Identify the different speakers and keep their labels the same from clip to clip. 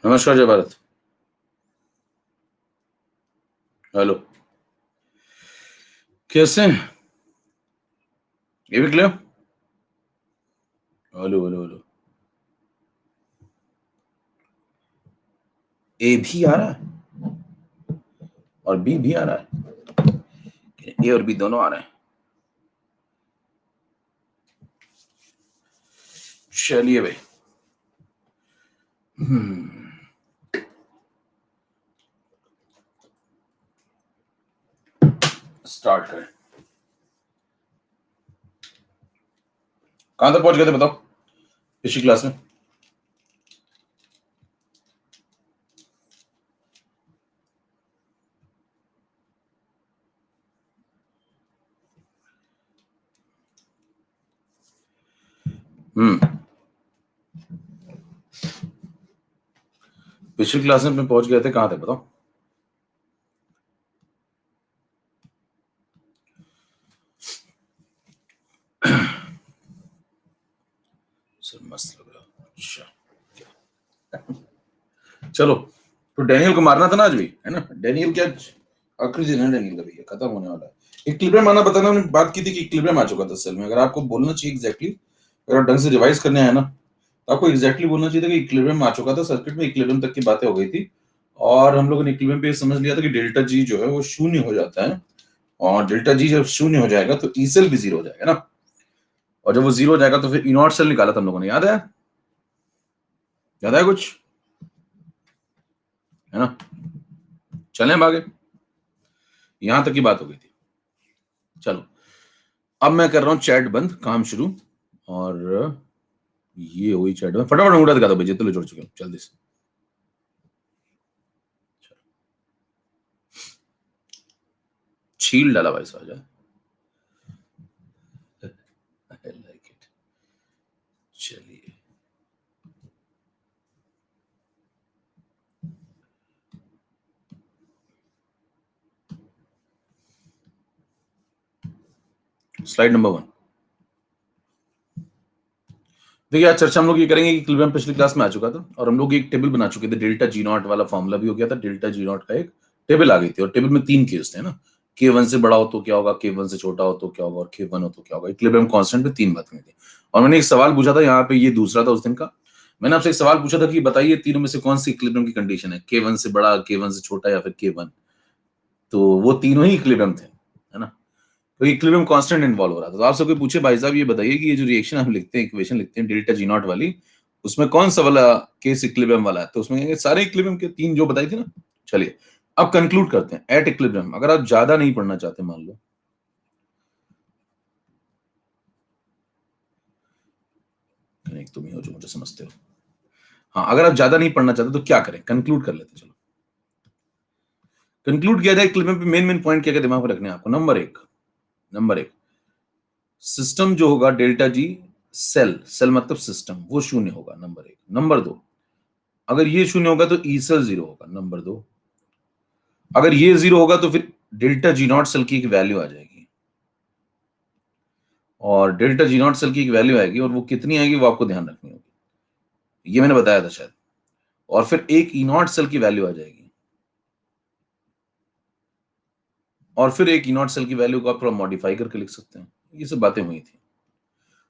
Speaker 1: नमस्कार जय भारत। हेलो, कैसे हैं? ये भी क्लियर? Hello hello hello. ए भी आ रहा है और बी भी आ रहा है। ए और बी दोनों आ रहे हैं। चलिए भाई, स्टार्ट करें। कहां तक पहुंच गए थे बताओ पिछली क्लास में? पिछली क्लास में पहुंच गए थे, कहां तक बताओ? सर मस्त लग रहा है। अच्छा, चलो। तो डैनियल को मारना था ना आज भी, है ना? डैनियल क्या आखिरी दिन है डैनियल का, भैया खत्म होने वाला है। इक्विलिब्रियम आना बताना, हमने बात की थी कि इक्विलिब्रियम आ चुका था सेल में। अगर आपको बोलना चाहिए एग्जैक्टली, अगर आप ढंग से रिवाइज करने आए ना, तो आपको एग्जैक्टली बोलना चाहिए था कि इक्विलिब्रियम आ चुका था। सर्किट में इक्विलिब्रियम तक की बातें हो गई थी और हम लोगों ने इक्विलिब्रियम पे समझ लिया था कि डेल्टा जी जो है वो शून्य हो जाता है, और डेल्टा जी जब शून्य हो जाएगा तो ई सेल भी जीरो हो जाएगा ना। और जब वो जीरो हो जाएगा तो फिर ई नॉट सेल निकाला था हम लोगों ने, याद है? याद है कुछ, है ना? चलें अब आगे, यहां तक की बात हो गई थी। चलो, अब मैं कर रहा हूं चैट बंद, काम शुरू। और ये हुई चैट बंद, फटाफट अंगूठा दिखा दो भाई, जितने जुड़ चुके हो जल्दी से। छील डाला भाई साहब, आई लाइक इट। चलिए, स्लाइड नंबर 1। देखिए, आज चर्चा हम लोग ये करेंगे कि इक्विलिब्रियम पिछली क्लास में आ चुका था और हम लोग एक टेबल बना चुके थे। डेल्टा जी नॉट वाला फॉर्मूला भी हो गया था, डेल्टा जी नॉट का एक टेबल आ गई थी, और टेबल में 3 केस थे ना। K1 से बड़ा हो तो क्या होगा, K1 से छोटा हो तो क्या होगा, और K1 हो तो क्या होगा। इक्विलिब्रियम कांस्टेंट पे 3 बातें थी। और मैंने एक सवाल पूछा था यहाँ पे, ये दूसरा था उस दिन का। मैंने आपसे एक सवाल पूछा था कि बताइए तीनों में से कौन सी इक्विलिब्रियम की कंडीशन है, K1 से बड़ा, K1 से छोटा, या फिर K1। तो वो तीनों ही इक्विलिब्रियम थे, है ना? तो इक्विलिब्रियम कांस्टेंट इन्वॉल्व हो रहा था। तो आपसे कोई पूछे भाई साहब ये बताइए कि ये जो रिएक्शन हम लिखते हैं, इक्वेशन लिखते हैं डेल्टा जी नॉट वाली, उसमें कौन सा वाला केस इक्विलिब्रियम वाला है? तो उसमें कहेंगे सारे इक्विलिब्रियम के 3 जो बताई थी ना। चलिए, अब कंक्लूड करते हैं। एट इक्विलिब्रियम, अगर आप ज्यादा नहीं पढ़ना चाहते, मान लो एक तुम ही हो जो मुझे समझते हो। हाँ, अगर आप ज्यादा नहीं पढ़ना चाहते तो क्या करें, कंक्लूड कर लेते। चलो, कंक्लूड किया जाए इक्विलिब्रियम पे। मेन मेन पॉइंट क्या क्या दिमाग में रखने हैं आपको? नंबर एक, सिस्टम जो होगा डेल्टा जी, सेल सेल मतलब सिस्टम, वो शून्य होगा, नंबर 1। नंबर 2, अगर ये शून्य होगा तो ई सेल जीरो होगा, नंबर 2। अगर ये जीरो होगा तो फिर डेल्टा जी नॉट सेल की एक वैल्यू आ जाएगी, और डेल्टा जी नॉट सेल की एक वैल्यू आएगी, और वो कितनी आएगी वो आपको ध्यान रखनी होगी। ये मैंने बताया था शायद। और फिर एक ई नॉट सेल की वैल्यू आ जाएगी, और फिर एक ई नॉट सेल की वैल्यू को आप थोड़ा मॉडिफाई करके लिख सकते हैं। ये सब बातें हुई थी।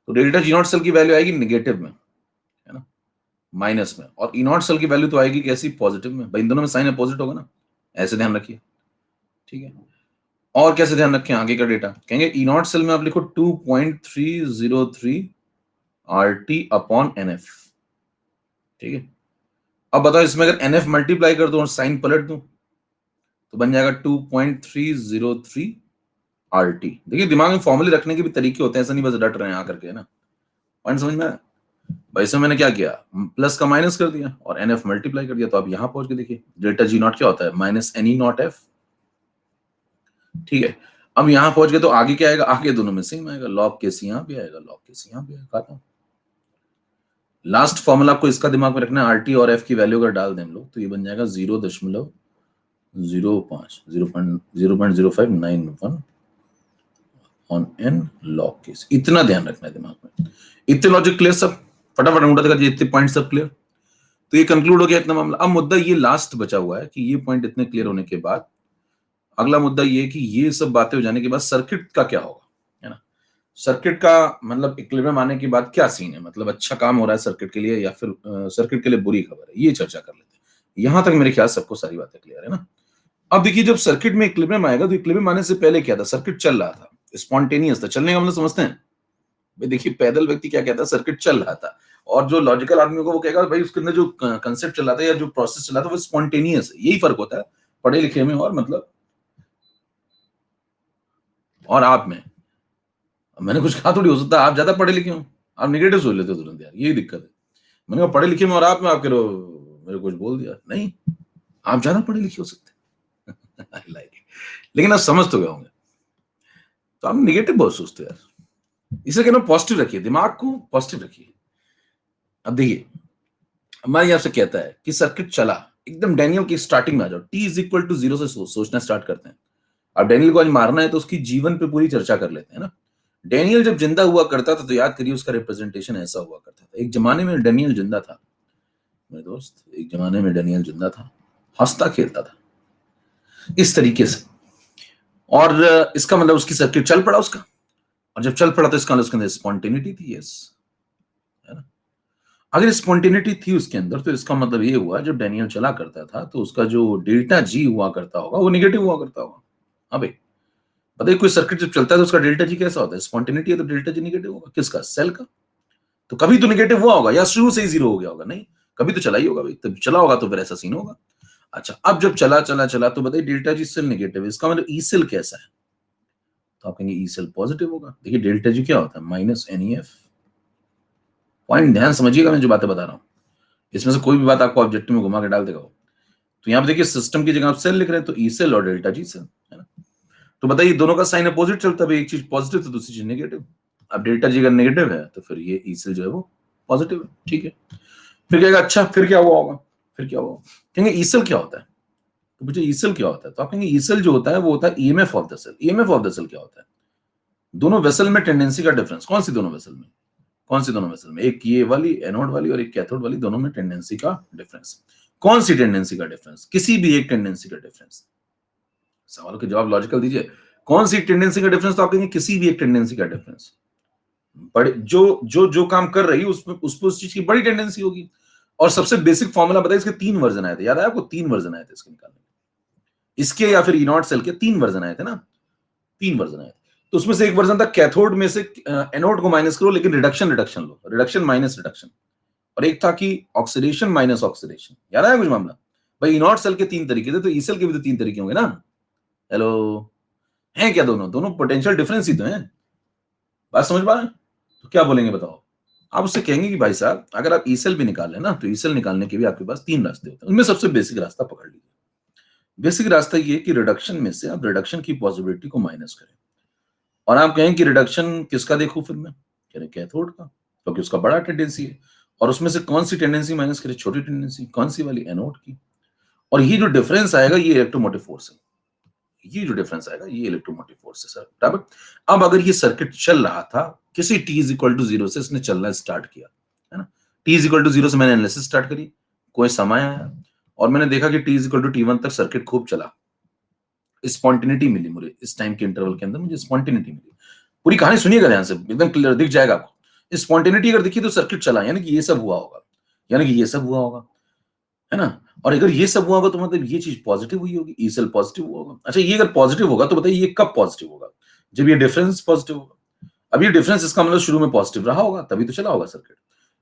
Speaker 1: तो डेल्टा जी नॉट सेल की वैल्यू आएगी निगेटिव में, है ना, माइनस में। और ई नॉट सेल की वैल्यू तो आएगी कैसी, पॉजिटिव में। भाई इन दोनों में साइन अपोजिट होगा ना, ऐसे ध्यान रखिए, ठीक है? और कैसे ध्यान रखें आगे का डेटा? कहेंगे ई नॉट सेल में आप लिखो 2.303 R T upon n F, ठीक है? अब बताओ, इसमें अगर एन एफ मल्टीप्लाई कर दूं और साइन पलट दूं तो बन जाएगा 2.303 आर टी। देखिए, दिमाग में फॉर्मूले रखने के भी तरीके होते हैं, ऐसा नहीं बस रट रहे हैं आकर के, ना। पॉइंट समझ में आया? भाई इसमें मैंने क्या किया, प्लस का माइनस कर दिया और एन एफ मल्टीप्लाई कर दिया। तो अब यहां पहुंच के देखिए, डेल्टा जी नॉट क्या होता है, minus n E not F, ठीक है? अब यहां पहुंच गए तो आगे क्या आएगा, आगे दोनों में सेम आएगा, लॉग केस यहां भी आएगा, लॉग केस यहां भी आएगा। लास्ट फॉर्मूला आपको इसका दिमाग में रखना है, आर टी और एफ की वैल्यू अगर डाल दें हम लोग तो ये बन जाएगा 0.0591 ऑन एन लॉग केस। इतना ध्यान रखना है दिमाग में। इतने लॉजिक क्लियर सब? फटाफट अंगूठा दिखा दीजिए, इतने पॉइंट सब क्लियर? तो ये कंक्लूड हो गया इतना मामला। अब मुद्दा ये लास्ट बचा हुआ है कि ये पॉइंट इतने क्लियर होने के बाद अगला मुद्दा ये कि ये सब बातें हो जाने के बाद सर्किट का क्या होगा, है ना? सर्किट का मतलब इक्विलिब्रियम आने के बाद क्या सीन है, मतलब अच्छा काम हो रहा है सर्किट के लिए या फिर सर्किट के लिए बुरी खबर है, ये चर्चा कर लेते हैं। यहां तक मेरे ख्याल सबको सारी बातें क्लियर है ना। अब देखिए, जब सर्किट में इक्विलिब्रियम आएगा तो इक्विलिब्रियम आने से पहले क्या था, सर्किट चल रहा था, स्पॉन्टेनियस था। चलने का मतलब समझते हैं भाई? देखिए, पैदल व्यक्ति क्या कहता है, सर्किट चल रहा था, और जो लॉजिकल आदमी होगा वो कहेगा भाई उसके अंदर जो कंसेप्ट चल रहा था या जो प्रोसेस चल रहा था वो स्पॉन्टेनियस है। यही फर्क होता है पढ़े लिखे में और मतलब और आप में। मैंने कुछ कहा थोड़ी, हो सकता है आप ज्यादा पढ़े लिखे हो, आप निगेटिव सोच लेते हो तुरंत यार, यही दिक्कत है। मैंने कहा पढ़े लिखे में और आप में, आप कह रहे हो मेरे को कुछ बोल दिया, नहीं, आप ज्यादा पढ़े लिखे हो सकते हैं। I like it. लेकिन आप समझ तो गए होंगे। तो आप निगेटिव बहुत सोचते हो यार, इसे कहना पॉजिटिव रखिए, दिमाग को पॉजिटिव रखिए। अब देखिए, हमारे यहाँ से कहता है कि सर्किट चला, एकदम डैनियल की स्टार्टिंग में आ जाओ, T is equal to zero से सोचना स्टार्ट करते हैं। अब डैनियल को आज मारना है तो उसकी जीवन पे पूरी चर्चा कर लेते हैं ना। डैनियल जब जिंदा हुआ करता था तो याद करिए उसका रिप्रेजेंटेशन ऐसा हुआ करता था। एक जमाने में डैनियल जिंदा था मेरे दोस्त, एक जमाने में डैनियल जिंदा था, हंसता खेलता था इस तरीके से। और इसका मतलब उसकी सर्किट चल पड़ा उसका, और जब चल पड़ा तो इसका मतलब उसके अंदर स्पॉन्टेनिटी थी, यस, है ना। अगर स्पॉन्टेनिटी थी उसके अंदर तो इसका मतलब ये हुआ जब डैनियल चला करता था तो उसका जो डेल्टा जी हुआ करता होगा वो निगेटिव हुआ करता होगा। हाँ भाई, पता है कोई सर्किट जब चलता है तो उसका डेल्टा जी कैसा होता है, स्पॉन्टेनिटी है तो डेल्टा जी निगेटिव होगा, किसका, सेल का। तो कभी तो निगेटिव हुआ होगा या शुरू से ही जीरो हो गया होगा, नहीं, कभी तो चला ही होगा भाई, तब चला होगा तो फिर ऐसा सीन होगा। अच्छा, अब जब चला चला चला तो बताइए डेल्टा जी सेल निगेटिव है, इसका मतलब ई सेल कैसा है, तो आप कहेंगे ई सेल पॉजिटिव होगा। देखिए डेल्टा जी क्या होता है, माइनस एनईएफ। पॉइंट ध्यान समझिएगा मैं जो बातें बता रहा हूँ, इसमें से कोई भी बात आपको ऑब्जेक्टिव में घुमा के डाल देगा वो। तो यहाँ पे देखिए सिस्टम की जगह आप सेल लिख रहे हैं तो ई सेल और डेल्टा जी सेल, है ना। तो बताइए दोनों का साइन अपोजिट चलता है, एक चीज पॉजिटिव तो दूसरी चीज नेगेटिव। अब डेल्टा जी अगर नेगेटिव है तो फिर ये ई सेल जो है वो पॉजिटिव है, ठीक है। फिर कहेगा अच्छा फिर क्या हुआ होगा, फिर क्या हुआ, कहेंगे ई सेल क्या होता है, तो मुझे ई सेल क्या होता है, तो आप कहेंगे ई सेल जो होता है वो होता है EMF of the cell. EMF of the cell क्या होता है, दोनों वेसल में टेंडेंसी का डिफरेंस। कौन सी दोनों वेसल में, कौन सी दोनों वेसल में, एक ये वाली एनोड वाली और एक कैथोड वाली, दोनों में टेंडेंसी का डिफरेंस। कौन सी टेंडेंसी का डिफरेंस, किसी भी एक टेंडेंसी का डिफरेंस। सवालों के जवाब लॉजिकल दीजिए। कौन सी टेंडेंसी का डिफरेंस, तो आप कहेंगे किसी भी एक टेंडेंसी का डिफरेंस। बड़े जो जो जो काम कर रही है उसमें उस पर उस चीज की बड़ी टेंडेंसी होगी। और सबसे बेसिक फॉर्मूला बताइए, इसके 3 वर्जन आए थे, याद है आपको, 3 वर्जन आए थे इसके निकालने के, इसके या फिर ई नॉट सेल के 3 वर्जन आए थे ना, 3 वर्जन आए थे। तो उसमें से एक वर्जन था कैथोड में से एनोड को माइनस करो लेकिन रिडक्शन रिडक्शन लो, रिडक्शन माइनस रिडक्शन। और एक था कि ऑक्सीडेशन माइनस ऑक्सीडेशन, याद है कुछ मामला। भाई ई नॉट सेल के 3 तरीके थे तो ई सेल के भी तो 3 तरीके होंगे ना। हेलो, हैं क्या दोनों, दोनों पोटेंशियल डिफरेंस ही तो हैं। बात समझ पा रहे हैं? तो क्या बोलेंगे बताओ। आप उससे कहेंगे कि भाई साहब अगर आप ई सेल भी निकाल लें ना तो ई सेल निकालने के भी आपके पास 3 रास्ते होते हैं, उनमें सबसे बेसिक रास्ता पकड़ लीजिए। बेसिक रास्ता ये कि रिडक्शन में से आप रिडक्शन की पॉसिबिलिटी को माइनस करें। और आप कहें कि रिडक्शन किसका देखूं फिर मैं, कह रहे कैथोड का, क्योंकि उसका बड़ा टेंडेंसी है। और उसमें से कौन सी टेंडेंसी माइनस करें, छोटी टेंडेंसी, कौन सी वाली, एनोड की। और ये जो डिफरेंस आएगा ये इलेक्ट्रोमोटिव फोर्स है, ये जो डिफरेंस आएगा ये इलेक्ट्रोमोटिव फोर्स है सर, बराबर। अब अगर ये सर्किट चल रहा था किसी t इज इक्वल टू 0 से इसने चलना स्टार्ट किया, है ना। t इज इक्वल टू 0 से मैंने एनालिसिस स्टार्ट करी, कोई समय आया और मैंने देखा कि t is equal to t1 तक सर्किट खूब चला, स्पॉन्टेनिटी मिली मुझे, इस टाइम के इंटरवल के अंदर मुझे स्पॉन्टेनिटी मिली। पूरी कहानी सुनिएगा ध्यान से, एकदम क्लियर दिख जाएगा आपको। स्पॉन्टेनिटी अगर दिखी तो सर्किट चला, यानी कि ये सब हुआ होगा, यानी कि ये सब हुआ होगा, है ना। और अगर ये सब हुआ होगा तो मतलब ये चीज पॉजिटिव हुई होगी, ई सेल पॉजिटिव हुआ होगा। अच्छा, ये अगर पॉजिटिव होगा तो बताइए ये कब पॉजिटिव होगा, जब ये डिफरेंस पॉजिटिव होगा। अब ये डिफरेंस इसका मतलब शुरू में पॉजिटिव रहा होगा तभी तो चला होगा सर्किट।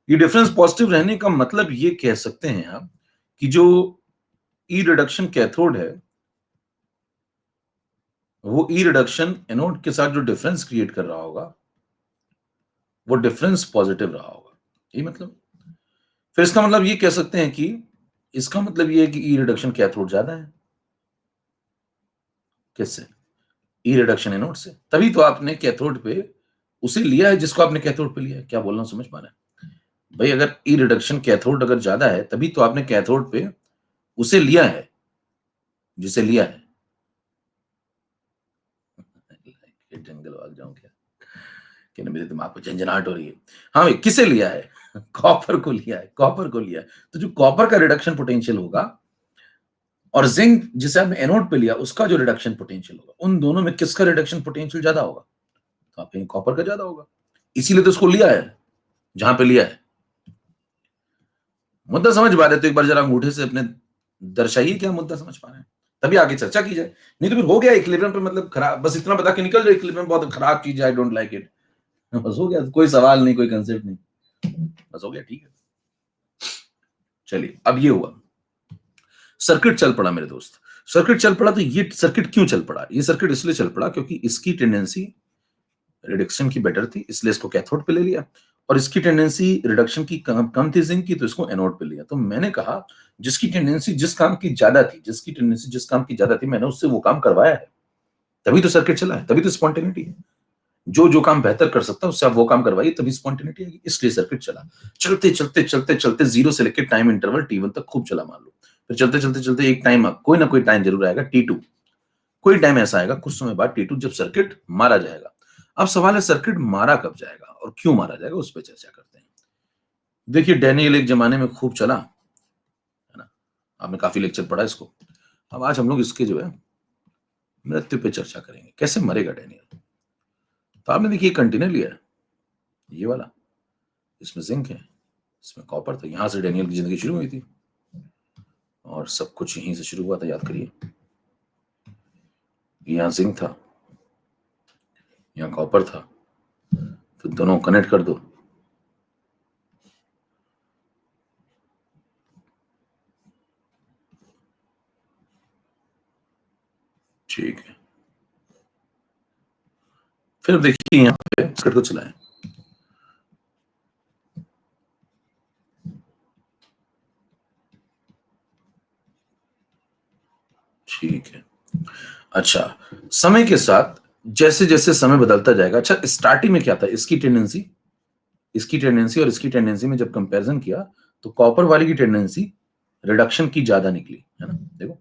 Speaker 1: ये डिफरेंस पॉजिटिव रहने का मतलब ये कह सकते हैं आप कि जो ई रिडक्शन कैथोड है वो ई रिडक्शन एनोड के साथ जो डिफरेंस क्रिएट कर रहा होगा वो डिफरेंस पॉजिटिव रहा होगा, ये मतलब। फिर इसका मतलब ये कह सकते हैं कि इसका मतलब ये है कि ई रिडक्शन कैथोड ज्यादा है, किससे, ई रिडक्शन एनोड से। तभी तो आपने कैथोड पे उसे लिया है जिसको आपने कैथोड पे लिया है। क्या बोलना समझ पा रहे हैं भाई, अगर ई रिडक्शन कैथोड अगर ज्यादा है तभी तो आपने कैथोड पे उसे लिया है जिसे लिया है। जंगल भाग जाऊं क्या, कि ना मेरे दिमाग में झंझनाहट हो रही है। हाँ भाई, किसे लिया है? कॉपर को लिया है, कॉपर को लिया है। तो जो कॉपर का रिडक्शन पोटेंशियल होगा और जिंक जिसे आपने एनोड पे लिया उसका जो रिडक्शन पोटेंशियल होगा, उन दोनों में किसका रिडक्शन पोटेंशियल ज्यादा होगा? तो आप कहेंगे कॉपर का ज्यादा होगा। इसीलिए तो उसको लिया है जहां पे लिया है। मुद्दा समझ पा रहे तो एक बार जरा अंगूठे से अपने दर्शाइए क्या मुद्दा समझ पा रहे हैं, तभी आगे चर्चा की जाए। नहीं तो फिर हो गया इक्विलिब्रियम पे मतलब खराब, बस इतना बता के निकल जाए इक्विलिब्रियम बहुत खराब चीज है, आई डोंट लाइक इट, बस हो गया, कोई सवाल नहीं, कोई कंसेप्ट नहीं, बस हो गया, ठीक है। चलिए, अब ये हुआ सर्किट चल पड़ा मेरे दोस्त। सर्किट चल पड़ा तो ये सर्किट क्यों चल पड़ा? ये सर्किट इसलिए चल पड़ा क्योंकि इसकी टेंडेंसी रिडक्शन की बेटर थी, इसलिए इसको कैथोड पे ले लिया, और इसकी टेंडेंसी रिडक्शन की कम थी जिंक की, तो इसको एनोड पे लिया। तो मैंने कहा जिसकी टेंडेंसी जिस काम की ज्यादा थी, जिसकी टेंडेंसी जिस काम की ज्यादा थी, मैंने उससे वो काम करवाया है, तभी तो सर्किट चला है, तभी तो स्पॉन्टेनिटी है। जो जो काम बेहतर कर सकता है उससे आप वो काम करवाइए, तभी स्पॉन्टेनिटी आएगी, इसलिए सर्किट चला। चलते चलते चलते चलते जीरो से लेकर टाइम इंटरवल T1 तक खूब चला मान लो। फिर चलते चलते चलते एक टाइम, कोई ना कोई टाइम जरूर आएगा T2, कोई टाइम ऐसा आएगा कुछ समय बाद T2 जब सर्किट मारा जाएगा। अब सवाल है सर्किट मारा कब जाएगा और क्यों मारा जाएगा, उस पर चर्चा करते हैं। देखिए डैनियल एक जमाने में खूब चला, है ना, आपने काफी लेक्चर पढ़ा इसको। अब आज हम लोग इसके जो है मृत्यु पे चर्चा करेंगे, कैसे मरेगा डैनियल। तो आपने देखिए कंटेनर लिया है, ये वाला, इसमें जिंक है, इसमें कॉपर था, यहां से डैनियल की जिंदगी शुरू हुई थी और सब कुछ यहीं से शुरू हुआ था, याद करिए। यहाँ जिंक था, यहाँ कॉपर था, फिर दोनों कनेक्ट कर दो, ठीक है। फिर देखिए यहाँ पे सर्किट को चलाएं, ठीक है। अच्छा, समय के साथ जैसे जैसे समय बदलता जाएगा, अच्छा स्टार्टिंग में क्या था, इसकी टेंडेंसी और इसकी टेंडेंसी में जब कंपैरिजन किया तो कॉपर वाली की टेंडेंसी रिडक्शन की ज्यादा निकली, है ना, देखो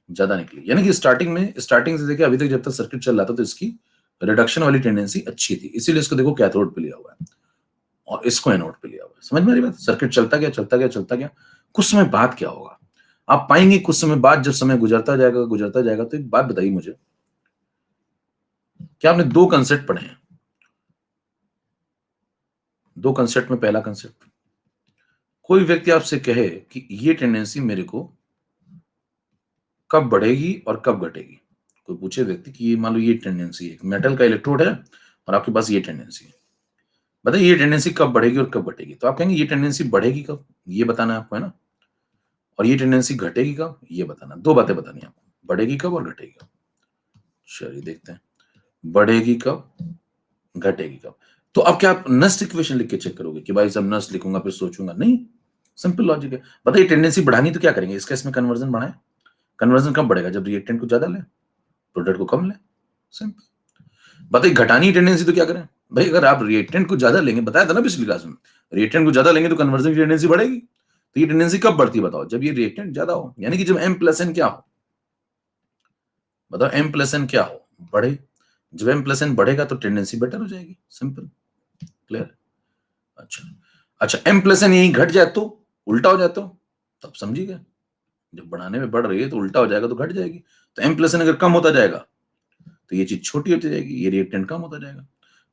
Speaker 1: ज्यादा निकली, यानी कि स्टार्टिंग से देखिए अभी तक जब तक सर्किट चल रहा था तो इसकी रिडक्शन वाली टेंडेंसी अच्छी थी, इसीलिए इसको देखो कैथोड पे लिया हुआ है और इसको एनोड पे लिया हुआ है। समझ में आ रही बात? सर्किट चलता गया चलता गया चलता गया, कुछ समय बाद क्या होगा आप पाएंगे, कुछ समय बाद जब समय गुजरता जाएगा, तो एक बात बताइए मुझे, क्या आपने दो कंसेप्ट पढ़े हैं? दो कंसेप्ट में पहला कंसेप्ट, कोई व्यक्ति आपसे कहे कि ये टेंडेंसी मेरे को कब बढ़ेगी और कब घटेगी, कोई पूछे व्यक्ति कि ये मान लो ये टेंडेंसी है, मेटल का इलेक्ट्रोड है और आपके पास ये टेंडेंसी है, बताइए ये टेंडेंसी कब बढ़ेगी और कब घटेगी, तो आप कहेंगे ये टेंडेंसी बढ़ेगी कब, ये बताना है आपको, है ना, और ये टेंडेंसी घटेगी कब, ये बताना, दो बातें बतानी है आपको, बढ़ेगी कब और घटेगी कब। चलिए देखते हैं, बढ़ेगी कब घटेगी कब। तो अब क्या आप नस्ट इक्वेशन लिख के चेक करोगे कि भाई सब नस्ट लिखूंगा फिर सोचूंगा, नहीं, सिंपल लॉजिक है। बताइए टेंडेंसी बढ़ानी तो क्या करेंगे, इसका इसमें कन्वर्जन बढ़ाएं, कन्वर्जन कब बढ़ेगा, जब रिएक्टेंट को ज्यादा ले प्रोडक्ट को कम ले, सिंपल। बताइए घटानी टेंडेंसी तो क्या करें, भाई अगर आप रिएक्टेंट को ज्यादा लेंगे, बताया था ना पिछली क्लास में, रिएक्टेंट को ज्यादा लेंगे तो कन्वर्जन की टेंडेंसी बढ़ेगी, तो ये टेंडेंसी कब बढ़ती है बताओ, जब ये रिएक्टेंट ज्यादा हो, यानी कि जब M+N क्या हो, बताओ M+N क्या हो, बढ़े, जब M+N बढ़ेगा तो टेंडेंसी बेटर हो जाएगी, सिंपल, क्लियर। अच्छा, अच्छा M+N यही घट जाए तो उल्टा हो जाता हो, तो आप समझिएगा, जब बढ़ाने में बढ़ रही है तो उल्टा हो जाएगा तो घट जाएगी, तो M+N अगर कम होता जाएगा तो ये चीज छोटी होती जाएगी, ये रिएक्टेंट कम होता जाएगा,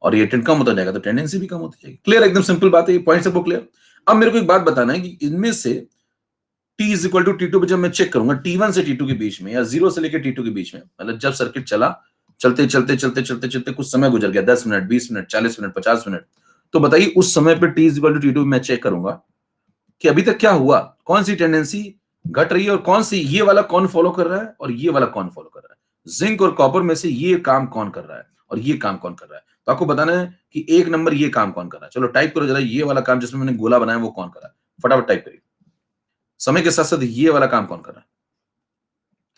Speaker 1: और रिएक्टेंट कम होता जाएगा तो टेंडेंसी भी कम होती जाएगी, क्लियर, एकदम सिंपल बात है, ये पॉइंट सबको क्लियर। अब मेरे को एक बात बताना है कि इनमें से T=T2 पे जब मैं चेक करूंगा T1 से T2 के बीच में या 0 से लेकर T2 के बीच में, मतलब जब सर्किट चला, चलते चलते चलते चलते चलते कुछ समय गुजर गया, 10 मिनट 20 मिनट 40 मिनट 50 मिनट, तो बताइए उस समय पे T=T2 मैं चेक करूंगा कि अभी तक क्या हुआ, कौन सी टेंडेंसी घट रही है और कौन सी, ये वाला कौन फॉलो कर रहा है और ये वाला कौन फॉलो कर रहा है, जिंक और कॉपर में से ये काम कौन कर रहा है और ये काम कौन कर रहा है। तो आपको बताना है कि एक नंबर ये काम कौन कर रहा है, चलो टाइप करो जरा, ये वाला काम जिसमें मैंने गोला बनाया वो कौन कर रहा है, फटाफट टाइप करिए, समय के साथ साथ ये वाला काम कौन कर रहा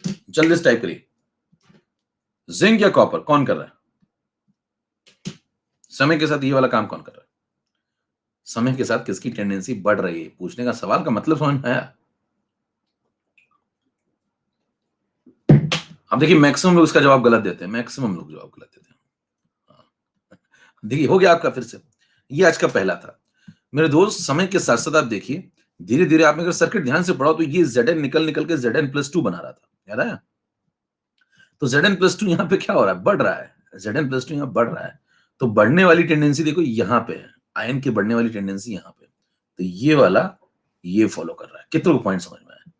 Speaker 1: है, जल्दी से टाइप करिए, जिंक या कॉपर कौन कर रहा है, समय के साथ ये वाला काम कौन कर रहा है, समय के साथ किसकी टेंडेंसी बढ़ रही है, पूछने का सवाल का मतलब समझ में आया। अब देखिए मैक्सिमम लोग इसका जवाब गलत देते हैं, मैक्सिमम लोग जवाब गलत देते हैं, हाँ। देखिए हो गया आपका फिर से। ये आज का पहला था। मेरे दोस्त समय के साथ-साथ आप देखिए, धीरे-धीरे आपने अगर सर्किट ध्यान से पढ़ा तो ये Zn निकल-निकल के Zn+2 बना रहा था। याद आया? तो Zn+2 यहाँ पे क्या हो रहा है? बढ़ रहा है। Zn+2 यहाँ बढ़ रहा है। तो बढ़ने वाली टेंडेंसी देखो यहाँ पे है। आयन की बढ़ने वाली टेंडेंसी यहाँ पे। तो ये वाला ये फॉलो कर रहा है। कितनों को पॉइंट समझ में आया?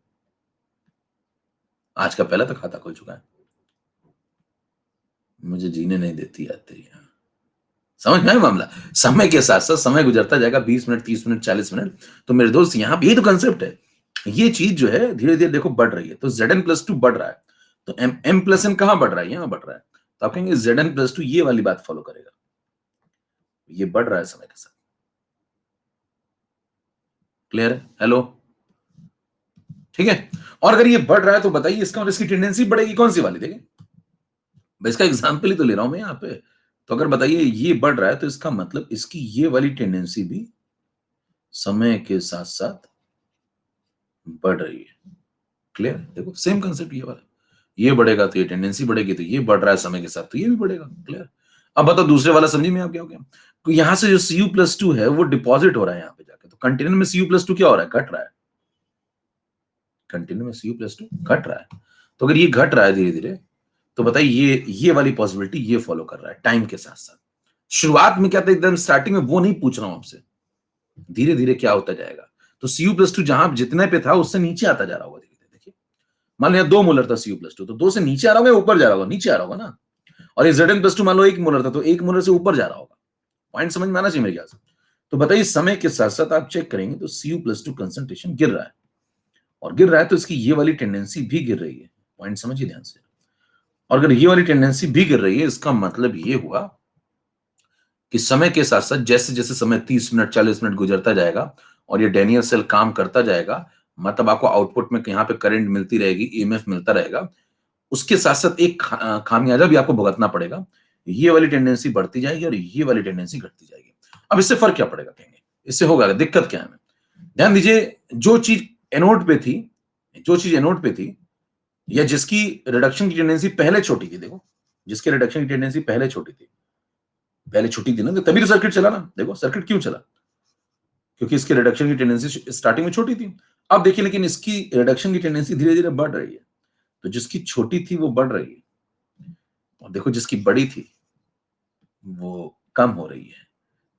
Speaker 1: आज का पहला तो खाता खुल चुका है। मुझे जीने नहीं देती यार तेरी यहाँ। समझ में आया मामला? समय के साथ-साथ समय गुजरता जाएगा 20 मिनट, 30 मिनट, 40 मिनट। तो मेरे दोस्त यहाँ पे यही तो कांसेप्ट है। ये चीज़ जो है धीरे-धीरे देखो बढ़ रही है। तो Zn+2 बढ़ रहा है। तो M+n कहाँ बढ़ रहा है? यहाँ बढ़ रहा है। तो आप कहेंगे Zn+2 ये वाली बात फॉलो करेगा। ये बढ़ रहा है समय के साथ। क्लियर है? हेलो? ठीक है? और अगर ये बढ़ रहा है तो बताइए इसका और इसकी टेंडेंसी बढ़ेगी कौन-सी वाली? देखिए। मैं इसका एग्जाम्पल ही तो ले रहा हूं मैं यहाँ पे। तो अगर बताइए ये बढ़ रहा है तो इसका मतलब इसकी ये वाली टेंडेंसी भी समय के साथ-साथ बढ़ रही है। क्लियर? देखो सेम कांसेप्ट ये वाला। ये बढ़ेगा तो ये टेंडेंसी बढ़ेगी, तो ये बढ़ रहा है समय के साथ तो ये भी बढ़ेगा। क्लियर? अब बताओ दूसरे वाला समझिए में आप क्या हो गया? तो यहां से जो Cu+2 है वो डिपॉजिट हो रहा है यहाँ पे जाके। तो कंटेनर में Cu+2 क्या हो रहा है? घट रहा है। कंटेनर में Cu+2 घट रहा है। तो अगर ये घट रहा है धीरे-धीरे तो बताइए ये वाली पॉसिबिलिटी ये फॉलो कर रहा है टाइम के साथ-साथ। शुरुआत में क्या था एकदम स्टार्टिंग में वो नहीं पूछ रहा हूं आपसे। धीरे-धीरे क्या होता जाएगा। तो Cu+2 जहां जितने पे था उससे नीचे आता जा रहा होगा धीरे-धीरे। देखिए, मान लिया 2 मोलर था Cu+2 तो 2 से नीचे आ रहा होगा या ऊपर जा रहा होगा? नीचे आ रहा होगा ना। और ये Zn+2 मान लो 1 मोलर था तो 1 मोलर से ऊपर जा रहा होगा। पॉइंट समझ में आना चाहिए मेरे ख्याल से। तो बताइए समय के साथ-साथ आप चेक करेंगे तो Cu+2 कंसंट्रेशन गिर रहा है। और गिर रहा है तो इसकी ये वाली टेंडेंसी भी गिर रही है। पॉइंट समझिए ध्यान से। और अगर ये वाली टेंडेंसी भी गिर रही है इसका मतलब ये हुआ कि समय के साथ-साथ जैसे-जैसे समय 30 मिनट, 40 मिनट गुजरता जाएगा और ये डैनियल सेल काम करता जाएगा, मतलब आपको आउटपुट में यहाँ पे करंट मिलती रहेगी, ईएमएफ मिलता रहेगा। उसके साथ-साथ एक खामियाजा भी आपको भुगतना पड़ेगा। ये वाली टेंडेंसी बढ़ती जाएगी और ये वाली टेंडेंसी घटती जाएगी। अब इससे फ़र्क क्या पड़ेगा कहेंगे? इससे होगा दिक्कत क्या है? ध्यान दीजिए जो चीज़ एनोड पे थी, जो चीज़ एनोड पे थी या जिसकी रिडक्शन की टेंडेंसी पहले छोटी थी देखो, जिसकी रिडक्शन की टेंडेंसी पहले छोटी थी। पहले छुट्टी थी ना, तो तभी तो सर्किट चला ना। देखो सर्किट क्यों चला? क्योंकि इसकी रिडक्शन की टेंडेंसी स्टार्टिंग में छोटी थी। अब देखिए लेकिन इसकी रिडक्शन की टेंडेंसी धीरे-धीरे बढ़ रही है। तो जिसकी छोटी थी वो बढ़ रही है। और देखो जिसकी बड़ी थी, वो कम हो रही है।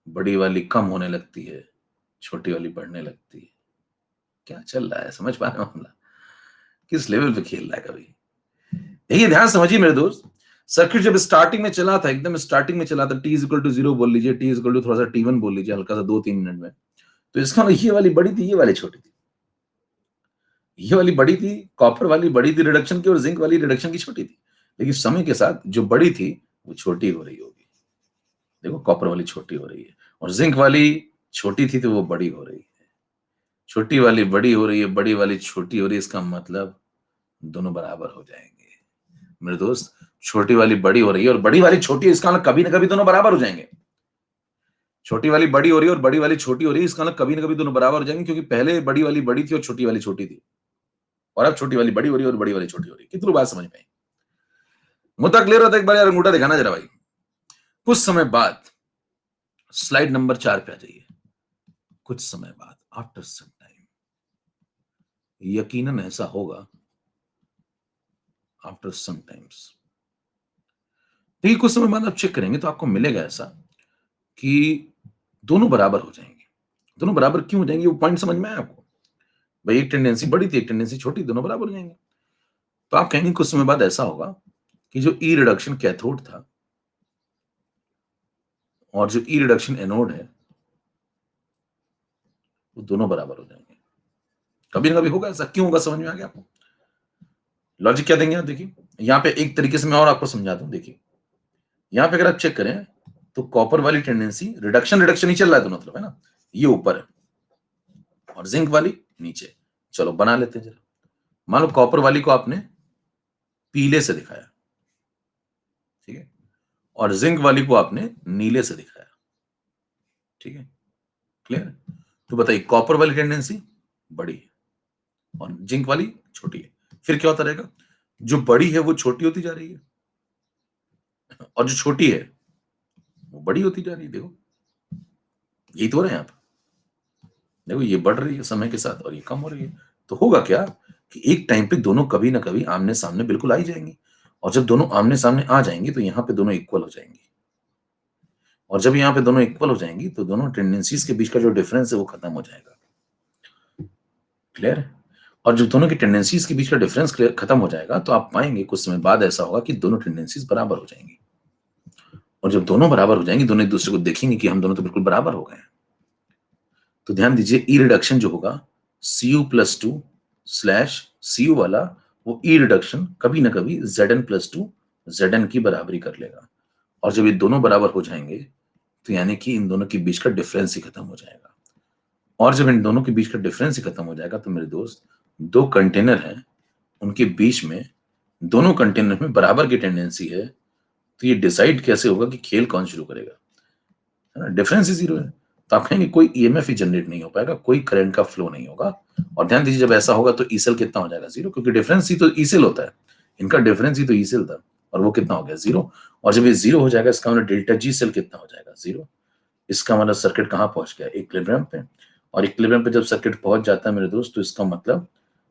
Speaker 1: बड़ी वाली कम होने लगती है, छोटी वाली बढ़ने लगती है। क्या चल रहा है? समझ पा रहे हो मामला? किस लेवल पे खेल रहा है कभी? देखिए ध्यान समझिए मेरे दोस्त, सर्किट जब स्टार्टिंग में चला था, एकदम स्टार्टिंग में चला था, t इक्वल टू 0 बोल लीजिए, t इक्वल टू थोड़ा सा t1 बोल लीजिए, हल्का सा 2-3 मिनट में। तो इसका मतलब ये वाली बड़ी थी, ये वाली छोटी थी। ये वाली बड़ी थी, कॉपर वाली बड़ी थी रिडक्शन की और जिंक वाली रिडक्शन की छोटी थी। लेकिन समय के साथ जो बड़ी थी, वो छोटी हो रही होगी। देखो कॉपर वाली छोटी हो रही है और जिंक वाली छोटी थी तो वो बड़ी हो रही है। छोटी वाली बड़ी हो रही है, बड़ी वाली छोटी हो रही है, इसका मतलब दोनों बराबर हो जाएंगे। मेरे दोस्त छोटी वाली बड़ी हो रही है और बड़ी वाली छोटी है, इसका मतलब कभी ना कभी दोनों बराबर हो जाएंगे। छोटी वाली बड़ी हो रही है और बड़ी वाली छोटी हो रही है, इसका मतलब कभी ना कभी दोनों बराबर हो जाएंगे क्योंकि पहले बड़ी वाली बड़ी थी और छोटी वाली छोटी थी और अब छोटी वाली बड़ी हो रही है और बड़ी वाली छोटी हो रही है। कितनी बात समझ में आई? मुद्दा क्लियर होता है? एक बार यार अंगूठा दिखाना जरा भाई। कुछ समय बाद स्लाइड नंबर 4 पे आ जाइए। कुछ समय बाद आफ्टर सम टाइम यकीनन ऐसा होगा आफ्टर सम टाइम्स। देखिए कुछ समय बाद आप चेक करेंगे तो आपको मिलेगा ऐसा कि दोनों बराबर हो जाएंगे। दोनों बराबर क्यों हो जाएंगे वो पॉइंट समझ में आया आपको? भाई एक टेंडेंसी बड़ी थी, एक टेंडेंसी छोटी, दोनों बराबर हो जाएंगे। तो आप कहेंगे कुछ समय बाद ऐसा होगा कि जो ई रिडक्शन कैथोड था और जो ई रिडक्शन एनोड है वो दोनों बराबर हो जाएंगे। कभी ना कभी होगा ऐसा। क्यों होगा समझ में आ गया आपको? लॉजिक क्या देंगे आप देखिए। यहाँ पे एक तरीके से मैं और आपको समझा दूं। देखिए यहाँ पे अगर आप चेक करें तो कॉपर वाली टेंडेंसी रिडक्शन रिडक्शन ही चल रहा है दोनों तरफ, है ना। ये ऊपर है और जिंक वाली नीचे। चलो बना लेते हैं जरा। मान लो कॉपर वाली को आपने पीले से दिखाया, ठीक है, और जिंक वाली को आपने नीले से दिखाया, ठीक है, क्लियर। तो बताइए कॉपर वाली टेंडेंसी बड़ी है और जिंक वाली छोटी है। फिर क्या होता रहेगा? जो बड़ी है वो छोटी होती जा रही है और जो छोटी है वो बड़ी होती जा रही है। देखो यही तो हो रहा है यहाँ पे। देखो ये बढ़ रही है समय के साथ और ये कम हो रही है। तो होगा क्या कि एक टाइम पे दोनों कभी ना कभी आमने सामने बिल्कुल आ ही जाएंगी, और जब दोनों आमने सामने आ जाएंगी तो यहाँ पे दोनों इक्वल हो जाएंगी, और जब यहाँ पे दोनों इक्वल हो जाएंगी तो दोनों टेंडेंसीज के बीच का जो डिफरेंस है वो खत्म हो जाएगा। क्लियर है? और जब दोनों की टेंडेंसीज के बीच का डिफरेंस खत्म हो जाएगा तो आप पाएंगे कुछ समय बाद ऐसा होगा कि दोनों टेंडेंसीज बराबर हो जाएंगी, और जब दोनों बराबर हो जाएंगी दोनों एक दूसरे को देखेंगे कि हम दोनों तो बिल्कुल बराबर हो गए हैं। तो ध्यान दीजिए ई रिडक्शन जो होगा Cu+2 स्लैश Cu वाला, वो ई रिडक्शन कभी ना कभी Zn+2 Zn की बराबरी कर लेगा, और जब ये दोनों बराबर हो जाएंगे तो यानी कि इन दोनों के बीच का डिफरेंस ही खत्म हो जाएगा, और जब इन दोनों के बीच का डिफरेंस ही खत्म हो जाएगा तो मेरे दोस्त दो कंटेनर हैं, उनके बीच में दोनों कंटेनर में बराबर की टेंडेंसी है, तो ये डिसाइड कैसे होगा कि खेल कौन शुरू करेगा, है ना? डिफरेंस ही जीरो है, तो आप कहेंगे कोई ईएमएफ ही जनरेट नहीं हो पाएगा, कोई करंट का फ्लो नहीं होगा। और ध्यान दीजिए जब ऐसा होगा तो ई सेल कितना हो जाएगा? जीरो, क्योंकि डिफरेंस ही तो ई सेल होता है, इनका डिफरेंस ही तो ई सेल था, और वो कितना हो गया? जीरो। और जब ये जीरो हो जाएगा इसका मतलब डेल्टा जी सेल कितना हो जाएगा? जीरो। इसका मतलब सर्किट कहाँ पहुंच गया? इक्विलिब्रियम पे, और इक्विलिब्रियम पे जब सर्किट पहुंच जाता है मेरे दोस्त तो इसका मतलब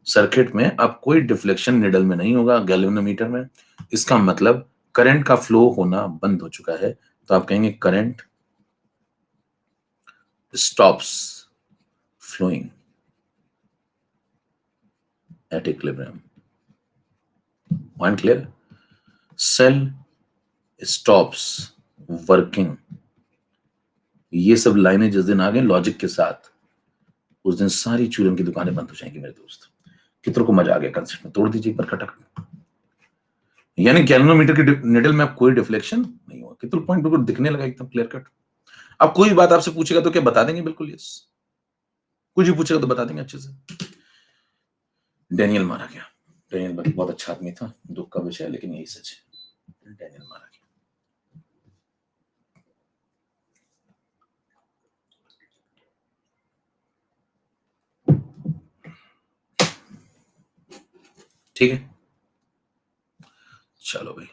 Speaker 1: सर्किट में अब कोई डिफ्लेक्शन निडल में नहीं होगा, गैल्वेनोमीटर में। इसका मतलब करंट का फ्लो होना बंद हो चुका है, तो आप कहेंगे current stops flowing at equilibrium. Point clear? Cell stops working. ये सब लाइनें जिस दिन आ गए लॉजिक के साथ, उस दिन सारी चूरन की दुकानें बंद हो जाएंगी मेरे दोस्त। कितनों को मजा आ गया कंसेप्ट में? तोड़ दीजिए एक बार खटक। यानी गैल्वेनोमीटर की निडल में अब कोई डिफ्लेक्शन नहीं हुआ। कितना पॉइंट बिल्कुल दिखने लगा एकदम क्लियर कट। अब कोई बात आपसे पूछेगा तो क्या बता देंगे? बिल्कुल यस। कुछ भी पूछेगा तो बता देंगे अच्छे से। डेनियल मारा गया। डेनियल बहुत अच्छा आदमी था, दुख का विषय है लेकिन यही सच है। डेनियल मारा गया। ठीक है, चलो भाई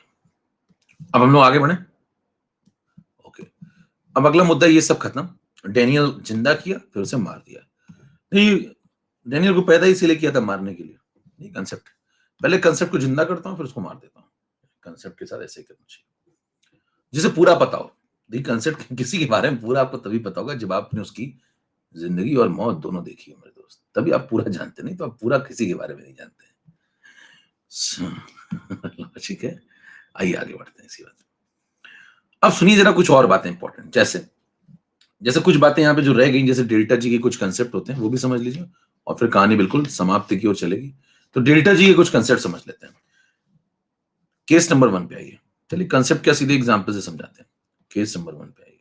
Speaker 1: अब हम लोग आगे बढ़े। ओके, अब अगला मुद्दा ये सब खत्म। डेनियल जिंदा किया फिर उसे मार दिया। नहीं, डेनियल को पैदा इसीलिए किया था मारने के लिए, नहीं कंसेप्ट। पहले कंसेप्ट को जिंदा करता हूं फिर उसको मार देता हूं। कंसेप्ट के साथ ऐसे ही करना चाहिए, जिसे पूरा पता हो। देखिए कंसेप्ट किसी के बारे में पूरा आपको तभी पता होगा जब आपने उसकी जिंदगी और मौत दोनों देखी है मेरे दोस्त, तभी आप पूरा जानते। नहीं तो आप पूरा किसी के बारे में नहीं जानते। ठीक है, आइए आगे बढ़ते हैं इसी बात। अब सुनिए जरा कुछ और बातें इंपॉर्टेंट, जैसे जैसे कुछ बातें यहाँ पे जो रह गई, जैसे डेल्टा जी के कुछ कंसेप्ट होते हैं वो भी समझ लीजिए, और फिर कहानी बिल्कुल समाप्ति की ओर चलेगी। तो डेल्टा जी के कुछ कंसेप्ट समझ लेते हैं। केस नंबर 1 पे आइए। चलिए कंसेप्ट क्या सीधे एग्जांपल से समझाते हैं। केस नंबर 1 पे आइए।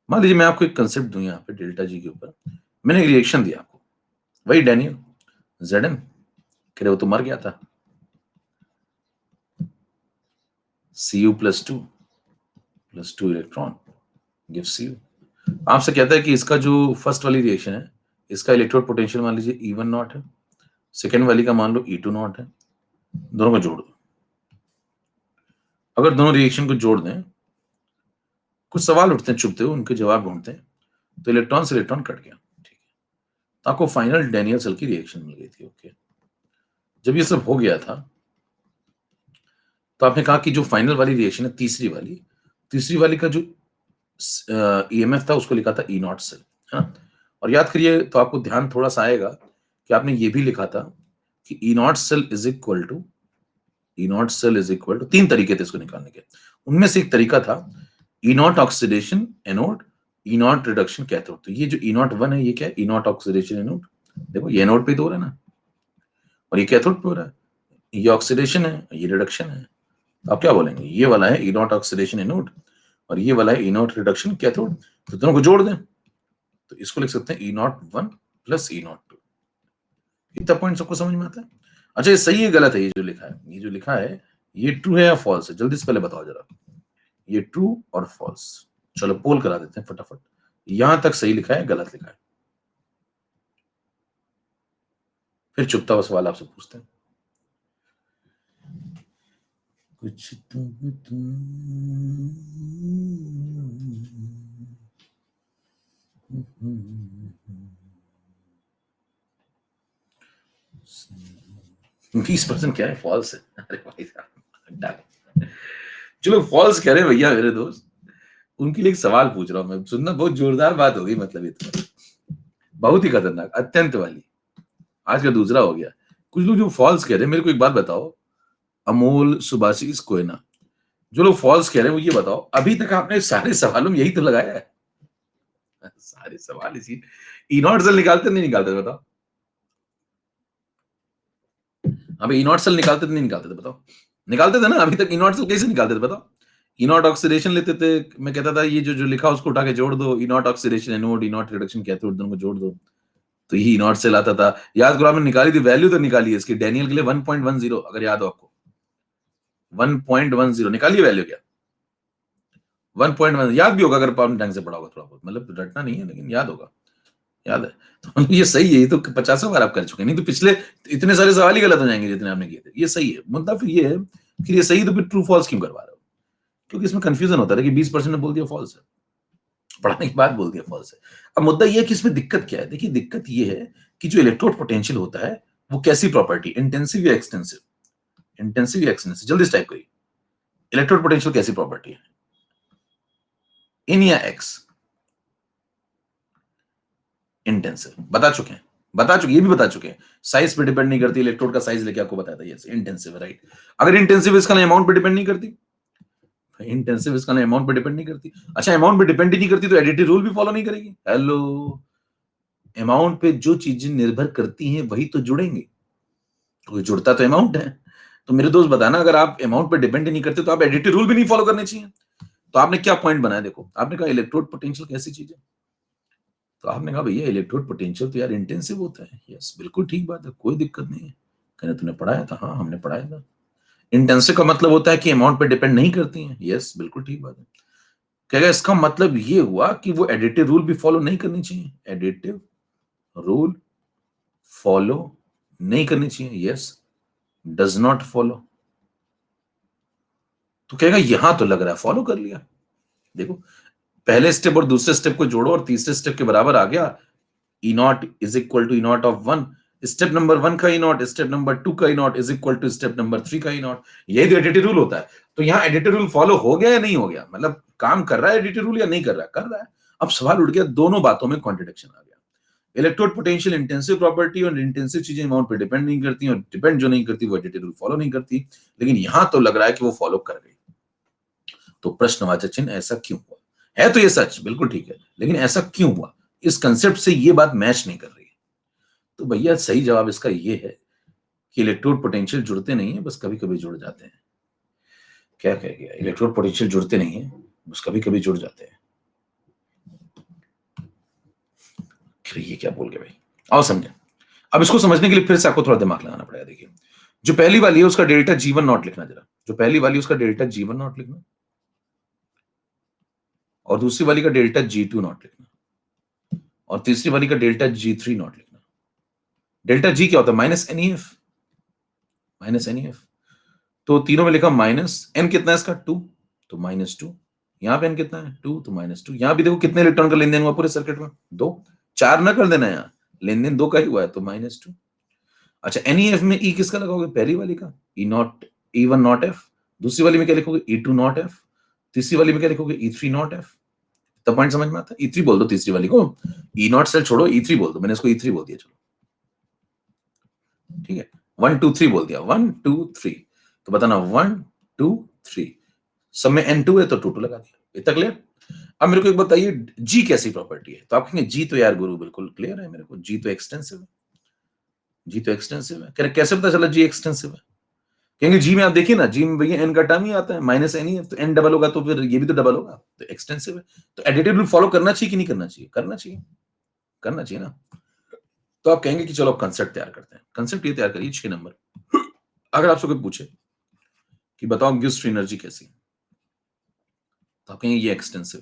Speaker 1: मान लीजिए मैं आपको एक कंसेप्ट दूं यहाँ पे डेल्टा जी के ऊपर, मैंने एक रिएक्शन दिया आपको, वही डेनियल जेडन कह रहे वो तो मर गया था, Cu+2 इलेक्ट्रॉन गिव्स Cu। आपसे कहता है कि इसका जो फर्स्ट वाली रिएक्शन है, इसका इलेक्ट्रोड पोटेंशियल मान लीजिए E1 नॉट है, सेकेंड वाली का मान लो E2 नॉट है, दोनों को जोड़ दो। अगर दोनों रिएक्शन को जोड़ दें, कुछ सवाल उठते हैं चुपते हुए, उनके जवाब ढूंढते हैं, तो इलेक्ट्रॉन से इलेक्ट्रॉन कट गया। ठीक है, तो आपको फाइनल डेनियल सेल की रिएक्शन मिल गई थी। ओके, जब ये सब हो गया था तो आपने कहा कि जो फाइनल वाली रिएक्शन है, तीसरी वाली का जो ईएमएफ था उसको लिखा था ई नॉट सेल, है ना? और याद करिए तो आपको ध्यान थोड़ा सा आएगा कि आपने ये भी लिखा था कि E not cell is equal to तीन तरीके थे इसको निकालने के। उनमें से एक तरीका था E naught oxidation anode, E naught reduction cathode. तो ये जो ई नॉट 1 है ये क्या है? ई नॉट ऑक्सीडेशन एनोड। देखो ये एनोड पे तो हो रहा है ना, और ये कैथोड पे हो रहा है। ये ऑक्सीडेशन है, ये रिडक्शन है। तो आप क्या बोलेंगे? ये वाला है ई नॉट ऑक्सीडेशन एनोड और ये वाला है ई नॉट रिडक्शन कैथोड। तो दोनों को जोड़ दें तो इसको लिख सकते हैं ई नॉट 1 प्लस ई नॉट 2। इतना पॉइंट सबको समझ में आता है? अच्छा ये सही है गलत है? ये जो लिखा है ये ट्रू है या फॉल्स है? जल्दी से पहले बताओ जरा, ये ट्रू और फॉल्स। चलो पोल करा देते हैं फटाफट। यहां तक सही लिखा है गलत लिखा है? फिर चुपता हुआ सवाल आपसे पूछते हैं। कुछ तुम बीस परसेंट क्या है, फॉल्स है। अरे भाई साहब डाल। जो लोग फॉल्स कह रहे हैं भैया मेरे दोस्त, उनके लिए एक सवाल पूछ रहा हूं मैं, सुनना। बहुत जोरदार बात होगी, मतलब ये तो बहुत ही खतरनाक, अत्यंत वाली। आज का दूसरा हो गया। कुछ लोग जो फॉल्स कह रहे हैं, मेरे को एक बात बताओ, अमोल, सुभाषिस, कोयना, जो लोग फॉल्स कह रहे हैं वो ये बताओ, अभी तक आपने सारे सवालों में यही तो लगाया है। सारे सवाल इसी इनॉट सेल निकालते नहीं निकालते बताओ। अभी इनॉट सेल निकालते थे नहीं निकालते थे बताओ। निकालते थे ना अभी तक। इनॉट सेल कैसे निकालते थे बताओ। इनॉट ऑक्सीडेशन लेते थे, मैं कहता था ये जो जो लिखा उसको उठा के जोड़ दो, इनॉट ऑक्सीडेशन एनोड, इनॉट रिडक्शन कैथोड, दोनों को जोड़ दो, तो यही इनॉट सेल आता था। याद करो आपने निकाली थी वैल्यू, तो निकाली है इसकी डैनियल के लिए 1.10, अगर याद हो आपको। 1.10 निकालिए वैल्यू क्या, 1.1 याद भी होगा अगर आपने ढंग से पढ़ा होगा थोड़ा बहुत, मतलब रटना नहीं है लेकिन याद होगा। याद है तो ये सही है, ये तो 50 बार आप कर चुके हैं, नहीं तो पिछले इतने सारे सवाल ही गलत हो जाएंगे जितने आपने किए थे। ये सही है मुद्दा, फिर ये है फिर ये सही तो फिर ट्रू फॉल्स क्यों करवा रहे हो, क्योंकि इसमें कंफ्यूजन होता है कि 20% ने बोल दिया फॉल्स है, पढ़ाने के बाद बोल दिया फॉल्स है। अब मुद्दा ये है कि इसमें दिक्कत क्या है। देखिए दिक्कत ये है कि जो इलेक्ट्रोड पोटेंशियल होता है वो कैसी प्रॉपर्टी, इंटेंसिव या एक्सटेंसिव, इंटेंसिव या एक्सटेंसिव, जल्दी टाइप करिए। इलेक्ट्रोड पोटेंशियल कैसी प्रॉपर्टी है, इन या एक्स, इंटेंसिव, बता चुके हैं, बता चुके, ये भी बता चुके हैं। साइज पे डिपेंड नहीं करती, इलेक्ट्रोड का साइज लेके आपको बताया था, ये इंटेंसिव है, राइट। अगर इंटेंसिव इसका अमाउंट पे डिपेंड नहीं करती, इंटेंसिव इसका अमाउंट पे डिपेंड नहीं करती, अच्छा अमाउंट पे डिपेंड ही नहीं करती तो एडिटिव रूल भी फॉलो नहीं करेगी। हेलो, अमाउंट पे जो चीजें निर्भर करती हैं वही तो जुड़ेंगे, तो जुड़ता तो अमाउंट है। तो मेरे दोस्त बताना, अगर आप अमाउंट पे डिपेंड ही नहीं करते तो आप एडिटिव रूल भी नहीं फॉलो करने चाहिए। तो आपने क्या पॉइंट बनाया, देखो आपने कहा इलेक्ट्रोड पोटेंशियल कैसी चीज है, तो आपने कहा भैया इलेक्ट्रोड पोटेंशियल तो यार इंटेंसिव होता है। यस बिल्कुल ठीक बात है, कोई दिक्कत नहीं है। कहने तूने पढ़ाया था, हाँ हमने पढ़ाया था। इंटेंसिव का मतलब होता है कि अमाउंट पे डिपेंड नहीं करती है। यस बिल्कुल ठीक बात है। कहेगा इसका मतलब ये हुआ कि वो एडिटिव रूल भी फॉलो नहीं करनी चाहिए, एडिटिव रूल फॉलो नहीं करनी चाहिए। Yes, does not follow. तो कहेगा यहां तो लग रहा है फॉलो कर लिया। देखो पहले स्टेप और दूसरे स्टेप को जोड़ो और तीसरे स्टेप के बराबर आ गया। E naught is equal to E naught of 1, step number 1 का ई नॉट स्टेप नंबर 2 का E naught is equal to step number 3 का ई नॉट। यही तो एडिटिव रूल होता है। तो यहाँ एडिटिव रूल फॉलो हो गया या नहीं हो गया, मतलब काम कर रहा है एडिटिव रूल या नहीं कर रहा है, कर रहा है। अब सवाल उठ गया, दोनों बातों में कॉन्ट्रडिक्शन आ गया। इलेक्ट्रोड पोटेंशियल इंटेंसिव प्रॉपर्टी, और इंटेंसिव चीजें अमाउंट पे डिपेंड नहीं करती, और डिपेंड जो नहीं करती वो एडिटिव रूल फॉलो नहीं करती, लेकिन यहां तो लग रहा है कि वो फॉलो कर गई। तो प्रश्नवाचक चिन्ह, ऐसा क्यों हुआ है, तो ये सच बिल्कुल ठीक है, लेकिन ऐसा क्यों हुआ, इस कंसेप्ट से ये बात मैच नहीं कर रही है। तो भैया सही जवाब इसका ये है कि इलेक्ट्रोड पोटेंशियल जुड़ते नहीं है, बस कभी कभी जुड़ जाते हैं। क्या कह गया, इलेक्ट्रोड पोटेंशियल जुड़ते नहीं है, बस कभी कभी जुड़ जाते हैं। फिर ये क्या बोल गए भाई, आओ समझे। अब इसको समझने के लिए फिर से आपको थोड़ा दिमाग लगाना पड़ेगा। देखिए जो पहली वाली है उसका डेल्टा G1 नॉट लिखना जरा, जो पहली वाली है उसका डेल्टा G1 नॉट लिखना, और दूसरी वाली का डेल्टा G2 नॉट लिखना, और तीसरी वाली का डेल्टा G3 नॉट लिखना। डेल्टा G क्या होता है, माइनस NEF, माइनस NEF। तो तीनों में लिखा माइनस, n कितना है इसका 2, तो -2। यहाँ पे n कितना है 2, तो -2। यहाँ भी देखो कितने इलेक्ट्रॉन का लेन देन हुआ पूरे सर्किट में, 2, 4 ना कर देना, यहाँ लेन देन 2 का ही हुआ है, तो -2। अच्छा NEF में E किसका लगाओगे, पहली वाली का E not, E1 not F। दूसरी वाली में क्या लिखोगे, E2 नॉट F। तीसरी वाली में क्या लिखोगे, E3 नॉट F। तब पॉइंट समझ में आता है। E3 बोल दो तीसरी वाली को, E नॉट सेल छोड़ो, E3 बोल दो, मैंने इसको E3 बोल दिया, चलो ठीक है। 1 2 3 बोल दिया, 1 2 3, तो बताना 1 2 3, सब में N2 है तो 2 2 लगा दिया। इतना क्लियर। अब मेरे को एक बताइए G कैसी प्रॉपर्टी है, तो आप कहेंगे G तो यार गुरु बिल्कुल क्लियर है मेरे को, G तो एक्सटेंसिव है, G तो एक्सटेंसिव है। कैसे पता चला G एक्सटेंसिव है, कहेंगे जी में आप देखिए ना, जी में भैया एन का टर्म ही आता है, माइनस एन ही है, तो एन डबल होगा तो फिर ये भी तो डबल होगा, तो एक्सटेंसिव है। तो एडिटिव रूल फॉलो करना चाहिए कि नहीं करना चाहिए, करना चाहिए, करना चाहिए ना। तो आप कहेंगे कि चलो कंसेप्ट तैयार करते हैं। कंसेप्ट ये तैयार करिए 6 नंबर। अगर आपसे कोई पूछे कि बताओ गिब्स फ्री एनर्जी कैसी, तो आप कहेंगे ये एक्सटेंसिव,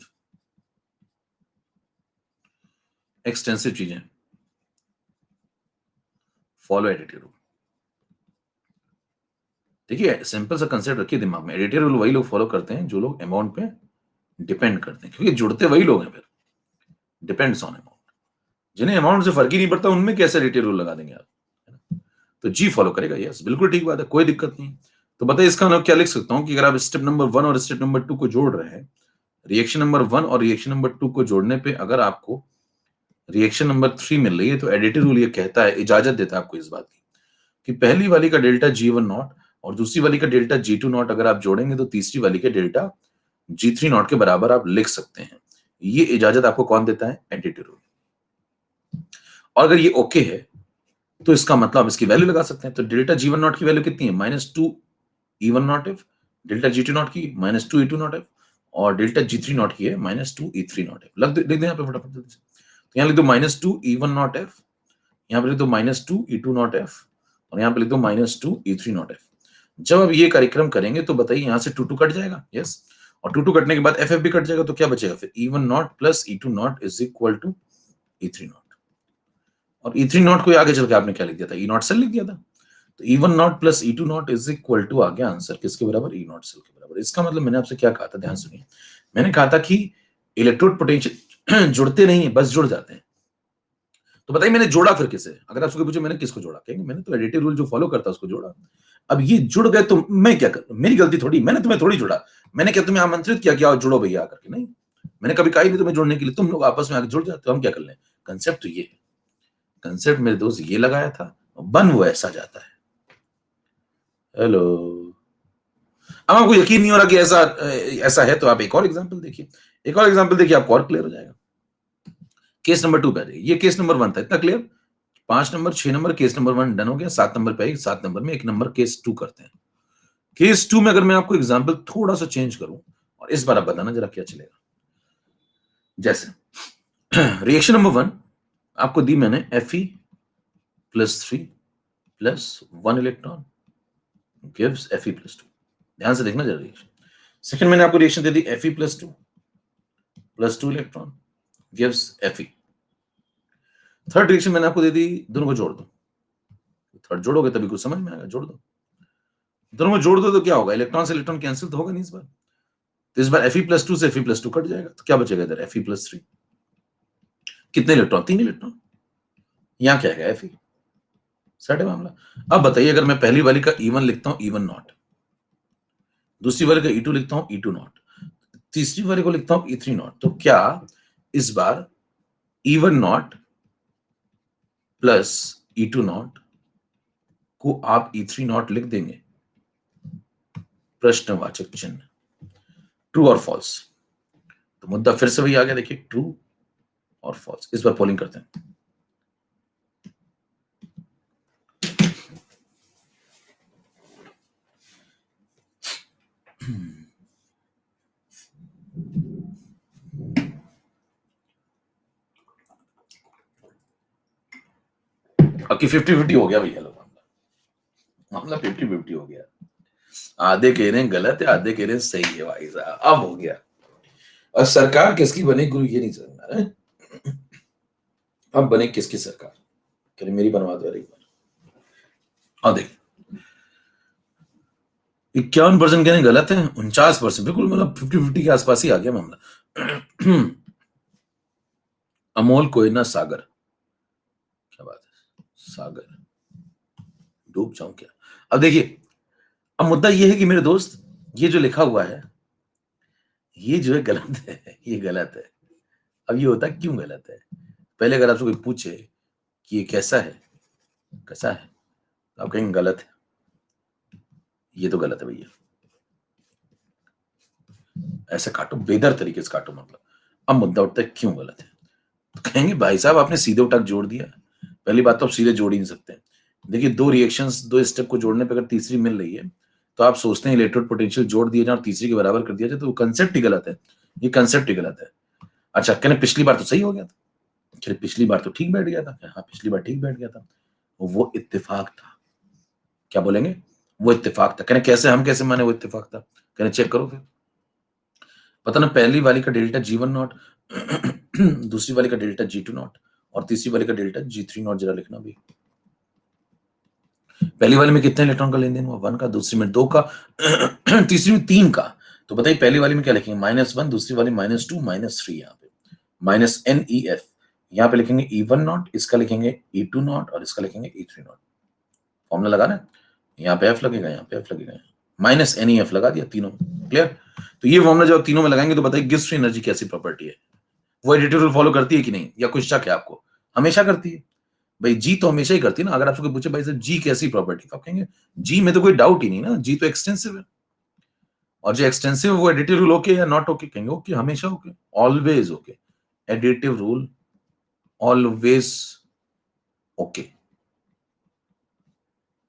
Speaker 1: एक्सटेंसिव चीजें फॉलो एडिटिव रूल। देखिए सिंपल सा कंसेप्ट रखिए दिमाग में, एडिटर रूल वही लोग फॉलो करते हैं जो लोग अमाउंट पे डिपेंड करते हैं, क्योंकि जुड़ते वही लोग हैं फिर, डिपेंड्स ऑन अमाउंट। जिन्हें अमाउंट से फर्क ही नहीं पड़ता उनमें कैसे एडिटर रूल लगा देंगे आप, है ना? तो जी फॉलो करेगा, यस बिल्कुल ठीक बात है, कोई दिक्कत नहीं। तो बताइए इसका मैं क्या लिख सकता हूँ कि अगर आप स्टेप नंबर 1 और स्टेप नंबर 2 को जोड़ रहे हैं, रिएक्शन नंबर 1 और रिएक्शन नंबर 2 को जोड़ने पे अगर आपको रिएक्शन नंबर 3 मिल रही है, तो एडिटिव रूल ये कहता है, इजाजत देता है आपको इस बात की कि पहली वाली का डेल्टा G1 नॉट और दूसरी वाली का डेल्टा G2 नॉट अगर आप जोड़ेंगे तो तीसरी वाली के डेल्टा G3 नॉट के बराबर आप लिख सकते हैं। ये इजाजत आपको कौन देता है? Additive rule. और अगर ये ओके है तो इसका मतलब आप इसकी वैल्यू लगा सकते हैं। तो डेल्टा G1 नॉट की वैल्यू कितनी है? -2 E1 not F, delta G2 not की -2 E2 नॉट एफ और डेल्टा G3 नॉट की है -2 E3 नॉट एफ। लिख दें यहाँ पे फटाफट जल्दी से। तो यहाँ लिख दो -2 E1 नॉट एफ, यहाँ पे लिख दो -2 E2 नॉट एफ और यहाँ पे लिख दो -2 E3 नॉट एफ। जब आप ये कार्यक्रम करेंगे तो बताइए यहाँ से 2 कट जाएगा, यस, और 2 कटने के बाद FF भी कट जाएगा, तो क्या बचेगा फिर? E1 not plus E2 not is equal to E3 not. और E3 नॉट को आगे चल के आपने क्या लिख दिया था? E नॉट सेल लिख दिया था। तो E1 not plus E2 not is equal to आ गया आंसर किसके बराबर? E नॉट सेल के बराबर। इसका मतलब मैंने आपसे क्या कहा था, ध्यान सुनिए। मैंने कहा था कि इलेक्ट्रोड पोटेंशियल जुड़ते नहीं है, बस जुड़ जाते हैं। तो बताइए मैंने जोड़ा फिर किसे? अगर आपसे कोई पूछे मैंने किसको जोड़ा, कहेंगे मैंने तो एडिटिव रूल जो फॉलो करता है उसको जोड़ा। अब ये जुड़ गए तो मैं क्या करूं? मेरी गलती थोड़ी, मैंने तुम्हें थोड़ी जोड़ा। मैंने क्या तुम्हें आमंत्रित किया कि आओ जुड़ो भैया आकर के? नहीं, मैंने कभी कहा ही नहीं तुम्हें जोड़ने के लिए, तुम लोग आपस में आकर जुड़ जाते हो, हम क्या कर लें? कंसेप्ट तो ये है। कंसेप्ट मेरे दोस्त ये लगाया था, बन वो ऐसा जाता है। हेलो, अब आपको यकीन नहीं हो रहा कि ऐसा है तो आप एक और एग्जांपल देखिए, एक और एग्जांपल देखिए, आपको और क्लियर हो जाएगा। केस नंबर 2 पे आ जाइए। ये केस नंबर 1 था, इतना clear? 5 number 6 number case number 1 done हो गया। 7 नंबर पे आई, 7 नंबर में 1 नंबर केस 2 करते हैं। केस 2 में अगर मैं आपको एग्जांपल थोड़ा सा चेंज करूं और इस बार आप बताना जरा क्या चलेगा। जैसे रिएक्शन नंबर 1 आपको दी मैंने Fe plus 3 plus 1 electron gives Fe plus 2। ध्यान से देखना जरा रिएक्शन। सेकंड मैंने आपको रिएक्शन दे दी Fe plus 2 plus 2 electron gives Fe। Third reaction मैंने आपको दे दी, दोनों को जोड़ दो। थर्ड जोड़ोगे तभी कुछ समझ में आएगा, जोड़ दो। दोनों को जोड़ दो तो क्या होगा? इलेक्ट्रॉन से इलेक्ट्रॉन कैंसिल तो होगा नहीं इस बार। तो इस बार Fe प्लस 2 से Fe प्लस 2 कट जाएगा, तो क्या बचेगा इधर? Fe plus 3। कितने इलेक्ट्रॉन? 3 इलेक्ट्रॉन। यहां क्या है? Fe। सेट है मामला। अब बताइए अगर मैं पहली वाली का E1 लिखता हूं E1 नॉट, दूसरी वाली का E2 लिखता हूं E2 नॉट, तीसरी वाली को लिखता हूं E3 नॉट, तो क्या इस बार E1 not plus E2 not को आप E3 नॉट लिख देंगे? प्रश्नवाचक चिन्ह। ट्रू और फॉल्स। तो मुद्दा फिर से वही आ गया, देखिए ट्रू और फॉल्स। इस बार पोलिंग करते हैं। बाकी 50-50 हो गया भैया, लोग मामला 50-50 हो गया। आधे कह रहे हैं गलत है, आधे कह रहे हैं सही है भाई साहब, अब हो गया। और सरकार किसकी बने गुरु ये नहीं समझ रहा है। अब बने किसकी सरकार? कह रहे मेरी बनवा दो एक बार। हाँ देख, 51% कह रहे गलत है, 49% बिल्कुल, मतलब 50-50 के आसपास ही आ गया मामला। अमोल कोयना सागर, क्या बात है, सागर डूब जाऊं क्या? अब देखिए, अब मुद्दा ये है कि मेरे दोस्त ये जो लिखा हुआ है ये जो है गलत है, ये गलत है। अब ये होता क्यों गलत है? पहले अगर आपसे कोई पूछे कि ये कैसा है, कैसा है, तो आप कहेंगे गलत है, ये तो गलत है भैया, ऐसे काटो, बेदर तरीके से काटो। मतलब अब मुद्दा उठता है क्यों गलत है, तो कहेंगे भाई साहब आपने सीधे उठा जोड़ दिया। पहली बात तो आप सीधे जोड़ ही नहीं सकते। देखिए दो रिएक्शंस, दो स्टेप को जोड़ने पर अगर तीसरी मिल रही है तो आप सोचते हैं इलेक्ट्रोड पोटेंशियल जोड़ दिया जाए और तीसरी के बराबर कर दिया जाए, तो कंसेप्ट ही गलत है, ये कंसेप्ट ही गलत है। अच्छा कहने पिछली बार तो सही हो गया था, चलिए पिछली बार तो ठीक बैठ गया था, हाँ पिछली बार ठीक बैठ गया था, वो इत्तेफाक था। क्या बोलेंगे? वो इत्तेफाक था। कहने कैसे, हम कैसे माने वो इत्तेफाक था? कहने चेक करो फिर। पता ना पहली वाली का डेल्टा G1 नॉट, दूसरी वाली का डेल्टा G2 नॉट और तीसरी वाली का डेल्टा G3 नॉट, जरा लिखना भी। पहली वाले में कितने इलेक्ट्रॉन का लेन देन हुआ, 1 का, दूसरी में 2 का, तीसरी में 3 का। तो बताइए पहली वाली में क्या लिखेंगे, -1, दूसरी वाली -2 -3, यहाँ पे -NEF, यहाँ पे लिखेंगे E1 नॉट, इसका लिखेंगे E2 नॉट और इसका लिखेंगे E3 नॉट। फॉर्मूला लगाना है, यहाँ पे F लगेगा, यहाँ पे F लगेगा, -NEF लगा दिया तीनों। क्लियर? तो ये फॉर्मूला जब तीनों में लगाएंगे तो बताइए गिब्स फ्री एनर्जी कैसी प्रॉपर्टी है, वो एडिटिव रूल फॉलो करती है कि नहीं, या कुछ शक है आपको? हमेशा करती है भाई, जी तो हमेशा ही करती है ना। अगर आपसे कोई पूछे भाई साहब जी कैसी प्रॉपर्टी, तो आप कहेंगे जी में तो कोई डाउट ही नहीं ना, जी तो एक्सटेंसिव है, और जो एक्सटेंसिव है वो एडिटिव रूल ओके या नॉट ओके, कहेंगे ओके, हमेशा okay, always okay, additive rule always okay.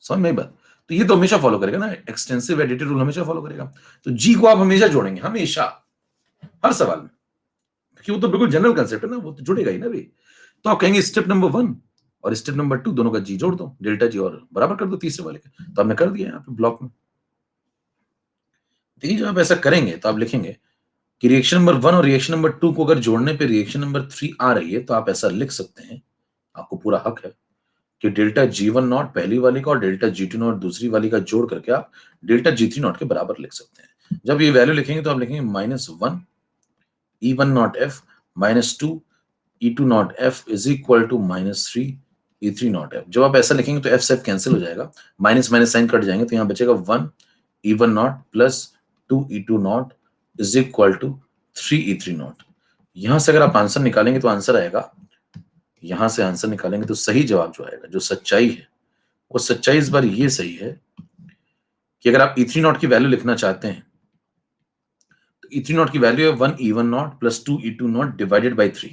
Speaker 1: समझ में बात? तो ये तो हमेशा फॉलो करेगा ना, एक्सटेंसिव एडिटिव रूल हमेशा फॉलो करेगा। तो जी को आप हमेशा जोड़ेंगे, हमेशा, हर सवाल में, क्योंकि वो तो बिल्कुल जनरल कंसेप्ट है ना, वो तो जुड़ेगा ही ना भी। तो आप कहेंगे स्टेप नंबर 1 और स्टेप नंबर 2 दोनों का जी जोड़ दो, डेल्टा जी, और बराबर कर दो तीसरे वाले के। तो हमने कर दिया यहाँ पे ब्लॉक में। देखिए जब आप ऐसा करेंगे तो आप लिखेंगे कि रिएक्शन नंबर 1 और रिएक्शन नंबर 2 को अगर जोड़ने पे रिएक्शन नंबर 3 आ रही है, तो आप ऐसा लिख सकते हैं, आपको पूरा हक है, कि डेल्टा G1 नॉट पहली वाली का और डेल्टा G2 नॉट दूसरी वाली का जोड़ करके आप डेल्टा G3 नॉट के बराबर लिख सकते हैं। जब ये वैल्यू लिखेंगे तो आप लिखेंगे -1 E1 not F -2 E2 not F is equal to -3 E3 not F। जब आप ऐसा लिखेंगे तो F से F कैंसिल हो जाएगा, माइनस माइनस साइन कट जाएंगे, तो यहाँ बचेगा 1 E1 not plus 2 E2 not is equal to 3 E3 not. यहां से अगर आप आंसर निकालेंगे तो आंसर आएगा, यहां से आंसर निकालेंगे तो सही जवाब जो आएगा, जो सच्चाई है, वो सच्चाई इस बार ये सही है कि अगर आप E3 नॉट की वैल्यू लिखना चाहते हैं तो E3 नॉट की वैल्यू है 1 E1 not plus 2 E2 not divided by 3।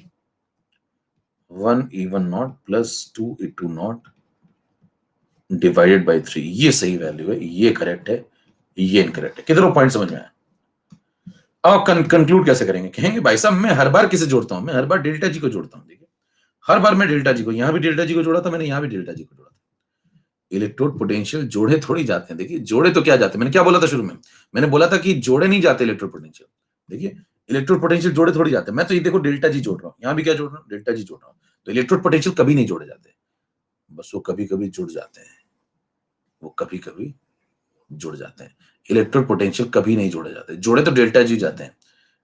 Speaker 1: 1 E1 not plus 2 E2 not divided by 3, ये सही वैल्यू है, ये करेक्ट है, ये इनकरेक्ट है। कितने पॉइंट समझ में आया? अब कंक्लूड कैसे करेंगे? कहेंगे भाई साहब मैं हर बार किसे जोड़ता हूं, मैं हर बार डेल्टा जी को जोड़ता हूं। देखिए हर बार मैं डेल्टा जी को, यहां भी डेल्टा जी को जोड़ा था मैंने, यहां भी डेल्टा जी को जोड़ा था। इलेक्ट्रोड पोटेंशियल जोड़े थोड़ी जाते हैं। देखिए जोड़े तो क्या जाते हैं, मैंने क्या बोला था शुरू में, मैंने बोला था कि जोड़े नहीं जाते इलेक्ट्रोड पोटेंशियल। देखिए इलेक्ट्रोड पोटेंशियल जोड़े थोड़ी जाते हैं। मैं तो ये देखो डेल्टा जी जोड़ रहा हूं, यहां भी क्या जोड़ रहा हूं, डेल्टा जी जोड़ रहा हूं। तो इलेक्ट्रोड पोटेंशियल कभी नहीं जोड़े जाते, बस वो कभी कभी जुड़ जाते हैं, वो कभी कभी जुड़ जाते हैं। इलेक्ट्रोड पोटेंशियल कभी नहीं जोड़े जाते, जोड़े तो डेल्टा जी जाते हैं,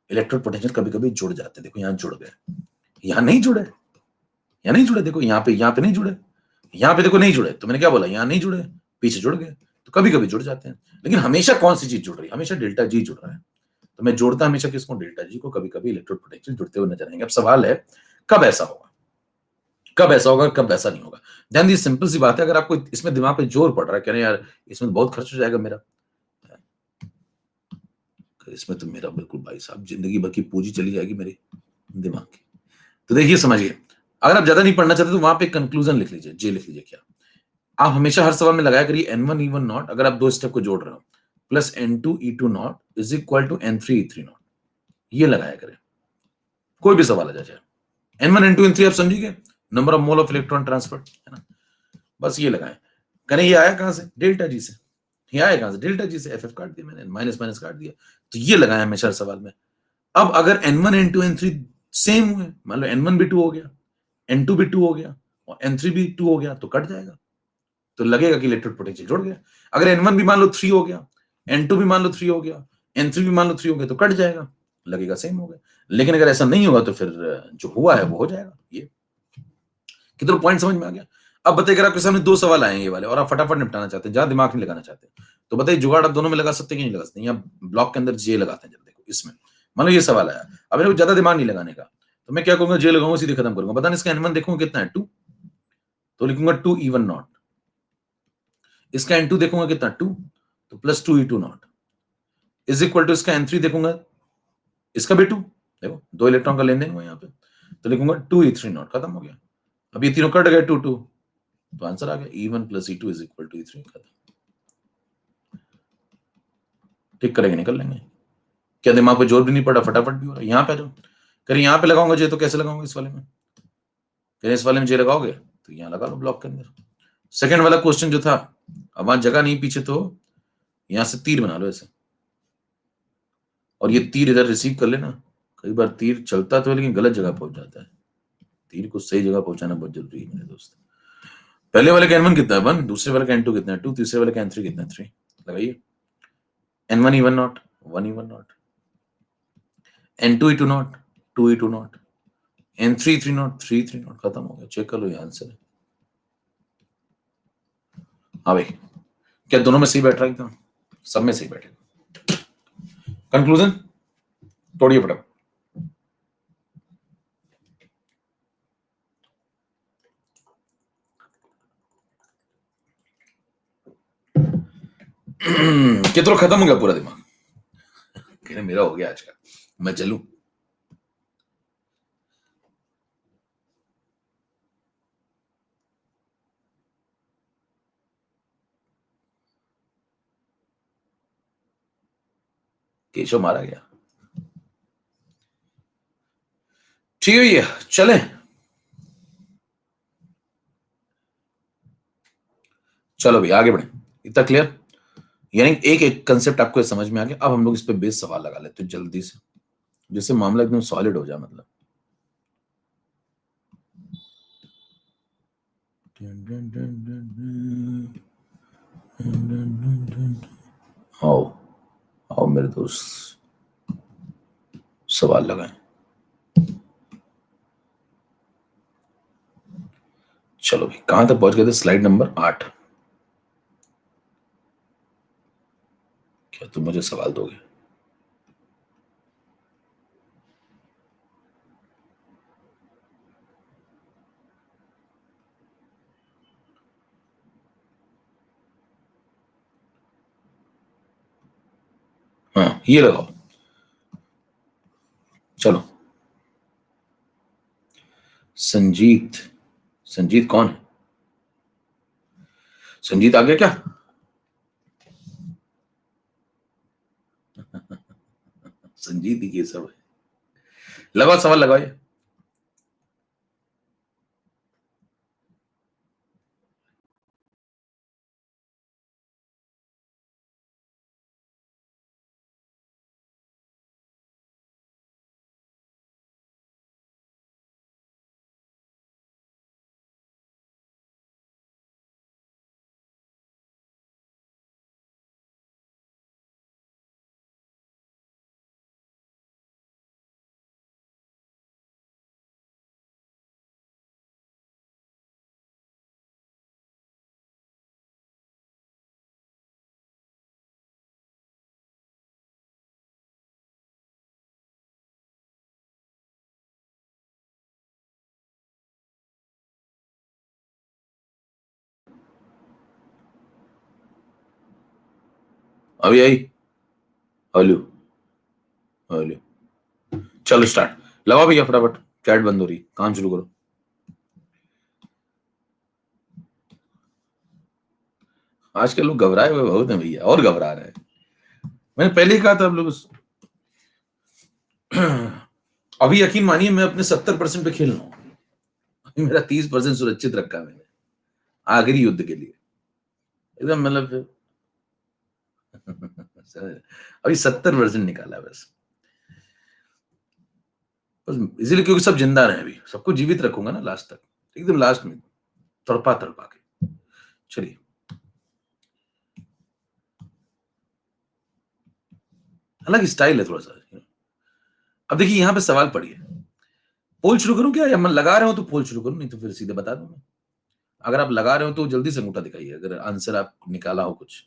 Speaker 1: इलेक्ट्रोड पोटेंशियल कभी कभी जुड़ जाते हैं। देखो यहां जुड़ गए, यहां नहीं जुड़े, यहां नहीं जुड़े, देखो यहाँ पे नहीं जुड़े, यहाँ पे देखो नहीं जुड़े, तो मैंने क्या बोला, यहाँ नहीं जुड़े, पीछे जुड़ गए। तो कभी कभी जुड़ जाते हैं, लेकिन हमेशा कौन सी चीज जुड़ रही है, हमेशा डेल्टा जी जुड़ रहा है। तो मैं जोड़ता हमेशा किसको, डेल्टा जी को। कभी कभी इलेक्ट्रोड पोटेंशियल जुड़ते हुए नजर आएंगे। अब सवाल है कब ऐसा होगा, कब ऐसा होगा, कब ऐसा नहीं होगा। ध्यान दीजिए सिंपल सी बात है, अगर आपको इसमें दिमाग पे जोर पड़ रहा है, कह रहे हैं यार इसमें बहुत खर्च हो जाएगा मेरा, इसमें तो मेरा बिल्कुल भाई साहब जिंदगी भर की पूंजी चली जाएगी मेरी दिमाग की। तो देखिए समझिए, अगर आप ज्यादा नहीं पढ़ना चाहते तो वहां पे कंक्लूजन लिख लीजिए, जे लिख लीजिए। क्या आप हमेशा हर सवाल में लगाया करिए N1 E1 नॉट, अगर आप दो स्टेप को जोड़ रहे हो, plus N2 E2 not is equal to N3 E3 not, ये लगाया करें, कोई भी सवाल आ जाए। N1 N2 N3 आप समझिए, number of mole of electron transfer, है ना, बस ये लगाएं। करें ये आया कहां से, डेल्टा जी से, ये आया कहां से, डेल्टा जी से। FF काट दिया मैंने, माइनस माइनस काट दिया, तो ये लगाया हमेशा हर सवाल में। अब अगर N1 N2 N3 सेम हुए, मान लो N1 भी 2 हो गया, N2 भी 2 हो गया और N3 भी 2 हो गया, तो कट जाएगा, तो लगेगा कि इलेक्ट्रिक पोटेंशियल जुड़ गया। अगर N1 भी मान लो 3 हो गया, N2 भी मान लो 3 हो गया, N3 भी मान लो 3 हो गया, तो कट जाएगा, लगेगा सेम हो गया। लेकिन अगर ऐसा नहीं होगा तो फिर जो हुआ है वो हो जाएगा। ये कितना पॉइंट समझ में आ गया? अब बताइए अगर आपके सामने दो सवाल आए ये वाले और आप फटाफट निपटाना चाहते हैं, जहां दिमाग नहीं लगाना चाहते, तो बताइए जुगाड़ आप दोनों में लगा सकते हैं कि नहीं लगा सकते? या ब्लॉक के अंदर जे लगाते हैं। जब देखो इसमें मान लो ये सवाल आया, अब मेरे को ज्यादा दिमाग नहीं लगाने का, तो मैं क्या करूंगा, जे लगाऊंगा, सीधे खत्म करूंगा। बताना इसका N1 देखूंगा कितना है, 2, तो लिखूंगा 2 E1 नॉट। इसका N2 देखूंगा कितना, 2, तो plus 2 E2 not is equal to इसका N3 देखूंगा, इसका भी 2, देखो 2 इलेक्ट्रॉन का लेन देन हुआ यहाँ पे, तो लिखूंगा 2 E3 नॉट, खत्म हो गया। अब ये तीनों कट गए, 2 2, तो आंसर आ गया E1 plus E2 is equal to E3, खत्म। ठीक करेंगे, निकल लेंगे। क्या दिमाग पे जोर भी नहीं पड़ा, फटाफट भी हो रहा है। यहाँ पे जो करें, यहाँ पे लगाऊंगा जे, तो कैसे लगाऊंगा इस वाले में, करें इस वाले में जे लगाओगे तो यहाँ लगा लो ब्लॉक के अंदर। सेकंड वाला क्वेश्चन जो था, अब वहां जगह नहीं पीछे, तो यहां से तीर बना लो ऐसे, और ये तीर इधर रिसीव कर लेना। कई बार तीर चलता तो है लेकिन गलत जगह पहुंच जाता है, तीर को सही जगह पहुंचाना बहुत जरूरी है मेरे दोस्त। पहले वाले का n1 कितना है 1, दूसरे वाले का n2 कितना है 2, तीसरे वाले का n3 कितना है 3। लगाइए n1 even not 1 even not, n2 e2 not 2 e2 not, n3 3 not 3 3 not। खत्म हो गया, चेक कर लो, ये आंसर है। हाँ भाई, क्या दोनों में सही बैठ रहा है एकदम? सब में सही बैठेगा। कंक्लूजन तोड़िए फटाफट। कितना खत्म हो गया पूरा दिमाग? कहने मेरा हो गया आज का, मैं चलूं? केशव मारा गया। ठीक है भैया, चले। चलो भैया आगे बढ़े। इतना क्लियर? यानी एक एक कंसेप्ट आपको समझ में आ गया। अब हम लोग इस पे बेस सवाल लगा लेते हैं जल्दी से, जिससे मामला एकदम सॉलिड हो जाए। मतलब आओ आओ मेरे दोस्त, सवाल लगाएं। चलो भाई, कहां तक पहुंच गए थे? Slide number 8। क्या तुम मुझे सवाल दोगे? हाँ, ये लगाओ। चलो, संजीत। संजीत कौन है? संजीत आ गया क्या? संजीत ही ये सब है। लगाओ सवाल, लगाओ ये। अभी आई? Hello hello. चलो स्टार्ट। लगाओ भैया फटाफट, चैट बंद हो रही, काम शुरू करो। आजकल लोग घबराए हुए बहुत हैं भैया, और घबरा रहे हैं। मैंने पहले ही कहा था आप लोग अभी यकीन मानिए मैं अपने 70% पे खेल रहा हूं। अभी मेरा 30% सुरक्षित रखा है मैंने आखिरी युद्ध के लिए, एकदम मतलब अभी 70% निकाला है बस। बस इसीलिए क्योंकि सब जिंदा रहे, अभी सबको जीवित रखूंगा ना लास्ट तक, एकदम लास्ट में तड़पा तड़पा के। चलिए, अलग स्टाइल है थोड़ा सा। अब देखिए यहां पे सवाल पढ़िए। पोल शुरू करूं क्या, या मैं लगा रहा हूं तो पोल शुरू करूं? नहीं तो फिर सीधे बता दूं मैं। अगर आप लगा रहे हो तो जल्दी से अंगूठा दिखाइए अगर आंसर आप निकाला हो कुछ।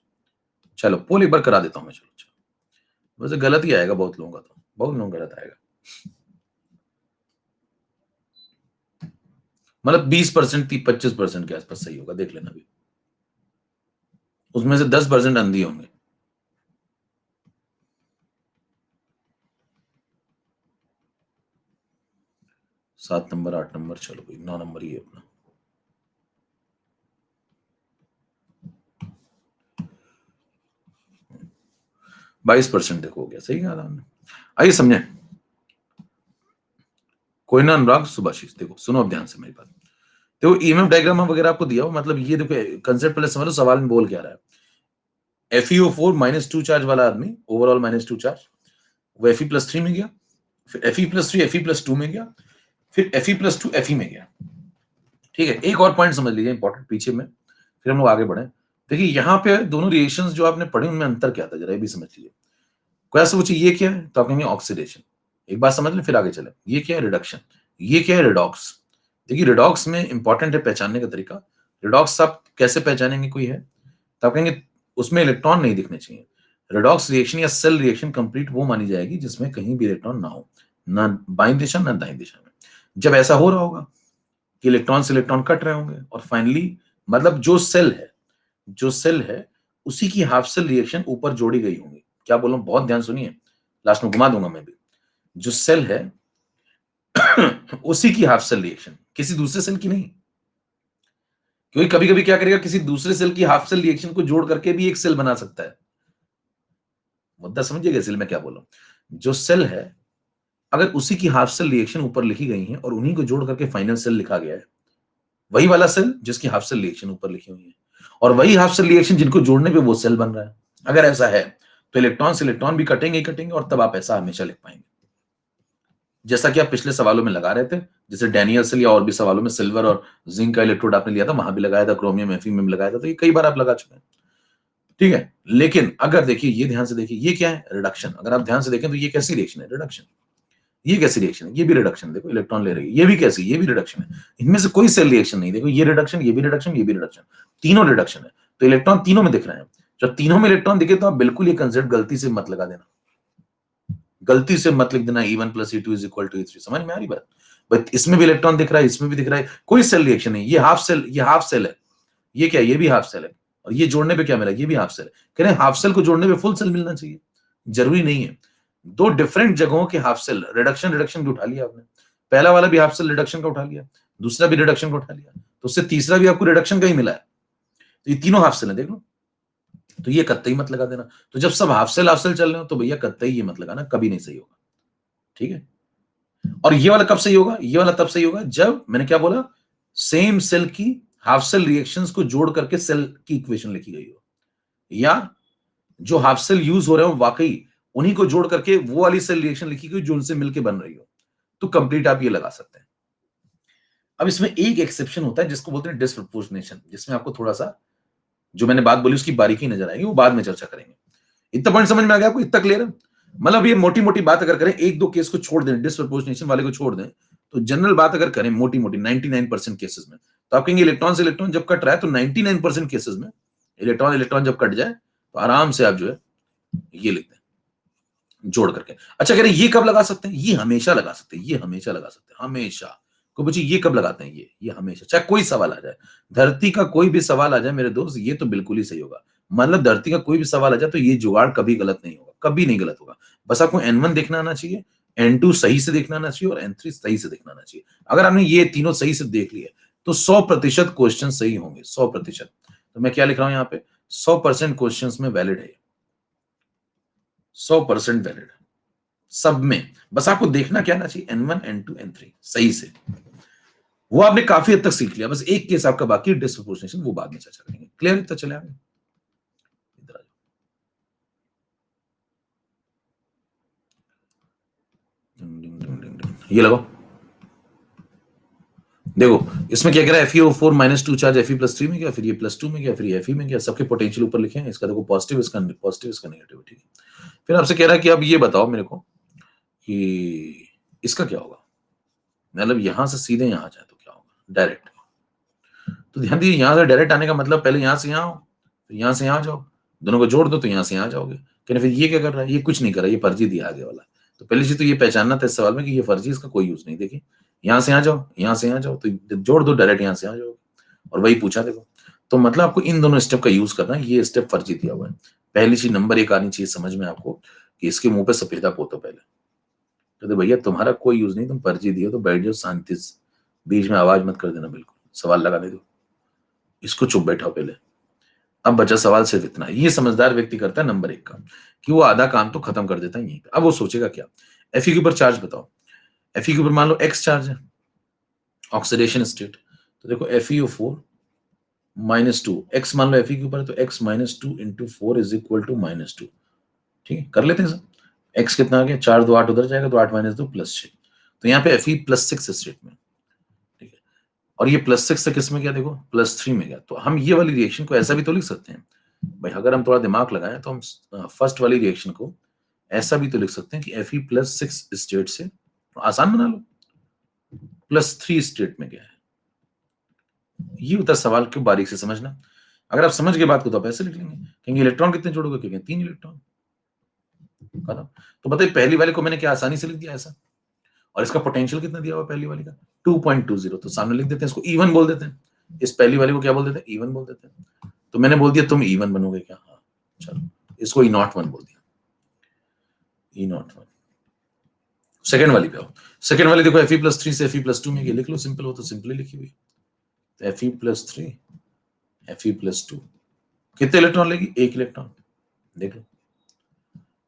Speaker 1: चलो पोल एक बार करा देता हूं मैं। चलो चलो, वैसे गलत ही आएगा बहुत लोगों का, तो बहुत लोगों का गलत आएगा। मतलब 20% 25% के आसपास सही होगा, देख लेना अभी। उसमें से 10% अंधी होंगे। 7 नंबर 8 नंबर, चलो भाई 9 नंबर ही है अपना। 22% देखो हो गया, सही कहा था हमने। आइए समझे। कोई ना अनुराग सुभाषिस, देखो सुनो अब ध्यान से मेरी बात। देखो ईएमएफ डायग्राम वगैरह आपको दिया हो, मतलब ये देखो कंसेप्ट पहले समझो, सवाल में बोल क्या रहा है। FeO4 -2 चार्ज वाला आदमी, ओवरऑल -2 चार्ज, वो Fe+3 में गया, फिर Fe+3 Fe+2 में गया, फिर Fe+2 Fe में गया। ठीक है, एक और पॉइंट समझ लीजिए इंपॉर्टेंट पीछे में, फिर हम लोग आगे बढ़े। देखिए यहाँ पे दोनों रिएक्शंस जो आपने पढ़े उनमें अंतर क्या था, जरा ये भी समझ लीजिए। कोई ऐसा पूछे ये क्या है, तो आप कहेंगे ऑक्सीडेशन। एक बात समझ लें फिर आगे चले। ये क्या है, रिडक्शन। ये क्या है, रिडॉक्स। देखिए रिडॉक्स में इंपॉर्टेंट है पहचानने का तरीका। रिडॉक्स आप कैसे पहचानेंगे, कोई है तो आप कहेंगे उसमें इलेक्ट्रॉन नहीं दिखने चाहिए। रिडॉक्स रिएक्शन या सेल रिएक्शन कंप्लीट वो मानी जाएगी जिसमें कहीं भी इलेक्ट्रॉन ना हो, ना बाईं दिशा ना दाईं दिशा में। जब ऐसा हो रहा होगा कि इलेक्ट्रॉन से इलेक्ट्रॉन कट रहे होंगे और फाइनली मतलब जो सेल है उसी की हाफ सेल रिएक्शन ऊपर जोड़ी गई होंगी। क्या बोल रहा हूं, बहुत ध्यान सुनिए, लास्ट में घुमा दूंगा मैं भी। जो सेल है उसी की हाफ सेल रिएक्शन, किसी दूसरे सेल की नहीं। क्योंकि कभी कभी क्या करेगा, किसी दूसरे सेल की हाफ सेल रिएक्शन को जोड़ करके भी एक सेल बना सकता है। मुद्दा समझिएगा सेल में क्या बोल रहा हूं। जो सेल है अगर उसी की हाफ सेल रिएक्शन ऊपर लिखी गई है और उन्हीं को जोड़ करके फाइनल सेल लिखा गया है, वही वाला सेल जिसकी हाफ सेल रिएक्शन ऊपर लिखी हुई है, और वही हाफ सेल रिएक्शन जिनको जोड़ने पे वो सेल बन रहा है। अगर ऐसा है तो इलेक्ट्रॉन से इलेक्ट्रॉन भी कटेंगे ही कटेंगे, और तब आप ऐसा हमेशा लिख पाएंगे। जैसा कि आप पिछले सवालों में लगा रहे थे, जैसे डैनियल सेल या और भी सवालों में सिल्वर और जिंक का इलेक्ट्रोड आपने लिया था, वहां भी लगाया था, क्रोमियम एफी में भी लगाया था, तो ये कई बार आप लगा चुके हैं। ठीक है, लेकिन अगर देखिए ये ध्यान से देखिए, ये क्या है, रिडक्शन। अगर आप ध्यान से देखें तो ये कैसी रिएक्शन है, रिडक्शन। ये कैसी रिएक्शन है, ये भी रिडक्शन। देखो इलेक्ट्रॉन ले रही है, ये भी कैसी, ये भी रिडक्शन है। इनमें से कोई सेल रिएक्शन नहीं, देखो ये रिडक्शन, ये भी रिडक्शन, ये भी रिडक्शन, तीनों रिडक्शन है। तो इलेक्ट्रॉन तीनों में दिख रहे हैं। जब तीनों में इलेक्ट्रॉन दिखे तो आप बिल्कुल ये कंसेप्ट गलती से मत लगा देना, गलती से मत लिख देना E1 + E2 = E3। समझ में आ रही बात? बट इसमें भी इलेक्ट्रॉन दिख रहा है, इसमें भी दिख रहा है, कोई सेल रिएक्शन नहीं। ये हाफ सेल, ये हाफ सेल है। ये क्या है, ये भी हाफ सेल है। और ये जोड़ने पे क्या मिला, ये भी हाफ सेल है। कह रहे हैं हाफ सेल को जोड़ने पे फुल सेल मिलना चाहिए, जरूरी नहीं है। दो डिफरेंट जगहों के हाफ सेल, रिडक्शन रिडक्शन भी उठा लिया आपने। पहला वाला भी हाफ सेल रिडक्शन का उठा लिया, दूसरा भी रिडक्शन का उठा लिया, तो उससे तीसरा भी आपको रिडक्शन का ही मिला है। तो ये तीनों हाफ सेल है, देख लो। तो ये कत्तई मत लगा देना। तो जब सब हाफ सेल चल रहे हो तो भैया कत्तई ये मत लगाना, कभी नहीं सही होगा। ठीक है, और ये वाला कब सही होगा, ये वाला तब सही होगा जब मैंने क्या बोला, सेम सेल की हाफ सेल रिएक्शंस को जोड़ करके सेल की इक्वेशन लिखी गई हो, या जो हाफ सेल यूज हो रहे हो वाकई उन्हीं को जोड़ करके वो वाली सेल रिएक्शन लिखी गई जो उनसे मिलकर बन रही हो, तो कंप्लीट आप ये लगा सकते हैं। अब इसमें एक एक्सेप्शन होता है जिसको बोलते हैं डिसप्रपोर्शनेशन, जिसमें आपको थोड़ा सा जो मैंने बात बोली उसकी बारीकी नजर आएगी, वो बाद में चर्चा करेंगे। इतना पॉइंट समझ में आ गया आपको, इतना क्लियर है? मतलब ये मोटी मोटी बात अगर करें, एक दो केस को छोड़ दें, डिसप्रपोर्शनेशन वाले को छोड़ दें, तो जनरल बात अगर करें मोटी मोटी 99% केसेस में, तो आप कहेंगे इलेक्ट्रॉन से इलेक्ट्रॉन जब कट रहा है तो 99% केसेस में इलेक्ट्रॉन इलेक्ट्रॉन जब कट जाए तो आराम से आप जो है ये लिख दें जोड़ करके। अच्छा कह रहे ये कब लगा सकते हैं, ये हमेशा लगा सकते हैं, ये हमेशा लगा सकते हैं, हमेशा। को पूछिए ये कब लगाते हैं, ये हमेशा, चाहे कोई सवाल आ जाए, धरती का कोई भी सवाल आ जाए मेरे दोस्त, ये तो बिल्कुल ही सही होगा। मतलब धरती का कोई भी सवाल आ जाए तो ये जुगाड़ कभी गलत नहीं होगा, कभी नहीं गलत होगा। बस आपको N1 देखना आना चाहिए, N2 सही से देखना आना चाहिए, और N3 सही से देखना आना चाहिए। अगर आपने ये तीनों सही से देख लिए तो 100% क्वेश्चन सही होंगे, 100%। तो मैं क्या लिख रहा हूं यहाँ पे, 100% क्वेश्चन में वैलिड है, 100% वैलिड सब में। बस आपको देखना क्या आना चाहिए, N1 N2 N3 सही से। वो आपने काफी हद तक सीख लिया, बस एक केस आपका बाकी डिस्प्रोपोर्शनेशन, वो बाद में चर्चा करेंगे। क्लियर है? तो चले आगे, इधर आ जाओ। ये लगाओ, देखो इसमें क्या कह रहा है, FeO4 -2 चार्ज Fe+3 में गया, फिर ये +2 में गया, फिर ये Fe में गया, सबके पोटेंशियल ऊपर लिखे हैं। इसका देखो पॉजिटिव, इसका नेगेटिव। ठीक है, फिर आपसे कह रहा है कि अब ये बताओ मेरे को कि इसका क्या होगा, मतलब यहां से सीधे यहां जाए तो क्या होगा, डायरेक्ट। तो ध्यान दीजिए, यहां से डायरेक्ट आने का मतलब पहले यहां से यहां आओ, फिर यहां से यहां जाओ, दोनों को जोड़ दो तो यहां से यहां जाओगे। कहने फिर ये क्या कर रहा है, ये कुछ नहीं कर रहा, ये फर्जी दिया आगे वाला। तो पहली चीज तो ये पहचानना था इस सवाल में कि ये फर्जी, इसका कोई यूज नहीं। देखिए यहां से यहां जाओ, यहां से यहां जाओ, तो जोड़ दो डायरेक्ट, यहां से यहां जाओगे, और वही पूछा देखो। तो मतलब आपको इन दोनों स्टेप का यूज करना है, ये स्टेप फर्जी दिया हुआ है। पहली चीज नंबर 1 आनी चाहिए समझ में आपको कि इसके मुंह पे सफेदा पोतो पहले। तो भैया तुम्हारा कोई यूज नहीं, तुम फर्जी दियो तो बैठ जाओ शांति से, बीच में आवाज मत कर देना, बिल्कुल सवाल लगाने दो, इसको चुप बैठाओ पहले। अब बचा सवाल सिर्फ इतना, ये समझदार व्यक्ति करता है नंबर 1 काम, कि वो आधा काम तो खत्म कर देता है यहीं पे। अब वो सोचेगा क्या, Fe के ऊपर चार्ज बताओ। Fe के ऊपर मान लो X चार्ज है, ऑक्सीडेशन स्टेट। तो देखो FeO4 -2, X मान लो Fe के ऊपर है, तो X -2 × 4 = -2। ठीक है, कर लेते हैं सर। X कितना आ गया, 4 2 8 उधर जाएगा, तो 8 - 2 +6। तो यहाँ पे Fe +6 स्टेट में। ठीक है, और ये +6 से किस में गया, देखो +3 में गया। तो हम ये वाली रिएक्शन को ऐसा भी तो लिख सकते हैं भाई, अगर हम थोड़ा दिमाग लगाएं तो हम फर्स्ट वाली रिएक्शन को ऐसा भी तो लिख सकते हैं कि Fe+6 स्टेट से, आसान बना लो, +3 स्टेट में गया है। ये होता है सवाल, क्यों बारीक से समझना। अगर आप समझ के बात को तो आप ऐसे लिख लेंगे, कहेंगे इलेक्ट्रॉन कितने जोड़ोगे, कहेंगे 3 इलेक्ट्रॉन, खत्म। तो बताइए पहली वाले को मैंने क्या आसानी से लिख दिया ऐसा, और इसका पोटेंशियल कितना दिया हुआ पहली वाली का 2.20, तो सामने लिख देते हैं, इसको E1 बोल देते हैं। इस पहली वाली को क्या बोल देते हैं, E1 बोल देते हैं। तो मैंने बोल दिया तुम E1 बनोगे क्या, हाँ चलो, इसको E01 बोल दिया, E01। सेकंड वाली पे आओ, सेकंड वाली देखो Fe+3 से Fe+2 में ये लिख लो, सिंपल हो तो सिंपली लिखी हुई। तो Fe+3 Fe+2 कितने इलेक्ट्रॉन लेगी, 1 इलेक्ट्रॉन, देख लो,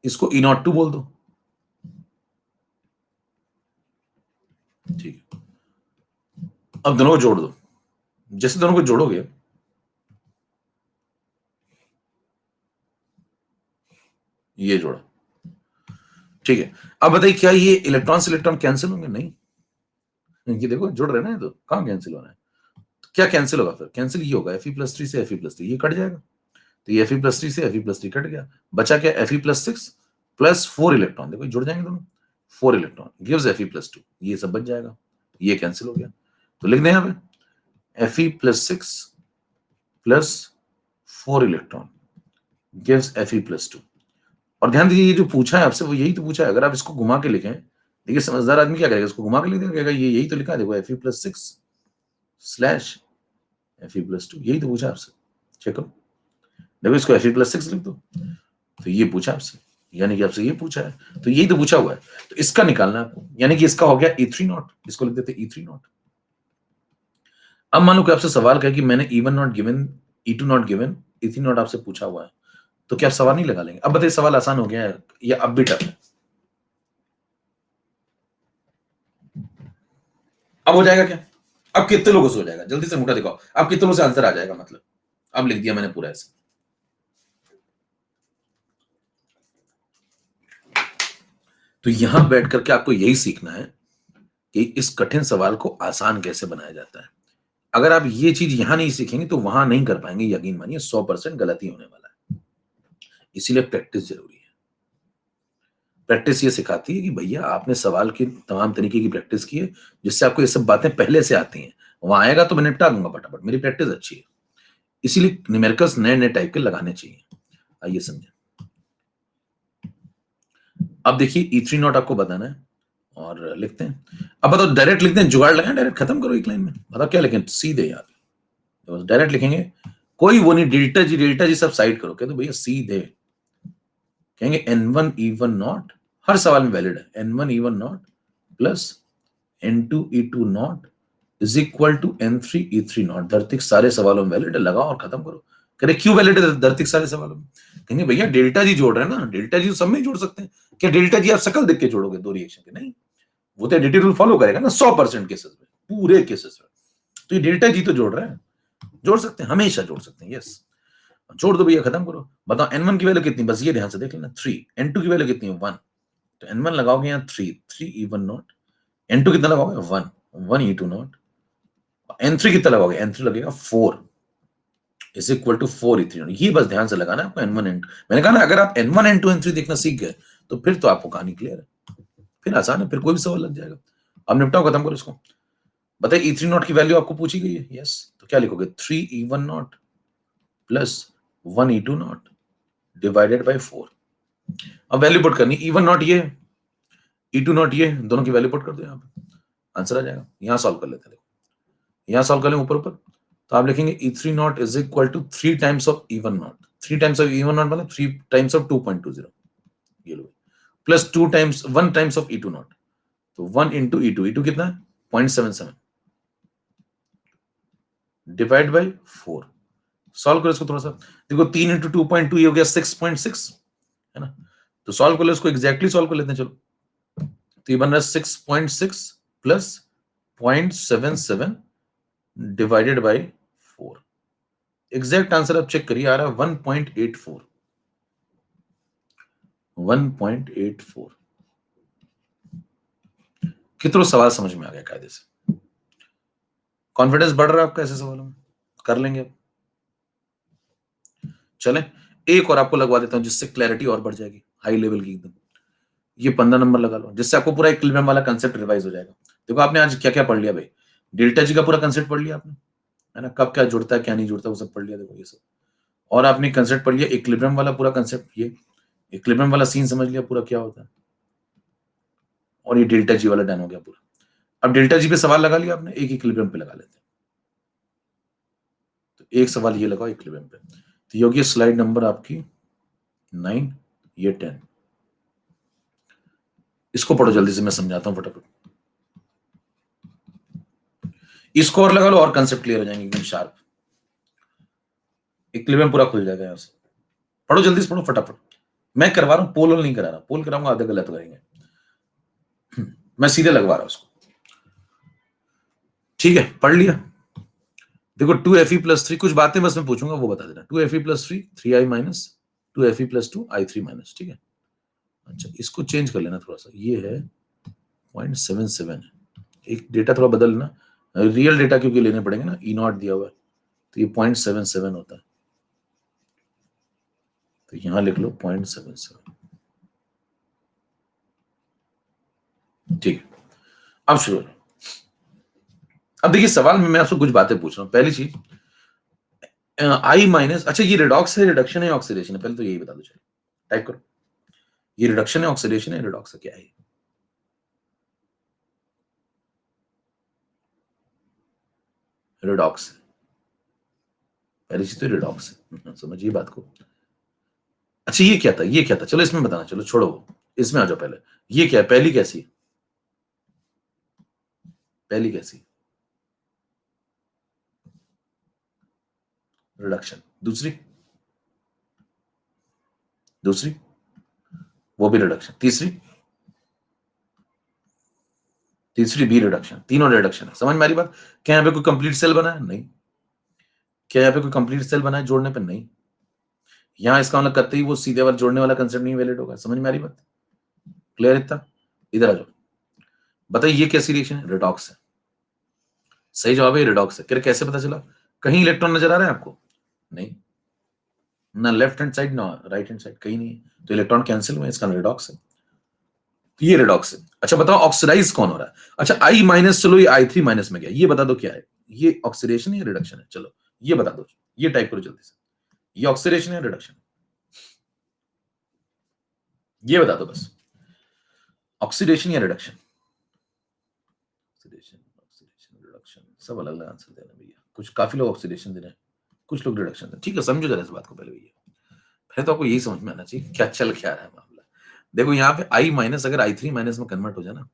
Speaker 1: इसको E02 बोल दो, ठीक है। अब दोनों को जोड़ दो, जैसे दोनों को जोड़ोगे ये जोड़ा, ठीक है। अब बताइए क्या ये इलेक्ट्रॉन से इलेक्ट्रॉन कैंसिल होंगे, नहीं, ये देखो जुड़ रहे ना, तो कहां कैंसिल हो रहा है, तो क्या कैंसिल होगा फिर, कैंसिल ये होगा Fe+3 से Fe+3, ये कट जाएगा, तो ये Fe+3 से Fe+3 कट गया, बचा क्या Fe+6 प्लस 4 इलेक्ट्रॉन, देखो जुड़ जाएंगे दोनों, 4 इलेक्ट्रॉन गिव्स Fe+2, ये सब बच जाएगा, ये कैंसिल हो गया। तो लिख दें यहाँ पे Fe+6 plus 4 electron gives Fe+2। और ध्यान दीजिए ये जो पूछा है आपसे वो यही तो पूछा है, अगर आप इसको घुमा के लिखें, देखिए समझदार आदमी क्या करेगा, इसको घुमा के लिख देगा, ये यही तो लिखा है, देखो Fe+6 स्लैश Fe+2, यही तो पूछा आपसे, चेक करो, देखो इसको Fe+6 लिख दो, तो ये पूछा आपसे, यानी कि आपसे ये पूछा है, तो यही तो पूछा हुआ है, तो इसका निकालना है आपको, यानी कि इसका हो गया E3 इसको लिख देते E3। अब मान लो कि आपसे सवाल कहे कि मैंने E1 given, E2 given, E3 आपसे पूछा हुआ है, तो क्या आप सवाल नहीं लगा लेंगे। अब बताइए सवाल आसान हो गया है या अब भी टफ है, अब हो जाएगा क्या, अब कितने लोगों से हो जाएगा, जल्दी से मुद्दा दिखाओ, अब कितने लोगों से आंसर आ जाएगा, मतलब अब लिख दिया मैंने पूरा ऐसे। तो यहां बैठ करके आपको यही सीखना है कि इस कठिन सवाल को आसान कैसे बनाया जाता है। अगर आप ये चीज यहां नहीं सीखेंगे तो वहां नहीं कर पाएंगे, यकीन मानिए 100% गलती होने वाला है। इसीलिए प्रैक्टिस जरूरी है। प्रैक्टिस ये सिखाती है कि भैया आपने सवाल की तमाम तरीके की प्रैक्टिस की है, जिससे आपको ये सब बातें पहले से आती हैं, वहां आएगा तो मैं निपटा दूंगा फटाफट, मेरी प्रैक्टिस अच्छी है। इसीलिए न्यूमेरिकल्स नए नए टाइप के लगाने चाहिए। आइए समझें। अब देखिए E3 आपको बताना है, और लिखते हैं। अब बताओ डायरेक्ट लिखते हैं, जुगाड़ लगाएं, डायरेक्ट खत्म करो एक लाइन में, बताओ क्या लिखें, सीधे यार डायरेक्ट लिखेंगे, कोई वो नहीं, डेल्टा जी सब साइड करो, कहते भैया सीधे कहेंगे N1 E1 हर सवाल में वैलिड है, N1 E1 plus N2 E2 is equal to N3 E3 धरती सारे सवालों में वैलिड है, लगाओ और खत्म करो। कह रहे क्यों वैलिड है धरती सारे सवालों में, कहेंगे भैया डेल्टा जी जोड़ रहे हैं ना, डेल्टा जी सब में जोड़ सकते हैं, क्या डेल्टा जी आप शकल देख के जोड़ोगे दो रिएक्शन के, नहीं, वो तो एडिटिव रूल फॉलो करेगा ना 100% केसेस में, पूरे केसेस में, तो ये डेल्टा जी तो जोड़ रहे हैं, जोड़ सकते हैं, हमेशा जोड़ सकते हैं, यस, जोड़ दो भैया, खत्म करो। बताओ N1 की वैल्यू कितनी, बस ये ध्यान से देख लेना 3, N2 की वैल्यू कितनी है 1, तो N1 लगाओगे यहाँ 3 E1 N2 कितना लगाओगे 1 E2 N3 कितना लगाओगे, N3 लगेगा 4 इज इक्वल टू 4 E3, ये बस ध्यान से लगाना है आपको N1 N2। मैंने कहा ना अगर आप N1 N2 N3 देखना सीख गए तो फिर तो आपको कहानी क्लियर है, फिर आसान है, फिर कोई भी सवाल लग जाएगा। अब निपटाओ, खत्म करो इसको। बताइए E3 की वैल्यू आपको पूछी गई है, यस, तो क्या लिखोगे 3 E1 plus 1 E2 divided by 4। अब वैल्यू पुट करनी, E1 ये, E2 ये, दोनों की वैल्यू पुट कर दो यहाँ पे, आंसर आ जाएगा। यहां सॉल्व कर लेते हैं, देखो यहां सॉल्व कर लें ऊपर ऊपर, तो आप लिखेंगे E3 is equal to 3 times of E1, 3 times of E1 मतलब 3 टाइम्स ऑफ 2.20, ये लो, plus 2 times 1 times of E2, तो 1 इंटू E2 कितना है 0.77 डिवाइड बाई 4। सॉल्व करो इसको थोड़ा सा, देखो 3 इंटू 2.2 ये हो गया 6.6, है ना, तो सॉल्व कर लो इसको, एग्जैक्टली सॉल्व कर लेते हैं, चलो, तो ये बन रहा है 6.6 plus 0.77 divided by 4। Exact answer आप चेक करिए, आ रहा है 1.84, 1.84। कितना सवाल समझ में आ गया कायदे से, कॉन्फिडेंस बढ़ रहा है आपका ऐसे सवालों में? कर लेंगे अब। चलें, एक और आपको लगवा देता हूं जिससे क्लैरिटी और बढ़ जाएगी, हाई लेवल की एकदम। ये 15 नंबर लगा लो, जिससे आपको पूरा इक्विलिब्रियम वाला कंसेप्ट रिवाइज हो जाएगा। देखो आपने आज क्या क्या पढ़ लिया भाई, डेल्टा जी का पूरा कंसेप्ट पढ़ लिया आपने, है ना, कब क्या जुड़ता है क्या नहीं जुड़ता वो सब पढ़ लिया। देखो ये सब, और आपने कंसेप्ट पढ़ लिया इक्विलिब्रियम वाला पूरा कंसेप्ट, ये इक्विलिब्रियम वाला सीन समझ लिया पूरा क्या होता है, और ये डेल्टा जी वाला डन हो गया पूरा। अब डेल्टा जी पे सवाल लगा लिया आपने, एक इक्विलिब्रियम पे लगा लेते हैं। तो एक सवाल ये लगाओ इक्विलिब्रियम पे, तो ये होगी स्लाइड नंबर आपकी 9, ये 10। इसको पढ़ो जल्दी से, मैं समझाता हूं फटाफट। इसको और लगा लो और कंसेप्ट क्लियर हो जाएंगे एकदम शार्प, इक्विलिब्रियम पूरा खुल जाएगा यहां से। पढ़ो जल्दी से, पढ़ो फटाफट। मैं करवा रहा हूं, पोल नहीं करा रहा, पोल कराऊंगा आधे गलत करेंगे। मैं सीधे लगवा रहा हूं उसको, ठीक है, पढ़ लिया। देखो 2fe+3, कुछ बातें बस मैं पूछूंगा वो बता देना। 2fe+3 3i minus 2fe+2 i3 minus, ठीक है। अच्छा इसको चेंज कर लेना थोड़ा सा, ये है 0.77 है, एक डेटा थोड़ा बदल लेना, रियल डेटा क्योंकि लेने पड़ेंगे ना, E0 दिया हुआ है तो ये 0.77 होता है, तो यहां लिख लो 0.77, ठीक है। अब शुरू करो। अब देखिए सवाल में मैं आपसे कुछ बातें पूछ रहा हूं। पहली चीज आई माइनस, अच्छा ये रिडॉक्स है, रिडक्शन है, ऑक्सीडेशन है, पहले तो यही बता दो, चलो टाइप करो, ये रिडक्शन है, ऑक्सीडेशन है, रिडॉक्स है, क्या है? रिडॉक्स, पहली चीज तो रिडॉक्स है, समझिए बात को। अच्छा ये क्या था, ये क्या था, चलो इसमें बताना, चलो छोड़ो इसमें आ जाओ पहले। ये क्या है, पहली कैसी, पहली कैसी, रिडक्शन। दूसरी, दूसरी वो भी रिडक्शन। तीसरी, तीसरी भी रिडक्शन, तीनों रिडक्शन है। समझ में आ रही बात? क्या यहाँ पे कोई कंप्लीट सेल बना है? नहीं। क्या यहाँ पे कोई कंप्लीट सेल बना है जोड़ने पे? नहीं। यहाँ इसका मतलब करते ही वो सीधे वाला जोड़ने वाला कंसेप्ट नहीं वैलिड होगा। समझ में आ रही बात? क्लियर इतना? इधर आ जाओ, बताइए ये कैसी रिएक्शन है? रिडॉक्स है। सही जवाब है रिडॉक्स है। कैसे पता चला? कहीं इलेक्ट्रॉन नजर आ रहा है आपको? नहीं, ना लेफ्ट हैंड साइड ना राइट हैंड साइड, कहीं नहीं, तो इलेक्ट्रॉन कैंसिल हुए, इसका रिडॉक्स है, ये रिडॉक्स है। अच्छा बताओ ऑक्सीडाइज कौन हो रहा है? अच्छा आई माइनस, चलो ये i3 माइनस में गया, ये बता दो क्या है, ये ऑक्सीडेशन है या रिडक्शन है? चलो ये बता दो, ये टाइप करो जल्दी से, ये ऑक्सीडेशन है रिडक्शन? ये बता दो बस, ऑक्सीडेशन या रिडक्शन? ऑक्सीडेशन, ऑक्सीडेशन, रिडक्शन, सब अलग अलग आंसर देना भैया। कुछ काफी लोग ऑक्सीडेशन दे रहे हैं, कुछ लोग रिडक्शन दे, ठीक है समझो जरा इस बात को पहले भैया, फिर तो आपको यही समझ में आना चाहिए क्या चल क्या रहा है मामला। देखो यहाँ पे i माइनस अगर i3 माइनस में कन्वर्ट हो जाए ना,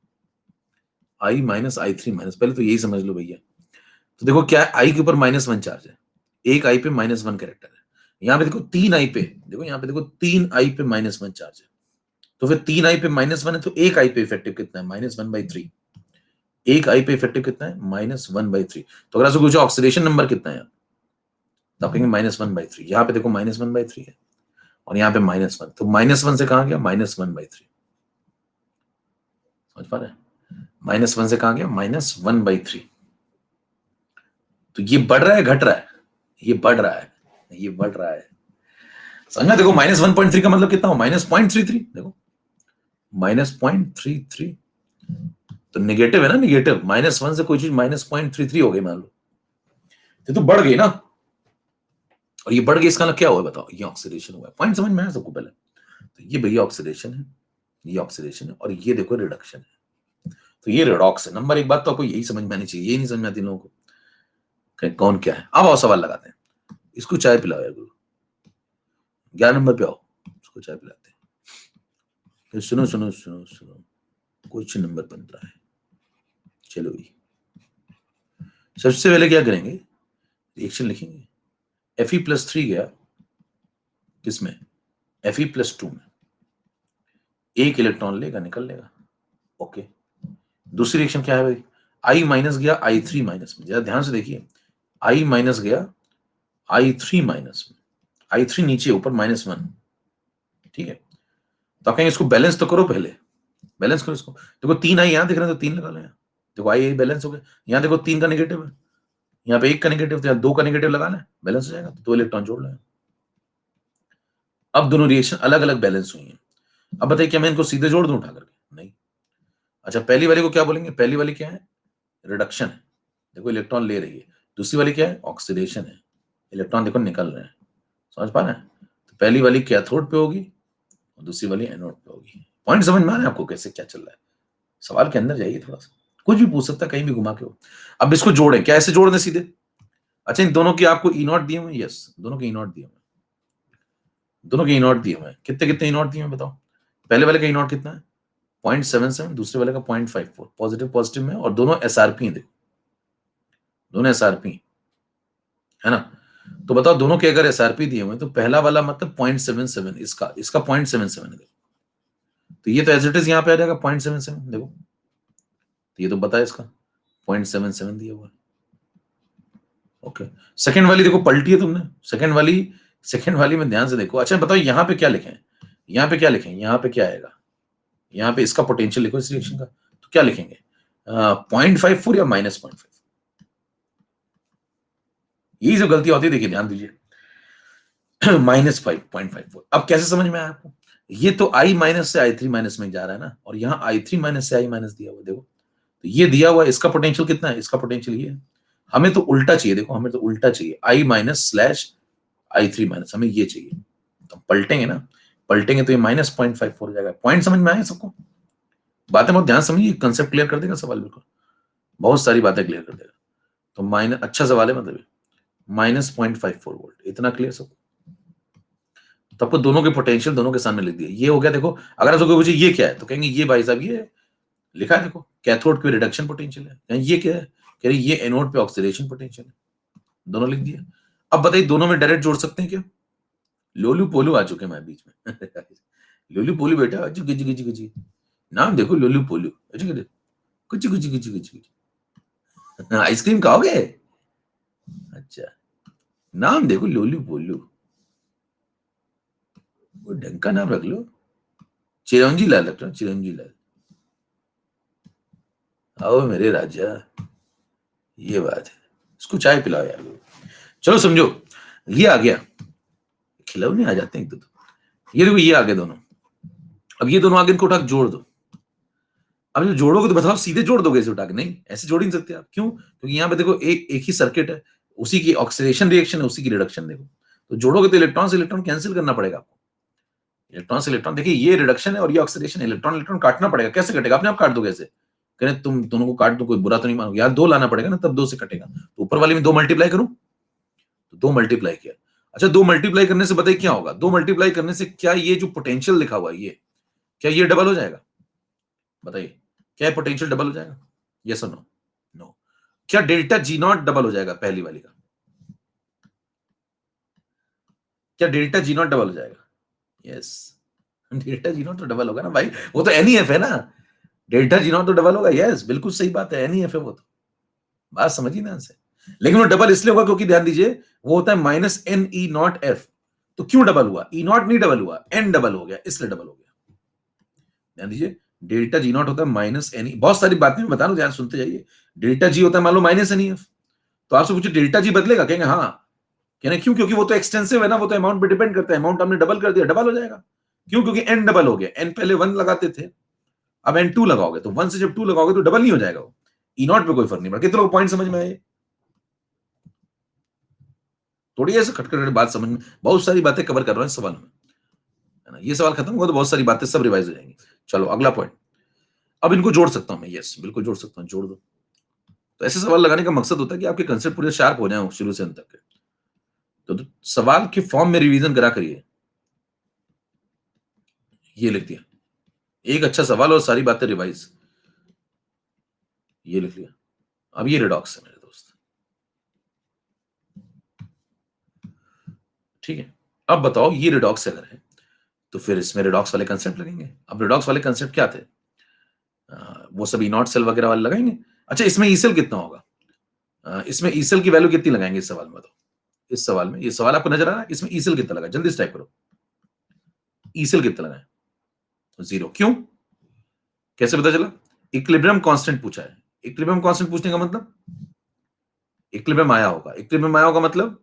Speaker 1: i माइनस i3 माइनस, पहले तो यही समझ लो भैया। तो देखो क्या है, i के ऊपर -1 चार्ज है, एक i पे -1 कैरेक्टर है। यहाँ पे देखो 3i पे, देखो यहाँ पे देखो 3i पे -1 चार्ज है, तो फिर 3i पे -1 है, तो एक i पे इफेक्टिव कितना है? -1/3। एक i पे इफेक्टिव कितना है? -1/3। तो अगर आपसे पूछो ऑक्सीडेशन नंबर कितना है, तो आप कहेंगे -1/3। यहाँ पे देखो -1/3 है, और यहाँ पे -1, तो -1 से कहां गया? -1/3। समझ पा रहे हैं? -1 से कहां गया? -1/3। तो ये बढ़ रहा है घट रहा है? ये बढ़ रहा है, ये बढ़ रहा है। समझा? देखो -1/3 का मतलब कितना हो? -0.33। देखो -0.33, तो निगेटिव है ना, निगेटिव। -1 से कोई चीज -0.33 हो गई मान लो, ये तो बढ़ गई ना, और ये बढ़ गई, इसका मतलब क्या हुआ बताओ? ये ऑक्सीडेशन हुआ है। पॉइंट समझ में आया सबको पहले? तो ये भैया ऑक्सीडेशन है, ये ऑक्सीडेशन है, और ये देखो रिडक्शन है, तो ये रिडॉक्स है। नंबर एक बात तो आपको यही समझ में आनी चाहिए, ये नहीं समझ में आती लोगों को कौन क्या है। अब आओ सवाल लगाते हैं, इसको चाय पिलाओ यार गुरु, 11 नंबर पे आओ, इसको चाय पिलाते हैं। फिर सुनो सुनो सुनो सुनो, क्वेश्चन नंबर 15 है। चलो भाई, सबसे पहले क्या करेंगे, रिएक्शन लिखेंगे। Fe+3 गया किसमें? Fe+2 में, एक इलेक्ट्रॉन लेगा निकल लेगा, ओके। दूसरी रिएक्शन क्या है भाई? I माइनस गया i3 माइनस में, जरा ध्यान से देखिए, I माइनस गया i3 माइनस में, i3 नीचे ऊपर -1, ठीक है। तो आप कहेंगे इसको बैलेंस तो करो पहले, बैलेंस करो इसको। देखो 3 i यहां दिख रहे हैं, तो 3 लगा लो यहाँ। देखो i बैलेंस हो गया, यहाँ देखो 3 का नेगेटिव है, यहाँ पे एक का नेगेटिव था, दो का नेगेटिव लगाना है, बैलेंस हो जाएगा, तो 2 इलेक्ट्रॉन जोड़ लें। अब दोनों रिएक्शन अलग अलग बैलेंस हुई हैं। अब बताइए क्या मैं इनको सीधे जोड़ दूं उठा करके? नहीं। अच्छा, पहली वाली को क्या बोलेंगे? पहली वाली क्या है? रिडक्शन है, देखो इलेक्ट्रॉन ले रही है। दूसरी वाली क्या है? ऑक्सीडेशन है, इलेक्ट्रॉन देखो निकल रहे हैं। समझ पा रहे हैं? तो पहली वाली कैथोड पे होगी और दूसरी वाली एनोड पे होगी। पॉइंट समझ में आ रहा है आपको कैसे क्या चल रहा है? सवाल के अंदर जाइए थोड़ा सा, कुछ भी पूछ सकता है, कहीं भी घुमा के हो। अब इसको जोड़ें, क्या ऐसे जोड़ दें सीधे? अच्छा, इन दोनों की आपको ई नॉट दिए हुए? यस, दोनों के ई नॉट दिए हुए, दोनों के ई नॉट दिए हुए हैं। कितने कितने ई नॉट दिए हुए बताओ? पहले वाले का ई नॉट कितना है? 0.77, दूसरे वाले का 0.54, पॉजिटिव पॉजिटिव में, और दोनों एसआरपी हैं, देखो दोनों एसआरपी है ना। तो बताओ दोनों के अगर एसआरपी दिए हुए तो पहला वाला मतलब 0.77, इसका इसका 0.77 है, देखो तो ये तो एज इट इज यहाँ पे आ जाएगा 0.77, देखो तो ये तो बताया इसका 0.77 दिया हुआ है। ओके, सेकंड वाली देखो पलटी है तुमने, सेकंड वाली में ध्यान से देखो। अच्छा बताओ यहाँ पे क्या लिखें? यहाँ पे क्या लिखें? यहाँ पे क्या आएगा? यहाँ पे इसका पोटेंशियल लिखो इस रिएक्शन का, तो क्या लिखेंगे? 0.54 या -0.5? यही जो गलती होती है, देखिए ध्यान दीजिए, -5.54। अब कैसे समझ में आया आपको? ये तो I माइनस से I3 माइनस में जा रहा है ना, और यहाँ I3 माइनस से I माइनस दिया हुआ, देखो तो ये दिया हुआ, इसका पोटेंशियल कितना है? इसका पोटेंशियल ये है। हमें तो उल्टा चाहिए, देखो हमें तो उल्टा चाहिए, I minus slash I3 minus, हमें ये चाहिए। तो पलटेंगे ना, पलटेंगे तो ये -0.54 हो जाएगा। पॉइंट समझ में आए सबको? बातें बहुत ध्यान समझिए, कंसेप्ट क्लियर कर देगा सवाल, बिल्कुल बहुत सारी बातें क्लियर कर देगा। तो माइनस, अच्छा सवाल है, मतलब -0.54 वोल्ट, इतना क्लियर सब? तो आपको दोनों के पोटेंशियल दोनों के सामने लिख दिया, ये हो गया। देखो अगर आपसे कोई पूछे ये क्या है, तो कहेंगे ये भाई साहब ये लिखा है, देखो कैथोड पे रिडक्शन पोटेंशियल है। ये क्या है? कह रहे ये एनोड पे ऑक्सीडेशन पोटेंशियल है, दोनों लिख दिया। अब बताइए दोनों में डायरेक्ट जोड़ सकते हैं क्या? लोलू पोलू आ चुके मैं बीच में लोलू पोलू बेटा, जुगी जुगी जुगी जुगी, नाम देखो लोलू पोलू, कुछ कुछ कुछ कुछ कुछ आइसक्रीम खाओगे? अच्छा, नाम देखो लोलू पोलू, वो ढंग का नाम रख लो, चिरंजी लाल रख लो, चिरंजी लाल। आओ मेरे राजा, ये बात है, इसको चाय पिलाओ यार। चलो समझो, ये आ गया, खिलौने आ जाते हैं एक दो तो। ये देखो ये आ गए दोनों। अब ये दोनों आगे इनको उठा के जोड़ दो। अब जो जोड़ोगे तो बताओ सीधे जोड़ दोगे इसे उठा के? नहीं, ऐसे जोड़ ही नहीं सकते आप। क्यों? क्योंकि यहाँ पे देखो एक ही सर्किट है, उसी की ऑक्सीडेशन रिएक्शन है, उसी की रिडक्शन। देखो तो जोड़ोगे तो इलेक्ट्रॉन से इलेक्ट्रॉन कैंसिल करना पड़ेगा आपको, इलेक्ट्रॉन से इलेक्ट्रॉन। देखिए ये रिडक्शन है और ये ऑक्सीडेशन है, इलेक्ट्रॉन इलेक्ट्रॉन काटना पड़ेगा। कैसे कटेगा? अपने आप काट दो। कैसे करें? तुम दोनों को काट दो, कोई बुरा तो नहीं मानोगे यार, दो लाना पड़ेगा ना, तब दो से कटेगा। तो ऊपर वाली में दो मल्टीप्लाई करूं, तो दो मल्टीप्लाई किया। अच्छा, दो मल्टीप्लाई करने से बताइए क्या होगा? दो मल्टीप्लाई करने से क्या ये जो पोटेंशियल लिखा हुआ है ये, क्या ये डबल हो जाएगा? बताइए, क्या पोटेंशियल डबल हो जाएगा? यस और नो? नो। क्या डेल्टा जी नॉट डबल हो जाएगा पहली वाली का? क्या डेल्टा जी नॉट डबल हो जाएगा? यस, डेल्टा जी नॉट तो डबल होगा ना भाई, वो तो एनईएफ है ना। डेल्टा जी नॉट तो डबल होगा। यस, बिल्कुल सही बात है, एनईएफ है वो तो। बात समझिए ना से। लेकिन वो डबल इसलिए होगा क्योंकि ध्यान दीजिए वो होता है -NE0F। तो क्यों डबल हुआ? ई नॉट नहीं डबल हुआ, एन डबल हो गया, इसलिए डबल हो गया। ध्यान दीजिए, डेल्टा जी नॉट होता है -NE, बहुत सारी बातें मैं बता रहा हूं, ध्यान सुनते जाइए। डेल्टा जी होता है मान लो -NEF, तो आपसे पूछे डेल्टा जी बदलेगा? कहेंगे हाँ। कहना क्यों? क्योंकि वो तो एक्सटेंसिव है ना, वो तो अमाउंट पे डिपेंड करता है। अमाउंट हमने डबल कर दिया, डबल हो जाएगा। क्यों? क्योंकि एन डबल हो गया। एन पहले 1 लगाते थे, अब एन 2 लगाओगे, तो 1 से जब 2 लगाओगे तो डबल नहीं हो जाएगा वो। ई नॉट पे कोई फर्क नहीं पड़ा। कितने लोग पॉइंट समझ में आए? थोड़ी ऐसे खटखट बात समझ में, बहुत सारी बातें कवर कर रहा हूं इस सवाल में, है ना। ये सवाल खत्म हुआ तो बहुत सारी बातें सब रिवाइज हो जाएंगी। चलो अगला पॉइंट। अब इनको जोड़ सकता हूं मैं? यस, बिल्कुल जोड़ सकता हूं, जोड़ दो। तो ऐसे सवाल लगाने का मकसद होता है कि आपके कंसेप्ट पूरे शार्प हो जाए शुरू से अंत तक के। तो सवाल के फॉर्म में रिवीजन करा करिए। ये लिख दिया, एक अच्छा सवाल और सारी बातें रिवाइज, ये लिख लिया। अब ये रिडॉक्स है मेरे दोस्त, ठीक है। अब बताओ ये रिडॉक्स अगर है तो फिर इसमें रिडॉक्स वाले कंसेप्ट लगेंगे। अब रिडॉक्स वाले कंसेप्ट क्या थे? वो सब ई नॉट सेल वगैरह वाले लगाएंगे। अच्छा, इसमें ई सेल कितना होगा? इसमें ई सेल की वैल्यू कितनी लगाएंगे इस सवाल में? बताओ, इस सवाल में, ये सवाल आपको नजर आ रहा है? इसमें ई सेल कितना लगा? जल्दी से टाइप करो, ई सेल कितना लगाए? 0। क्यों? कैसे पता चला? इक्विलिब्रियम कांस्टेंट पूछा है। इक्विलिब्रियम कांस्टेंट पूछने का मतलब इक्विलिब्रियम आया होगा, इक्विलिब्रियम आया होगा मतलब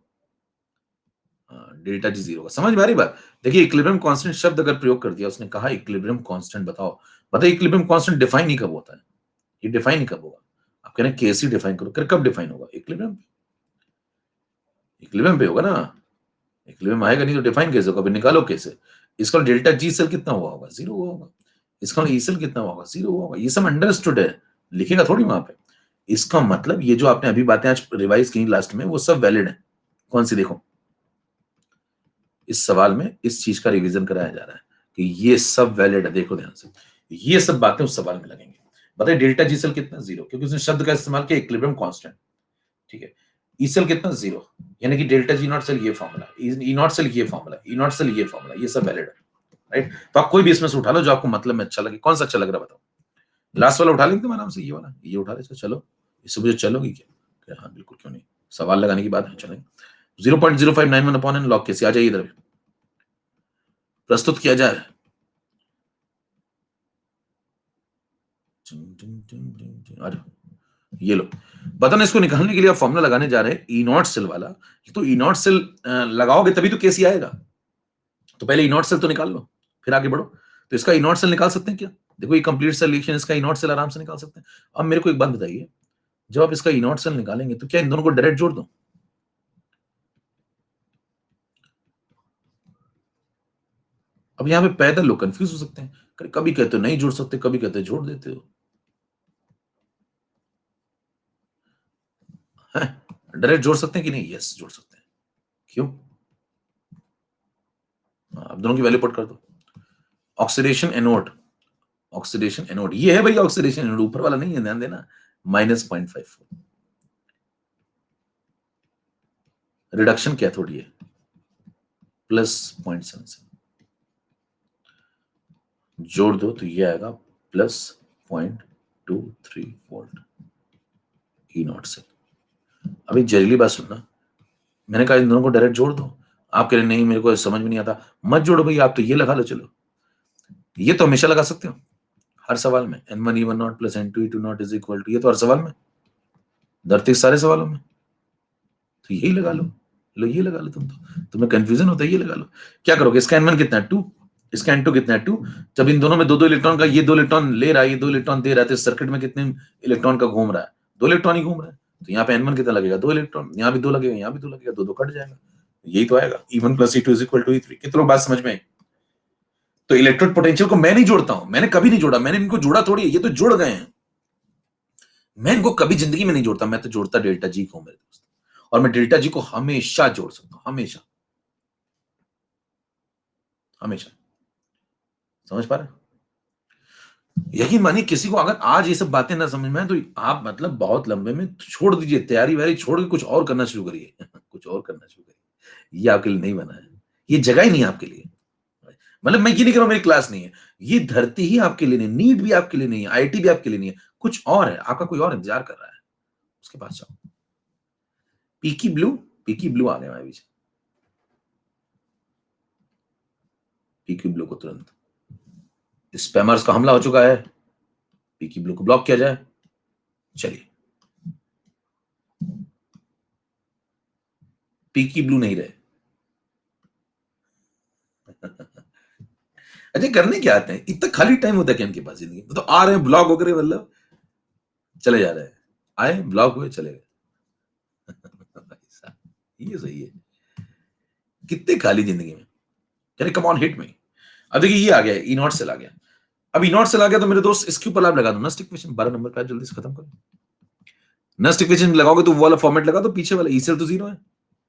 Speaker 1: डेल्टा जी 0 होगा। समझ में आ रही बात? देखिए इक्विलिब्रियम कांस्टेंट शब्द अगर प्रयोग कर दिया, उसने कहा इक्विलिब्रियम कांस्टेंट बताओ। बताइए इक्विलिब्रियम कांस्टेंट डिफाइन ही कब होता है? ये डिफाइन ही कब होगा? आप कह रहे हैं कैसे डिफाइन करो, फिर कब डिफाइन होगा? इक्विलिब्रियम इक्विलिब्रियम पे होगा ना। इक्विलिब्रियम आएगा नहीं तो डिफाइन कैसे होगा? फिर निकालो कैसे? इसका डेल्टा जी सेल कितना हुआ होगा? 0 हुआ होगा। इसका ई सेल कितना हुआ होगा? 0 हुआ होगा। ये सब अंडरस्टूड है, लिखेगा थोड़ी वहां पे। इसका मतलब ये जो आपने अभी बातें आज रिवाइज की लास्ट में, वो सब वैलिड है। कौन सी देखो, इस सवाल में इस चीज का रिवीजन कराया जा रहा है कि ये सब वैलिड है। देखो ध्यान से, ये सब बातें उस सवाल में लगेंगी। बताइए डेल्टा जी सेल कितना? 0, क्योंकि उसने शब्द का इस्तेमाल किया इक्विलिब्रियम कांस्टेंट। ठीक है, ई सेल कितना? 0, यानी कि डेल्टा जी नॉट सेल ये फॉर्मूला, ई नॉट सेल ये फॉर्मूला, ई नॉट सेल ये फॉर्मूला, ये सब वैलिड है। राइट, तो आप कोई भी इसमें से उठा लो जो आपको मतलब में अच्छा लगे। कौन सा अच्छा लग रहा है बताओ? लास्ट वाला उठा लेंगे तुम आराम से, ये वाला, ये उठा ले। चलो, इससे मुझे चलोगी क्या? हाँ बिल्कुल, क्यों नहीं, सवाल लगाने की बात है, चलेंगे। 0.0591 अपॉन एन लॉग कैसे आ जाइए, इधर प्रस्तुत किया जाए। ये लो, बटन इसको निकालने के लिए आप फॉर्मूला लगाने जा रहे हैं ई नॉट सेल वाला। तो ई नॉट सेल लगाओगे तभी तो केसी आएगा। तो पहले ई नॉट सेल तो निकाल लो, फिर आगे बढ़ो। तो इसका ई नॉट सेल निकाल सकते हैं क्या? देखो ये कंप्लीट सोल्यूशन, इसका ई नॉट सेल आराम से निकाल सकते हैं। अब मेरे को एक बात बताइए, जब आप इसका ई नॉट सेल निकालेंगे तो क्या इन दोनों को डायरेक्ट जोड़ दो? अब यहाँ पे पैदल लोग कंफ्यूज हो सकते हैं, कभी कहते हो नहीं जोड़ सकते, कभी कहते हो जोड़ देते हो। डायरेक्ट जोड़ सकते हैं कि नहीं? यस जोड़ सकते हैं। क्यों? अब दोनों की वैल्यू पुट कर दो। ऑक्सीडेशन एनोड, ऑक्सीडेशन एनोड ये है भाई, ऑक्सीडेशन एनोड ऊपर वाला नहीं है, ध्यान देना। -0.54, रिडक्शन क्या थोड़ी है, +0.77, जोड़ दो तो ये आएगा +0.23 वोल्ट ई नॉट से। अभी जहरीली बात सुनना, मैंने कहा इन दोनों को डायरेक्ट जोड़ दो। आप कह रहे नहीं मेरे को समझ में नहीं आता। मत जोड़ो भाई, आप तो ये लगा लो। चलो, ये तो हमेशा लगा सकते हो हर सवाल में, n1 e1 not plus n2 e2 not is equal to, ये तो हर सवाल में, धरती के सारे सवालों में। तो यही लगा लो। लो ये लगा लो, तुम तो, तुम्हें कंफ्यूजन होता है, ये लगा लो। क्या करोगे? इसका n1 कितना है? 2, इसका n2 कितना है? 2। जब इन दोनों में दो दो इलेक्ट्रॉन का, ये 2 इलेक्ट्रॉन ले रहा है, ये 2 इलेक्ट्रॉन दे रहा है, तो सर्किट में कितने इलेक्ट्रॉन का घूम रहा है? 2 इलेक्ट्रॉन ही घूम रहा है। तो यहाँ पे n1 कितना लगेगा? 2 इलेक्ट्रॉन। यहाँ भी 2 लगेगा, यहाँ भी 2 लगेगा, 2 2 कट जाएगा। यही तो आएगा, e1 plus e2 is equal to e3। कितने लोग बात समझ में आई? तो इलेक्ट्रिक पोटेंशियल को मैं नहीं जोड़ता हूं, मैंने कभी नहीं जोड़ा, मैंने इनको जोड़ा थोड़ी, ये तो जुड़ गए हैं। मैं इनको कभी जिंदगी में नहीं जोड़ता, मैं तो जोड़ता डेल्टा जी को मेरे दोस्त। और मैं डेल्टा जी को हमेशा जोड़ सकता हूं, हमेशा हमेशा। समझ पा रहे? यकीन मानिए, किसी को अगर आज ये सब बातें ना समझ में आए तो आप मतलब बहुत लंबे में छोड़ दीजिए, तैयारी वैयारी छोड़ के कुछ और करना शुरू करिए। कुछ और करना शुरू करिए, ये आपके लिए नहीं बना है, ये जगह ही नहीं है आपके लिए। मतलब मैं ये नहीं कह रहा हूं मेरी क्लास नहीं है, ये धरती ही आपके लिए नहीं, नीट भी आपके लिए नहीं है, आईआईटी भी आपके लिए नहीं है, कुछ और है, आपका कोई और इंतजार कर रहा है, उसके पास जाओ। पीकी ब्लू, पीकी ब्लू आ गया अभी, पीकी ब्लू को तुरंत, स्पैमर्स का हमला हो चुका है, पीकी ब्लू को ब्लॉक किया जाए। चलिए, पीकी ब्लू नहीं रहे। अच्छा, करने क्या आते हैं? इतना खाली टाइम होता है क्या इनके पास जिंदगी में? तो आ रहे हैं ब्लॉक होकर, मतलब चले जा रहे हैं, आए ब्लॉक हुए चले गए। ये सही है, कितने खाली जिंदगी में। चलिए कम ऑन हिट में। अब देखिए ये आ गया, ई नॉट सेल आ गया। अब ई नॉट सेल आ गया तो मेरे दोस्त इसके ऊपर आप लगा दो नस्ट इक्वेशन, 12 नंबर का, जल्दी से खत्म करो। नस्ट इक्वेशन लगाओगे तो वो वाला फॉर्मेट लगा दो, पीछे वाला ई सेल तो 0 है,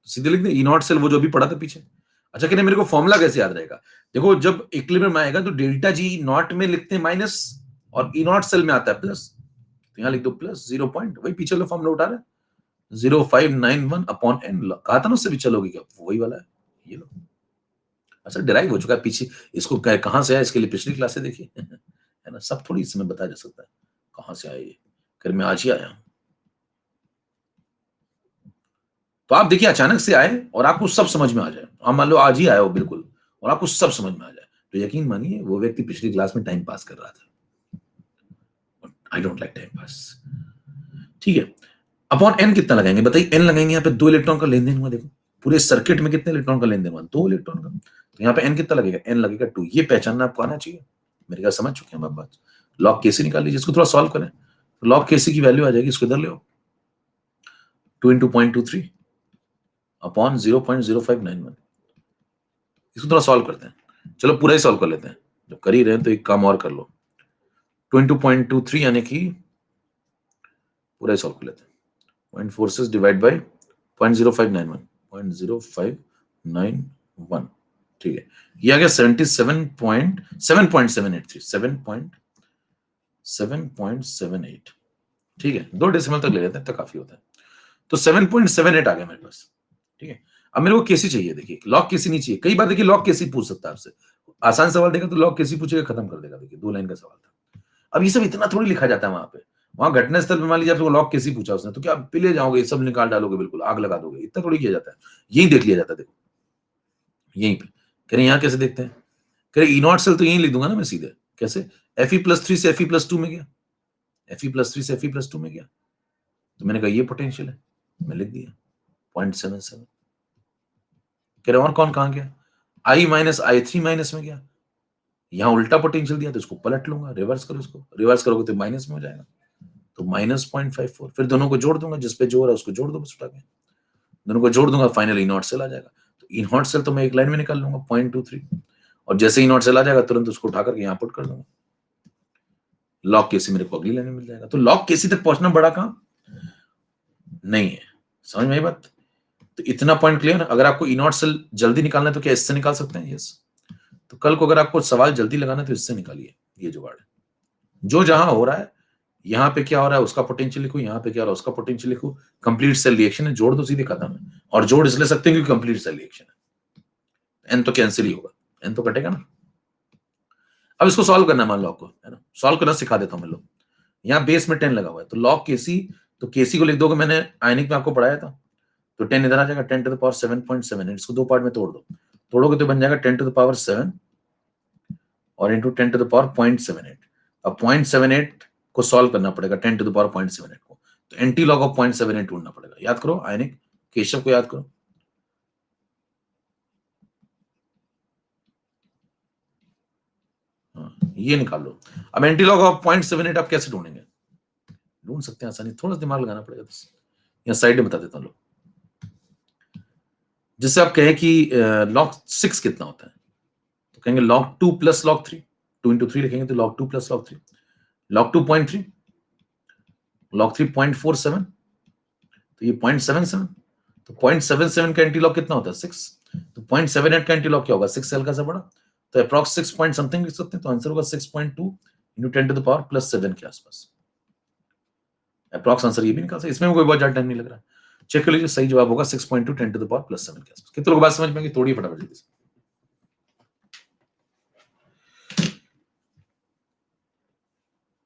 Speaker 1: सीधे लिख दे ई नॉट सेल, वो जो अभी पढ़ा था पीछे। अच्छा, कहने मेरे को फॉर्मूला कैसे याद रहेगा? देखो जब इक्विलिब्रियम आएगा तो डेल्टा जी नॉट में लिखते हैं माइनस, और ई नॉट सेल में आता है प्लस, तो यहां लिख दो प्लस 0 पॉइंट, वही पीछे वाला फॉर्मूला उठा रहे हैं, 0591 अपॉन एन। कहा था ना उससे भी चलोगे क्या? वही वाला है, ये लो। अच्छा, डिराइव हो चुका है पीछे, इसको कहां से आया इसके लिए पिछली क्लास से देखिए। है ना, सब थोड़ी इसमें बताया जा सकता है कहां से आया ये, कर मैं आज ही आया हूं। तो आप देखिए अचानक से आए और आपको सब समझ में आ जाए, आप मान लो आज ही आए हो बिल्कुल, और आपको सब समझ में आ जाए, तो यकीन मानिए वो व्यक्ति पिछली क्लास में टाइम पास कर रहा था। I don't like time pass. ठीक है, अपॉन एन कितना लगाएंगे बताइए, एन लगाएंगे, यहाँ पे 2 इलेक्ट्रॉन का लेन देन हुआ, देखो पूरे सर्किट में कितने इलेक्ट्रॉन का लेन देन हुआ, 2 इलेक्ट्रॉन का, तो यहाँ पे एन कितना लगेगा, एन लगेगा 2। ये पहचानना आपको आना चाहिए, मेरे ख्याल समझ चुके हैं आप बात। लॉग केसी निकाल लीजिए, इसको थोड़ा सॉल्व करें, तो लॉग केसी की वैल्यू आ जाएगी, इसको इधर ले आओ, 2 × 0.23 अपॉन 0.0591। इसको थोड़ा सॉल्व करते हैं, चलो पूरा ही सॉल्व कर लेते हैं, जब कर ही रहे हैं तो एक काम और कर लो, 2 × 0.23 यानी कि पूरा ही सॉल्व कर लेते हैं, 0.46 डिवाइड बाय 0.0591, 0.0591, ठीक है, ये आ गया 7.78, ठीक है, 2 डेसिमल तक ले लेते हैं तो काफी होता है, तो 7.78 आ गया मेरे पास, ठीक है। अब मेरे को केसी चाहिए, देखिए लॉग केसी नहीं चाहिए, कई बार देखिए लॉग केसी पूछ सकता है आपसे, आसान सवाल देगा तो लॉग केसी पूछेगा, खत्म कर देगा, देखिए 2 लाइन का सवाल था। अब ये सब इतना थोड़ी लिखा जाता है वहां पे, वहां घटनास्थल पे मान लीजिए आपको लॉग केसी पूछा उसने, तो क्या आप पिले जाओगे, सब निकाल डालोगे, बिल्कुल आग लगा दोगे, इतना थोड़ी किया जाता है, यही देख लिया जाता है, देखो यहीं पे कह रहे, यहाँ कैसे देखते हैं, कह रहे E0 सेल, तो यहीं लिख दूंगा ना मैं सीधे, कैसे, Fe+3 से Fe+2 में गया, Fe+3 से Fe+2 में गया, तो मैंने कहा ये पोटेंशियल है, मैं लिख दिया 0.77। कह रहे और कौन कहां गया, I माइनस I3 माइनस में गया, यहां उल्टा पोटेंशियल दिया तो इसको पलट लूंगा, रिवर्स करो, इसको रिवर्स करोगे तो माइनस में हो जाएगा, तो -0.54, फिर दोनों को जोड़ दूंगा, जिस पे जोड़ है उसको जोड़ दो बस उठा के, दोनों को जोड़ दूंगा, फाइनल E0 सेल आ जाएगा, तो E0 सेल तो मैं एक लाइन में निकाल लूंगा 0.23, और जैसे E0 सेल आ जाएगा तुरंत उसको उठा करके यहाँ पुट कर दूंगा, लॉग केसी मेरे को अगली लाइन में मिल जाएगा। तो लॉग केसी तक पहुंचना बड़ा काम नहीं है, समझ में आई बात, तो इतना पॉइंट क्लियर है। अगर आपको E0 सेल जल्दी निकालना है तो क्या इससे निकाल सकते हैं, यस, तो कल को अगर आपको सवाल जल्दी लगाना है तो इससे निकालिए, ये जुगाड़ है, जो जहां हो रहा है, यहाँ पे क्या हो रहा है उसका पोटेंशियल लिखो, यहाँ पे क्या हो रहा है उसका पोटेंशियल लिखो, कंप्लीट सेल रिएक्शन है, जोड़ दो सीधे खत्म है, और जोड़ इसलिए सकते हैं क्योंकि कंप्लीट सेल रिएक्शन है, एन तो कैंसिल ही होगा, एन तो कटेगा ना। अब इसको सॉल्व करना है, मान लो आपको, है ना, सॉल्व करना सिखा देता हूं मैं, लो यहाँ बेस में 10 लगा हुआ है, तो लॉग केसी, तो केसी को लिख दोगे, मैंने आयनिक में आपको पढ़ाया था, तो 10 इधर आ जाएगा, 10⁻7.7, इसको 2 पार्ट में तोड़ दो, तोड़ोगे तो बन जाएगा 10⁻7 और इंटू 10⁻0.78। अब 0.78 को सॉल्व करना पड़ेगा 10⁻0.78 को, तो एंटी लॉग ऑफ 0.78 ढूंढना पड़ेगा, याद करो आयनिक, केशव को याद करो, ये निकाल लो। अब एंटी लॉग ऑफ 0.78 आप कैसे ढूंढेंगे, ढूंढ सकते हैं आसानी, थोड़ा दिमाग लगाना पड़ेगा, बस यहाँ साइड में बता देता हूँ, जिससे आप कहें कि log 6 कितना होता है, तो कहेंगे log 2 प्लस log 3, 2 × 3 लिखेंगे तो log 2 plus log 3, log 2 0.3, log 3 0.47, तो ये 0.77, तो 0.77 का एंटी लॉग कितना होता है 6, तो 0.78 का एंटी लॉग क्या होगा 6 से हल्का सा बड़ा, तो अप्रॉक्स 6 पॉइंट समथिंग लिख सकते हैं, तो आंसर होगा 6.2 × 10⁻+7 के आसपास, अप्रॉक्स आंसर ये भी निकाल सकते, इसमें कोई बहुत ज्यादा टाइम नहीं लग रहा है, चेक कर लीजिए, सही जवाब होगा 6.2 10⁻+7 के आसपास। कितने लोग बात समझ में आ गई, तोड़िए फटाफट जल्दी से।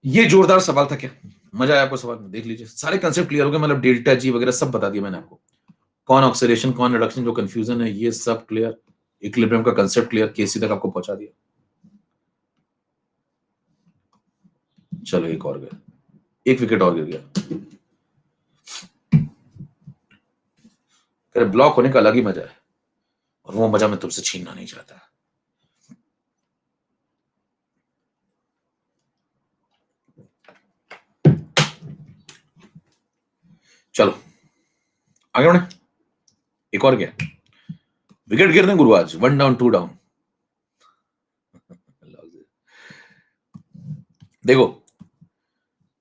Speaker 1: ये जोरदार सवाल था क्या, मजा आया आपको सवाल में, देख लीजिए सारे कंसेप्ट क्लियर हो गए, मतलब डेल्टा जी वगैरह सब बता दिया मैंने आपको, कौन ऑक्सीडेशन कौन रिडक्शन, जो कंफ्यूजन है ये सब क्लियर, इक्विलिब्रियम का कंसेप्ट क्लियर, केसी तक आपको पहुंचा दिया। चलो एक और गया, एक विकेट और गिर गया, ब्लॉक होने का अलग ही मजा है, और वो मजा मैं तुमसे छीनना नहीं चाहता। चलो आगे बढ़े, एक और गया, विकेट गिर दें गुरु आज, 1 डाउन 2 डाउन, देखो,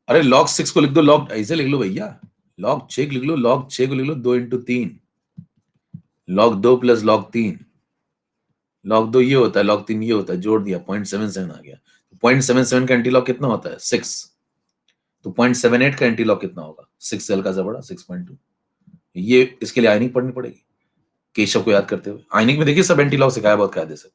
Speaker 1: अरे log 6 को लिख दो, log ऐसे लिख लो भैया, log 6 लिख लो, log 6 को लिख लो 2 × 3, log 2 प्लस log 3, log 2 ये होता है, log 3 ये होता है, जोड़ दिया 0.77 आ गया, 0.77 का एंटी लॉग कितना होता है 6, तो 0.78 का एंटी लॉग कितना होगा 6 से हल्का सा बड़ा 6.2, ये इसके लिए आयनिक पढ़नी पड़ेगी, केशव को याद करते हुए, आयनिक में देखिए सब एंटी लॉग सिखाया बहुत कायदे से,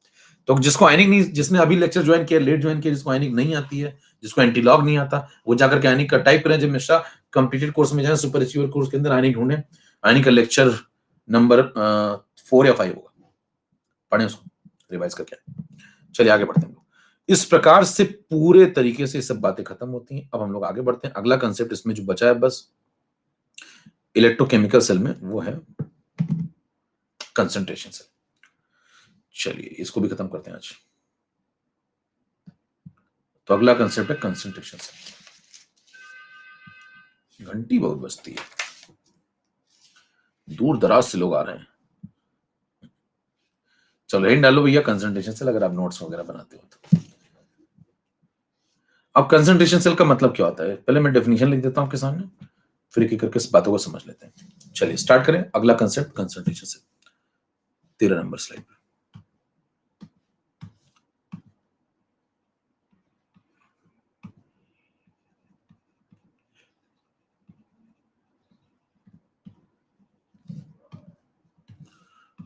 Speaker 1: तो जिसको आयनिक नहीं, जिसने अभी लेक्चर ज्वाइन किया, लेट ज्वाइन किया, जिसको आयनिक नहीं आती है, जिसको एंटी लॉग नहीं आता, वो जाकर के आयनिक का टाइप करें, जब मिश्रा कंप्लीटेड कोर्स में जाए, सुपर अचीवर कोर्स के अंदर आयनिक ढूंढे, आयनिक का लेक्चर नंबर 4 या 5 होगा, पढ़े उसको रिवाइज करके। चलिए आगे बढ़ते हैं, इस प्रकार से पूरे तरीके से सब बातें खत्म होती हैं। अब हम लोग आगे बढ़ते हैं, अगला कंसेप्ट इसमें जो बचा है बस इलेक्ट्रोकेमिकल सेल में वो है कंसंट्रेशन सेल। चलिए इसको भी खत्म करते हैं आज। तो अगला कंसेप्ट है कंसंट्रेशन सेल। घंटी बहुत बजती है, दूर दराज से लोग आ रहे हैं। चलो हेड डालो भैया कंसंट्रेशन सेल, अगर आप नोट्स वगैरह बनाते हो तो। अब कंसंट्रेशन सेल का मतलब क्या होता है, पहले मैं डेफिनेशन लिख देता हूं आपके सामने, फिर एक एक करके इस बातों को समझ लेते हैं। चलिए स्टार्ट करें। अगला concept concentration cell, 13 number slide.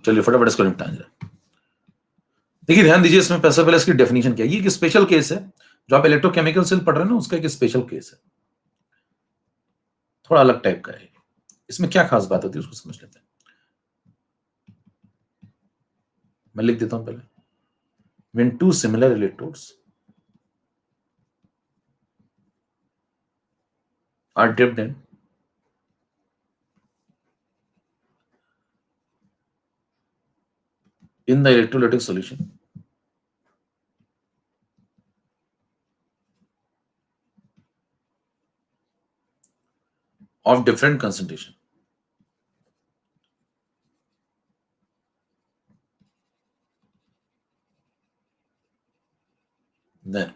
Speaker 1: चलिए फटाफट इसको निपटा जाए। देखिए ध्यान दीजिए, इसमें पैसा पहले इसकी डेफिनेशन क्या है। ये एक स्पेशल केस है, जो आप इलेक्ट्रोकेमिकल सेल पढ़ रहे हैं ना, उसका एक स्पेशल केस है, थोड़ा अलग टाइप का है। इसमें क्या खास बात होती है उसको समझ लेते हैं। मैं लिख देता हूं पहले, when two similar electrodes are dipped in the electrolytic solution, of different concentration, then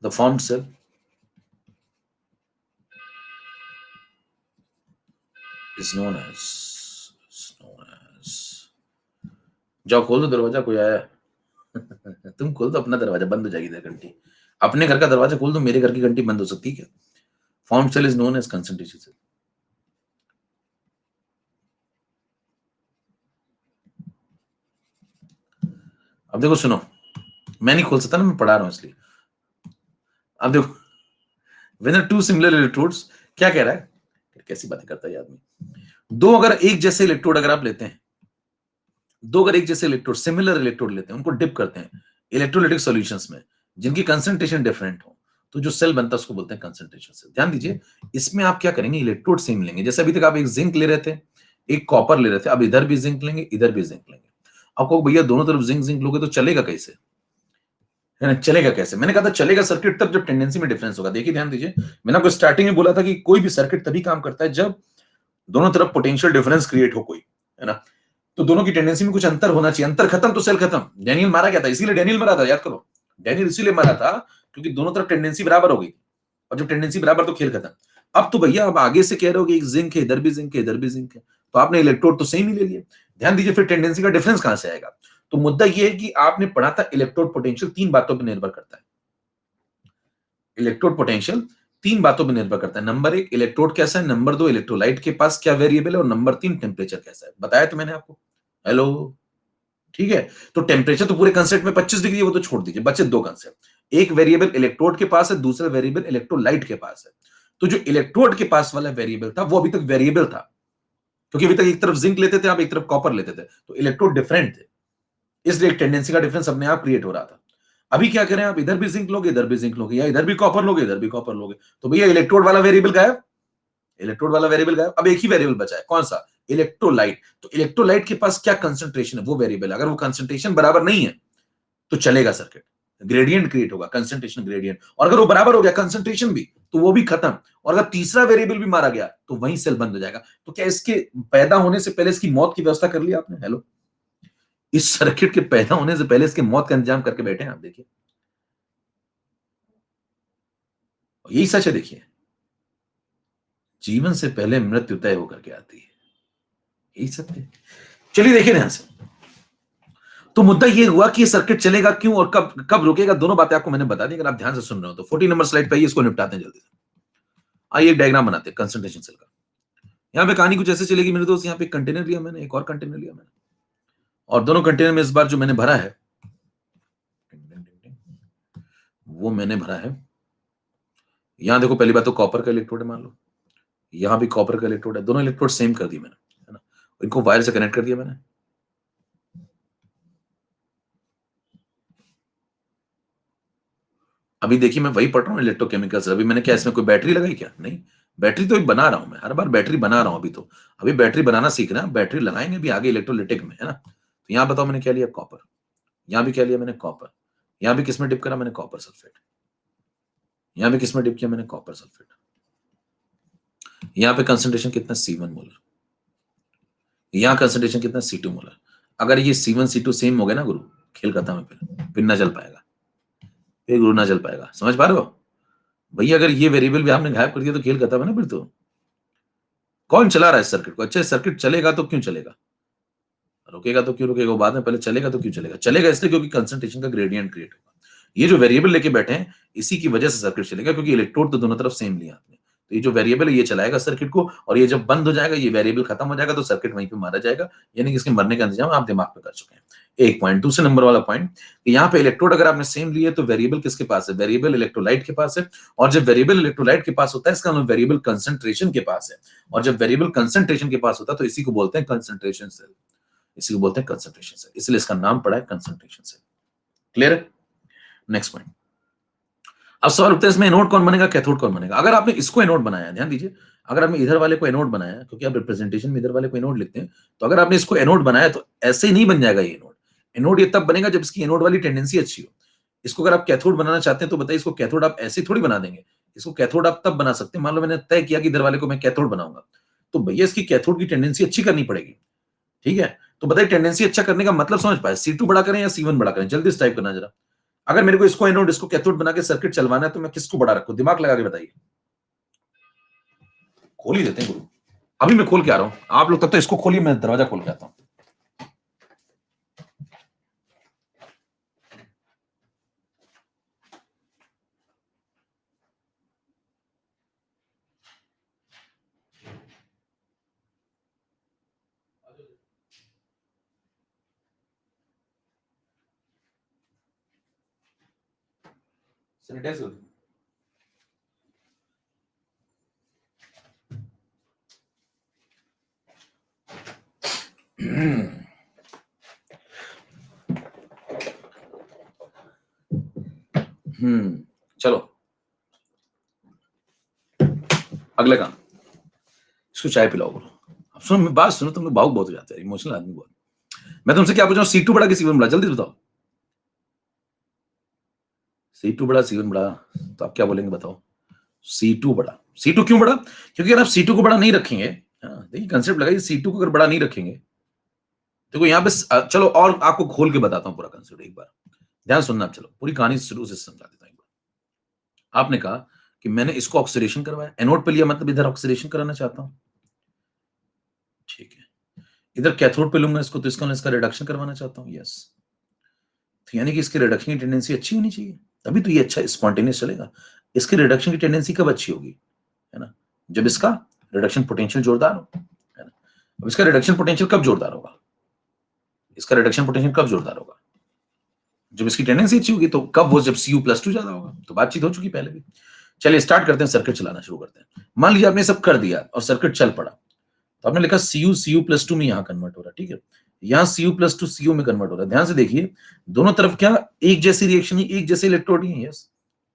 Speaker 1: the formed cell is known as जाओ खोल दो दरवाजा, कोई आया है। तुम खोल दो अपना दरवाजा, बंद हो जाएगी इधर घंटी। अपने घर का दरवाजा खोल दो, मेरे घर की घंटी बंद हो सकती है क्या? Form cell is known as concentration cell. अब देखो सुनो, मैं नहीं खोल सकता ना, मैं पढ़ा रहा हूं इसलिए। अब देखो, व्हेन टू सिमिलर इलेक्ट्रोड्स, क्या कह रहा है, कैसी बातें करता है ये आदमी। दो अगर एक जैसे इलेक्ट्रोड अगर आप लेते हैं, दो अगर एक जैसे इलेक्ट्रोड, सिमिलर इलेक्ट्रोड लेते हैं, उनको डिप करते हैं इलेक्ट्रोलाइटिक सॉल्यूशंस में, जिनकी कंसंट्रेशन डिफरेंट हो, तो जो सेल बनता है उसको बोलते हैं कंसंट्रेशन सेल। ध्यान दीजिए, इसमें आप क्या करेंगे, इलेक्ट्रोड सेम लेंगे। जैसे अभी तक आप एक जिंक ले रहे थे, एक कॉपर ले रहे थे, अब इधर भी जिंक लेंगे, इधर भी जिंक लेंगे। आपको भैया दोनों तरफ जिंक जिंक लोगे तो चलेगा कैसे, है ना? चलेगा कैसे? मैंने कहा था चलेगा सर्किट तब जब टेंडेंसी में डिफरेंस होगा। देखिए ध्यान दीजिए, मैंने आपको स्टार्टिंग में बोला था कि कोई भी सर्किट तभी काम करता है जब दोनों तरफ पोटेंशियल डिफरेंस क्रिएट हो कोई, है ना? तो दोनों की टेंडेंसी में कुछ अंतर होना चाहिए। अंतर खत्म तो सेल खत्म। डैनियल मारा गया था, इसीलिए डैनियल मरा था, याद करो। डैनियल इसीलिए मरा था क्योंकि दोनों तरफ टेंडेंसी बराबर हो गई, और जब टेंडेंसी बराबर तो खेल खत्म। अब तो भैया अब आगे से कह रहे हो कि एक जिंक है, इधर भी जिंक है, इधर भी जिंक है, तो आपने इलेक्ट्रोड तो सेम ही ले लिया। ध्यान दीजिए, फिर टेंडेंसी का डिफरेंस कहां से आएगा? तो मुद्दा यह है कि आपने पढ़ा था इलेक्ट्रोड पोटेंशियल तीन बातों पर निर्भर करता है। इलेक्ट्रोड पोटेंशियल तीन बातों पर निर्भर करता है। नंबर एक, इलेक्ट्रोड कैसा है। नंबर दो, इलेक्ट्रोलाइट के पास क्या वेरिएबल है। और नंबर तीन, टेम्परेचर कैसा है। बताया तो मैंने आपको। हेलो, ठीक है। तो टेम्परेचर तो पूरे कंसेप्ट में 25 डिग्री है, वो तो छोड़ दीजिए, बचे दो कंसेप्ट। एक वेरिएबल इलेक्ट्रोड के पास है, दूसरा वेरिएबल इलेक्ट्रोलाइट के पास है। तो जो इलेक्ट्रोड के पास वाला वेरिएबल था वो अभी तक वेरिएबल था, क्योंकि अभी तक एक तरफ जिंक लेते थे आप, एक तरफ कॉपर लेते थे, तो इलेक्ट्रोड डिफरेंट थे, इसलिए टेंडेंसी का डिफरेंस अपने आप क्रिएट हो रहा था। अभी क्या करें, आप इधर भी जिंक लोगे, इधर भी जिंक लोगे, या इधर भी कॉपर लोगे, इधर भी कॉपर लोगे, तो भैया इलेक्ट्रोड वाला वेरिएबल गायब। इलेक्ट्रोड वाला वेरिएबल गायब, अब एक ही वेरिएबल बचा है, कौन सा? इलेक्ट्रोलाइट। तो इलेक्ट्रोलाइट के पास क्या कंसंट्रेशन है, वो वेरिएबल। अगर वो कंसंट्रेशन बराबर नहीं है तो चलेगा सर्किट, ग्रेडियंट क्रिएट होगा, कंसंट्रेशन ग्रेडियंट। और अगर वो बराबर हो गया कंसंट्रेशन भी, तो वो भी खत्म। और अगर तीसरा वेरिएबल भी मारा गया तो वहीं सेल बंद हो जाएगा। तो क्या इसके पैदा होने से पहले इसकी मौत की व्यवस्था कर ली आपने? हेलो, इस सर्किट के पैदा होने से पहले इसकी मौत का इंतजाम करके बैठे हैं आप, देखिए। यही सच है, देखिए, जीवन से पहले मृत्यु तय होकर के आती है, यही सत्य है। चलिए देखिए ध्यान से, तो मुद्दा ये हुआ कि ये सर्किट चलेगा क्यों और कब कब रुकेगा, दोनों बातें आपको मैंने बता दी। अगर आप ध्यान से सुन रहे हो तो 14 नंबर स्लाइड पे आइए, इसको निपटाते हैं जल्दी से। आइए एक डायग्राम बनाते हैं कंसंट्रेशन सेल का। यहाँ पे कहानी कुछ ऐसे चलेगी मेरे दोस्त, यहाँ पे एक कंटेनर लिया मैंने, एक और कंटेनर लिया मैंने, और दोनों कंटेनर में इस बार जो मैंने भरा है वो मैंने भरा है, यहाँ देखो पहली बात तो कॉपर का इलेक्ट्रोड है, मान लो यहाँ भी कॉपर का इलेक्ट्रोड है, दोनों इलेक्ट्रोड सेम कर दिए मैंने, है ना, इनको वायर से कनेक्ट कर दिया मैंने। अभी देखिए मैं वही पढ़ रहा हूँ इलेक्ट्रोकेमिकल से, अभी मैंने क्या इसमें कोई बैटरी लगाई क्या? नहीं, बैटरी तो बना रहा हूं मैं, हर बार बैटरी बना रहा हूं। अभी बैटरी बनाना सीख रहे हैं, बैटरी लगाएंगे भी आगे इलेक्ट्रोलिटिक में, है ना। तो यहां बताओ मैंने क्या लिया, कॉपर। यहां भी क्या लिया मैंने, कॉपर। यहां भी किसमें डिप करा मैंने, कॉपर सल्फेट। यहां भी किसमें डिप किया मैंने, कॉपर सल्फेट। यहां पे कंसंट्रेशन कितना, C1 मोलर। यहां कंसंट्रेशन कितना, C2 मोलर। अगर ये C1 C2 सेम हो गया ना गुरु, खेल खत्म है, फिर ना चल पाएगा, फिर गुरु ना चल पाएगा। समझ पा रहे हो भैया? अगर ये वेरिएबल भी आपने गायब कर दिया तो खेल खत्म है ना। फिर तो कौन चला रहा है सर्किट को? अच्छा सर्किट चलेगा तो क्यों चलेगा, रुकेगा तो क्यों रुकेगा, बाद में। पहले चलेगा तो क्यों चलेगा? चलेगा इसलिए क्योंकि कंसंट्रेशन का ग्रेडियंट क्रिएट होगा। ये जो वेरिएबल लेके बैठे हैं इसी की वजह से सर्किट चलेगा, क्योंकि इलेक्ट्रोड तो दोनों तरफ सेम लिया आपने। तो ये जो वेरिएबल है ये चलाएगा सर्किट को, और ये जब बंद हो जाएगा, ये वेरिएबल खत्म हो जाएगा, तो सर्किट वहीं पे मारा जाएगा। यानी कि इसके मरने का इंतजाम आप दिमाग पे कर चुके हैं। एक पॉइंट। दूसरे नंबर वाला पॉइंट, यहाँ पे इलेक्ट्रोड अगर आपने सेम लिए तो वेरिएबल किसके पास है, वेरिएबल इलेक्ट्रोलाइट के पास है। और जब वेरिएबल इलेक्ट्रोलाइट के पास होता है, इसका मतलब वेरिएबल कंसंट्रेशन के पास है। और जब वेरिएबल कंसंट्रेशन के पास होता है तो इसी को बोलते हैं कंसंट्रेशन सेल। इसी को बोलते हैं कंसंट्रेशन सेल, इसलिए इसका नाम पड़ा है कंसंट्रेशन सेल। क्लियर है? Next point. अब सवाल उठता है इसमें एनोड कौन बनेगा, कैथोड कौन बनेगा। अगर आपने इसको एनोड बनाया, ध्यान दीजिए, अगर आपने इधर वाले को एनोड बनाया, क्योंकि आप रिप्रेजेंटेशन में इधर वाले को एनोड लिखते हैं, तो अगर आपने इसको एनोड बनाया तो ऐसे ही नहीं बन जाएगा ये एनोड। एनोड ये तब बनेगा जब इसकी एनोड वाली टेंडेंसी अच्छी हो। इसको अगर आप कैथोड बनाना चाहते हैं तो बताइए, इसको कैथोड आप ऐसे थोड़ी बना देंगे। इसको कैथोड आप तब बना सकते हैं, मान लो मैंने तय किया कि इधर वाले को मैं कैथोड बनाऊंगा, तो भैया इसकी कैथोड की टेंडेंसी अच्छी करनी पड़ेगी। ठीक है, तो बताइए टेंडेंसी अच्छा करने का मतलब समझ पाए, C2 बड़ा करें या C1 बड़ा करें, जल्दी से टाइप करना जरा। अगर मेरे को इसको एनोड इसको कैथोड बना के सर्किट चलवाना है तो मैं किसको बड़ा रखूं, दिमाग लगा के बताइए। खोल ही देते हैं गुरु, अभी मैं खोल के आ रहा हूं, आप लोग तब तो इसको खोलिए, मैं दरवाजा खोल के आता हूं। सैनिटाइज कर दो। चलो अगले काम, इसको चाय पिलाओ गुरु। अब सुनो बात सुनो, तुम लोग भावुक बहुत हो जाते हैं, इमोशनल आदमी बहुत। मैं तुमसे क्या पूछ रहा हूँ, C2 बड़ा कि C1 बड़ा, जल्दी से बताओ। C2 बड़ा C1 बड़ा, तो आप क्या बोलेंगे बताओ। C2 बड़ा। C2 क्यों बड़ा? क्योंकि अगर आप C2 को बड़ा नहीं रखेंगे, देखिए कंसेप्ट लगाइए, C2 को अगर बड़ा नहीं रखेंगे, देखो यहाँ पे चलो और आपको खोल के बताता हूँ पूरा कंसेप्ट एक बार, ध्यान सुनना। चलो पूरी कहानी शुरू से समझा देता हूँ एक बार। आपने कहा कि मैंने इसको ऑक्सीडेशन करवाया, एनोड पे लिया, मतलब इधर ऑक्सीडेशन कराना चाहता हूँ। ठीक है, इधर कैथोड पे लूंगा इसको, तो इसका रिडक्शन करवाना चाहता हूँ। यस, तो यानी कि इसकी रिडक्शन की टेंडेंसी अच्छी होनी चाहिए, तभी तो ये अच्छा स्पॉन्टेनियस चलेगा। इसकी रिडक्शन की टेंडेंसी कब अच्छी होगी, है ना, जब इसका रिडक्शन पोटेंशियल जोरदार हो, है ना। अब इसका रिडक्शन पोटेंशियल कब जोरदार होगा, इसका रिडक्शन पोटेंशियल कब जोरदार होगा, जब इसकी टेंडेंसी अच्छी होगी। तो कब वो, जब Cu+2 ज्यादा होगा। तो बातचीत हो चुकी पहले भी। चलिए स्टार्ट करते हैं, सर्किट चलाना शुरू करते हैं। मान लीजिए आपने सब कर दिया और सर्किट चल पड़ा, तो आपने लिखा Cu+2 में यहां कन्वर्ट हो रहा है। ठीक है, यहाँ Cu+2 Cu में कन्वर्ट हो रहा है। ध्यान से देखिए, दोनों तरफ क्या एक जैसी रिएक्शन है, एक जैसे इलेक्ट्रोड है। यस,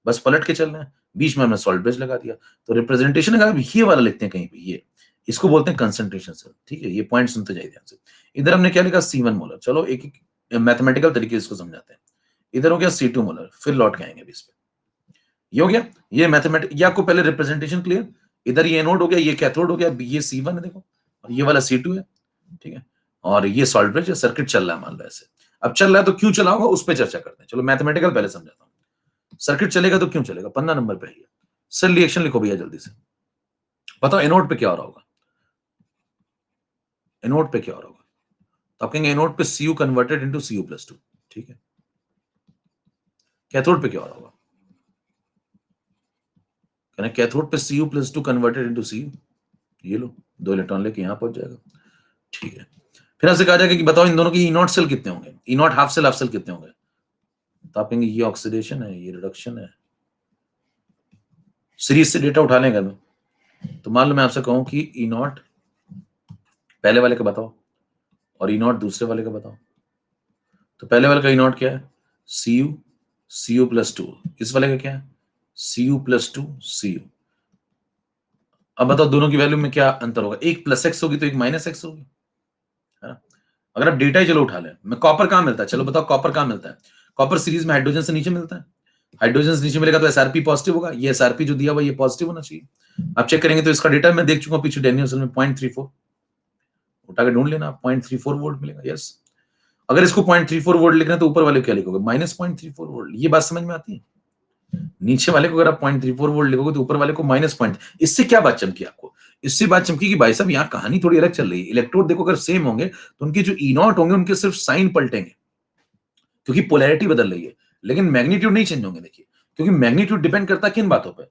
Speaker 1: बस पलट के चलना है। बीच में हमने सॉल्ट ब्रिज लगा दिया। तो रिप्रेजेंटेशन अगर आप ये वाला लिखते हैं कहीं पे, ये इसको बोलते हैं कंसंट्रेशन सेल। ठीक है, ये पॉइंट सुनते जाइए ध्यान से। इधर हमने क्या लिखा, C1 मोलर। चलो एक एक मैथमेटिकल तरीके से इसको समझाते हैं। इधर हो गया C2 मोलर, फिर लौट के आएंगे इस पे। ये हो गया, ये मैथमेटिक, ये आपको पहले रिप्रेजेंटेशन क्लियर। इधर ये एनोड हो गया, ये कैथोड हो गया, ये C1 है देखो, और ये वाला C2 है। ठीक है, और ये सॉल्ट ब्रिज है। सर्किट चल रहा है मान लो ऐसे। अब चल रहा है तो क्यों चला होगा उस पर चर्चा करते हैं। चलो मैथमेटिकल पहले समझाता हूँ। सर्किट चलेगा तो क्यों चलेगा, 15 नंबर पे है। सेल रिएक्शन लिखो भैया जल्दी से, बताओ एनोड पे क्या हो रहा होगा, एनोड पे क्या हो रहा होगा। तो आप कहेंगे एनोड पे Cu कन्वर्टेड इनटू Cu+2। ठीक है, कैथोड पे क्या हो रहा होगा, कहना कैथोड पे Cu+2 कन्वर्टेड इनटू Cu। ये लो, 2 इलेक्ट्रॉन लेके यहां पहुंच जाएगा। ठीक है, फिर आपसे कहा जाएगा कि बताओ इन दोनों की E0 सेल कितने होंगे, E0 हाफ सेल कितने होंगे। तो आप कहेंगे ये ऑक्सीडेशन है, ये रिडक्शन है। सीरीज से डेटा उठा लेंगे। तो मान लो मैं आपसे कहूं कि E0 पहले वाले का बताओ और E0 दूसरे वाले का बताओ। तो पहले वाले का E0 क्या है, Cu+2। इस वाले का क्या है, Cu+2 Cu। अब बताओ दोनों की वैल्यू में क्या अंतर होगा, एक प्लस एक्स होगी तो एक माइनस एक्स होगी, है ना। अगर आप डेटा ही चलो उठा लें, मैं कॉपर कहां मिलता है, चलो बताओ कॉपर कहां मिलता है, कॉपर सीरीज में हाइड्रोजन से नीचे मिलता है, हाइड्रोजन से नीचे मिलेगा तो एसआरपी पॉजिटिव होगा, ये एसआरपी जो दिया हुआ ये पॉजिटिव होना चाहिए। आप चेक करेंगे तो इसका डेटा मैं देख चुका हूं पीछे डेनियल में 0.34, उठा के ढूंढ लेना, 0.34 वोल्ट मिलेगा। यस, अगर इसको 0.34 वोल्ट लिखना है तो ऊपर वाले को क्या लिखोगे, -0.34 वोल्ट। ये बात समझ में आती है, नीचे वाले को अगर आप 0.34 वोल्ट लिखोगे तो ऊपर वाले को माइनस पॉइंट। इससे क्या बात चमकी आपको, इससे बात चमकी कि भाई साहब यहाँ कहानी थोड़ी अलग चल रही है। इलेक्ट्रोड देखो अगर सेम होंगे तो उनके जो ई नॉट होंगे उनके सिर्फ साइन पलटेंगे क्योंकि पोलैरिटी बदल रही है, लेकिन मैग्नीट्यूड नहीं चेंज होंगे। देखिए, क्योंकि मैग्नीट्यूड डिपेंड करता है किन बातों पे,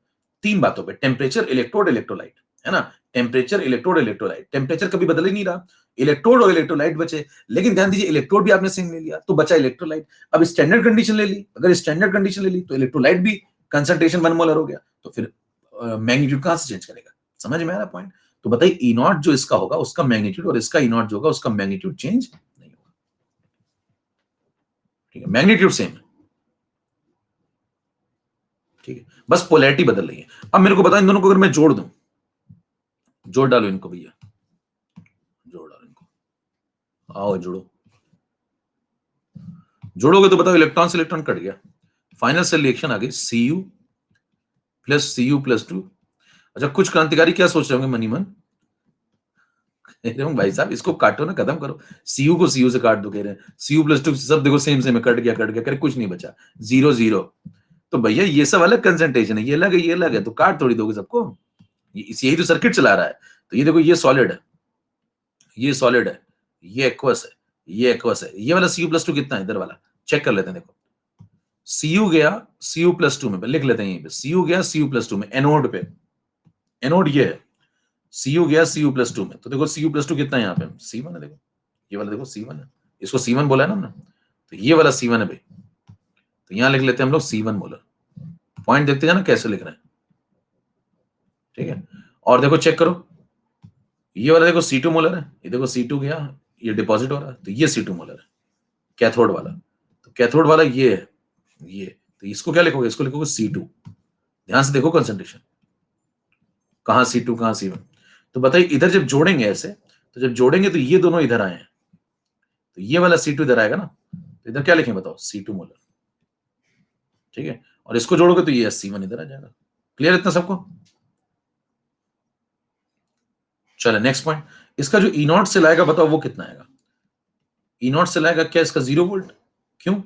Speaker 1: तीन बातों पे, टेम्परेचर, इलेक्ट्रोड, इलेक्ट्रोलाइट, है ना। Temperature, electrode, electrolyte. टेम्परेचर कभी बदल ही नहीं रहा, इलेक्ट्रोड और इलेक्ट्रोलाइट बचे, लेकिन ध्यान दीजिए इलेक्ट्रोड भी आपने सेम ले लिया तो बचा इलेक्ट्रोलाइट। अब स्टैंडर्ड कंडीशन ले ली, अगर स्टैंडर्ड कंडीशन ले ली तो इलेक्ट्रोलाइट भी कंसंट्रेशन 1 मोलर हो गया, तो फिर मैग्नीट्यूड कहां से चेंज करेगा, समझ में आ रहा पॉइंट। तो बताइए ई नॉट जो इसका होगा उसका मैग्नीट्यूड और इसका ई नॉट जो होगा उसका मैग्नीट्यूड चेंज नहीं होगा, ठीक है, मैग्नीट्यूड सेम है, ठीक है, बस पोलैरिटी बदल रही है। अब मेरे को बताओ इन दोनों को अगर मैं जोड़ दूं, जोड़ डालो इनको भैया, जोड़ डालो इनको, आओ जोड़ो, जोड़ोगे तो बताओ इलेक्ट्रॉन से इलेक्ट्रॉन कट गया, फाइनल सेल रिएक्शन आ गई Cu+Cu+2। अच्छा, कुछ क्रांतिकारी क्या सोच रहे होंगे मनी मन, कह रहे भाई साहब इसको काटो ना, खत्म करो, Cu को Cu से काट दो, कह रहे हैं Cu+2 सब देखो सेम सेम है, कट गया, कह रहे कुछ नहीं बचा, 0 0। तो भैया ये सब अलग कंसंट्रेशन है, ये अलग है, ये अलग है, तो काट थोड़ी दोगे सबको, यही तो सर्किट चला रहा है। तो ये देखो ये सॉलिड है, ये सॉलिड है, ये एक्वस है, ये एक्वस है, ये वाला Cu+2 कितना है, इधर वाला चेक कर लेते हैं। देखो Cu गया Cu+2 में, लिख लेते हैं यहीं पे, Cu गया Cu+2 में, एनोड पे, एनोड ये है, Cu गया Cu+2 में, तो देखो Cu+2 कितना है यहाँ पे, C1 है, देखो ये वाला देखो C1 है, इसको C1 बोला है ना हमने, तो ये वाला C1 है भाई, तो यहाँ लिख लेते हैं हम लोग C1 मोलर। पॉइंट देखते जाना कैसे लिख रहे हैं, ठीक है। और देखो चेक करो, ये वाला देखो C2 मोलर है, ये देखो C2 गया, ये डिपॉजिट हो रहा है, तो ये C2 मोलर है, कैथोड वाला, तो कैथोड वाला ये है, ये, तो इसको क्या लिखोगे, इसको लिखोगे C2। ध्यान से देखो कंसंट्रेशन, कहां C2 कहां C1। तो बताइए इधर जब जोड़ेंगे ऐसे, तो जब जोड़ेंगे तो ये दोनों इधर आए हैं, तो ये वाला C2 इधर आएगा ना, तो इधर क्या लिखेंगे बताओ, C2 मोलर, ठीक है। और इसको जोड़ोगे तो ये C1 इधर आ जाएगा। क्लियर इतना सबको, चलो नेक्स्ट पॉइंट, इसका जो ई नॉट से लाएगा बताओ वो कितना आएगा, ई नॉट से लाएगा क्या इसका 0 वोल्ट, क्यों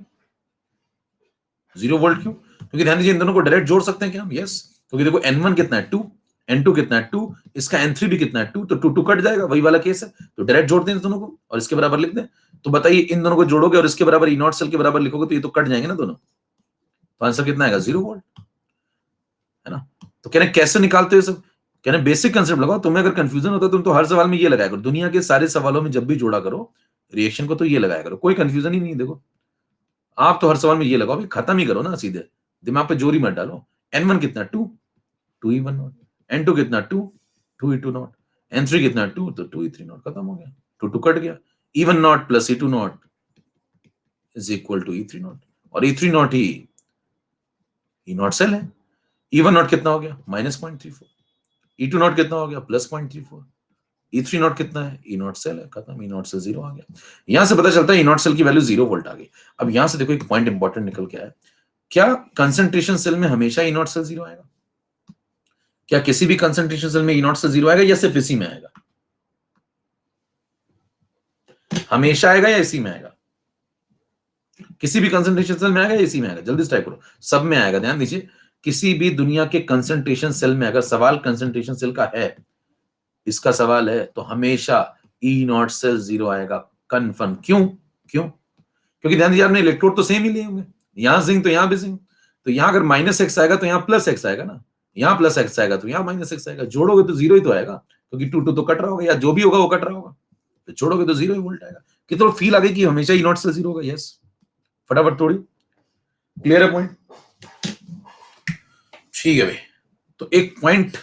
Speaker 1: 0 वोल्ट, क्यों, क्योंकि ध्यान दीजिए इन दोनों को डायरेक्ट जोड़ सकते हैं क्या हम, यस, क्योंकि देखो N1 कितना है 2, N2 कितना है 2, इसका N3 भी कितना है 2, तो 2 2 कट जाएगा, वही वाला केस है, तो डायरेक्ट जोड़ दें इन दोनों को और इसके बराबर लिख दें। तो बताइए इन दोनों को जोड़ोगे और इसके बराबर ई नॉट सेल के बराबर लिखोगे तो ये तो कट जाएंगे ना दोनों, तो आंसर कितना आएगा 0 वोल्ट, है ना। तो कह रहे कैसे निकालते हो सब, कह रहे बेसिक कंसेप्ट लगाओ, तुम्हें अगर कंफ्यूजन होता है तुम तो हर सवाल में ये लगाया करो, दुनिया के सारे सवालों में जब भी जोड़ा करो रिएक्शन को तो ये लगाया करो, कोई कंफ्यूजन ही नहीं। देखो आप तो हर सवाल में ये लगाओ, अभी खत्म ही करो ना सीधे, दिमाग पे जोर ही मत डालो। N1 कितना 2, 2E1 नॉट, N2 कितना 2, 2E2 नॉट, N3 कितना 2, तो 2E3 नॉट, खत्म हो गया, 2 2 कट गया, E1 not plus E2 not is equal to E3 not, और E3 नॉट ही E नॉट सेल है। E1 नॉट कितना हो गया -0.34, E2 नॉट कितना हो गया +0.34, E3 नॉट कितना है, E नॉट सेल है, खत्म, E नॉट से 0 आ गया। यहां से पता चलता है E नॉट सेल की वैल्यू 0 वोल्ट आ गई। अब यहां से देखो एक पॉइंट इंपॉर्टेंट निकल के आया, क्या कंसंट्रेशन सेल में हमेशा ई नॉट सेल 0 आएगा, क्या किसी भी कंसंट्रेशन सेल में ई नॉट सेल 0 आएगा या सिर्फ इसी में आएगा, हमेशा आएगा या इसी में आएगा, किसी भी कंसंट्रेशन सेल में आएगा या इसी में आएगा, जल्दी से टाइप करो, सब में आएगा। ध्यान दीजिए किसी भी दुनिया के कंसंट्रेशन सेल में अगर सवाल कंसंट्रेशन सेल का है, इसका सवाल है, तो हमेशा ई नॉट सेल 0 आएगा, कन्फर्म। क्यों, क्यों, क्योंकि ध्यान दीजिए आपने इलेक्ट्रोड तो सेम ही लिए होंगे, यहां जिंक तो यहां भी जिंक, तो यहां अगर -x आएगा तो यहां +x आएगा ना, यहां +x आएगा तो यहां -x आएगा, जोड़ोगे तो 0 ही तो आएगा, क्योंकि 2 2 तो कट रहा होगा या जो भी होगा वो कट रहा होगा, तो जोड़ोगे तो 0 ही वोल्ट आएगा। कितना फील आ गई कि हमेशा ई नॉट से 0 होगा, यस, फटाफट थोड़ी, क्लियर है पॉइंट, ठीक है भाई। तो एक पॉइंट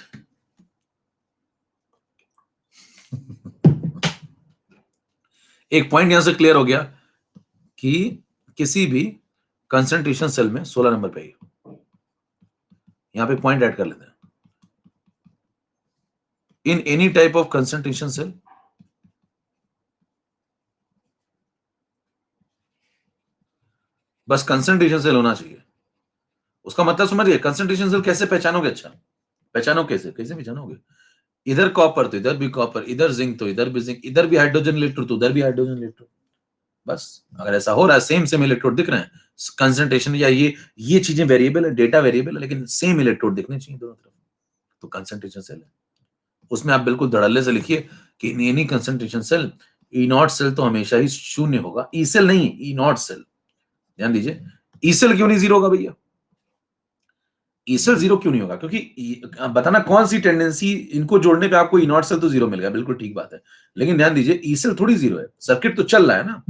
Speaker 1: यहां से क्लियर हो गया कि किसी भी कंसंट्रेशन सेल में 16 नंबर पे, यहां पे पॉइंट ऐड कर लेते हैं, in any type of concentration cell, बस कंसंट्रेशन सेल होना चाहिए। उसका मतलब समझिए, कंसंट्रेशन सेल कैसे पहचानोगे? अच्छा, पहचानो कैसे? कैसे पहचानोगे? इधर कॉपर तो इधर भी कॉपर, इधर जिंक तो इधर भी जिंक, इधर भी हाइड्रोजन इलेक्ट्रोड तो उधर भी हाइड्रोजन इलेक्ट्रोड। बस अगर ऐसा हो रहा है, सेम सेम इलेक्ट्रोड दिख रहे हैं, कंसंट्रेशन या ये चीजें वेरिएबल है, डेटा वेरिएबल है, लेकिन सेम इलेक्ट्रोड दिखने चाहिए दोनों तरफ, तो कंसंट्रेशन सेल है। उसमें आप बिल्कुल धड़ल्ले से लिखिए कि in any concentration cell, E not cell तो हमेशा ही शून्य होगा, ई सेल नहीं, ई नॉट सेल। ध्यान दीजिए, ई सेल क्यों नहीं जीरो होगा भैया? ई सेल जीरो क्यों नहीं होगा? क्योंकि बताना कौन सी टेंडेंसी, इनको जोड़ने पे आपको ई नॉट सेल तो जीरो मिल गया, बिल्कुल ठीक बात है, लेकिन ध्यान दीजिए ई सेल थोड़ी जीरो है, सर्किट तो चल रहा है ना,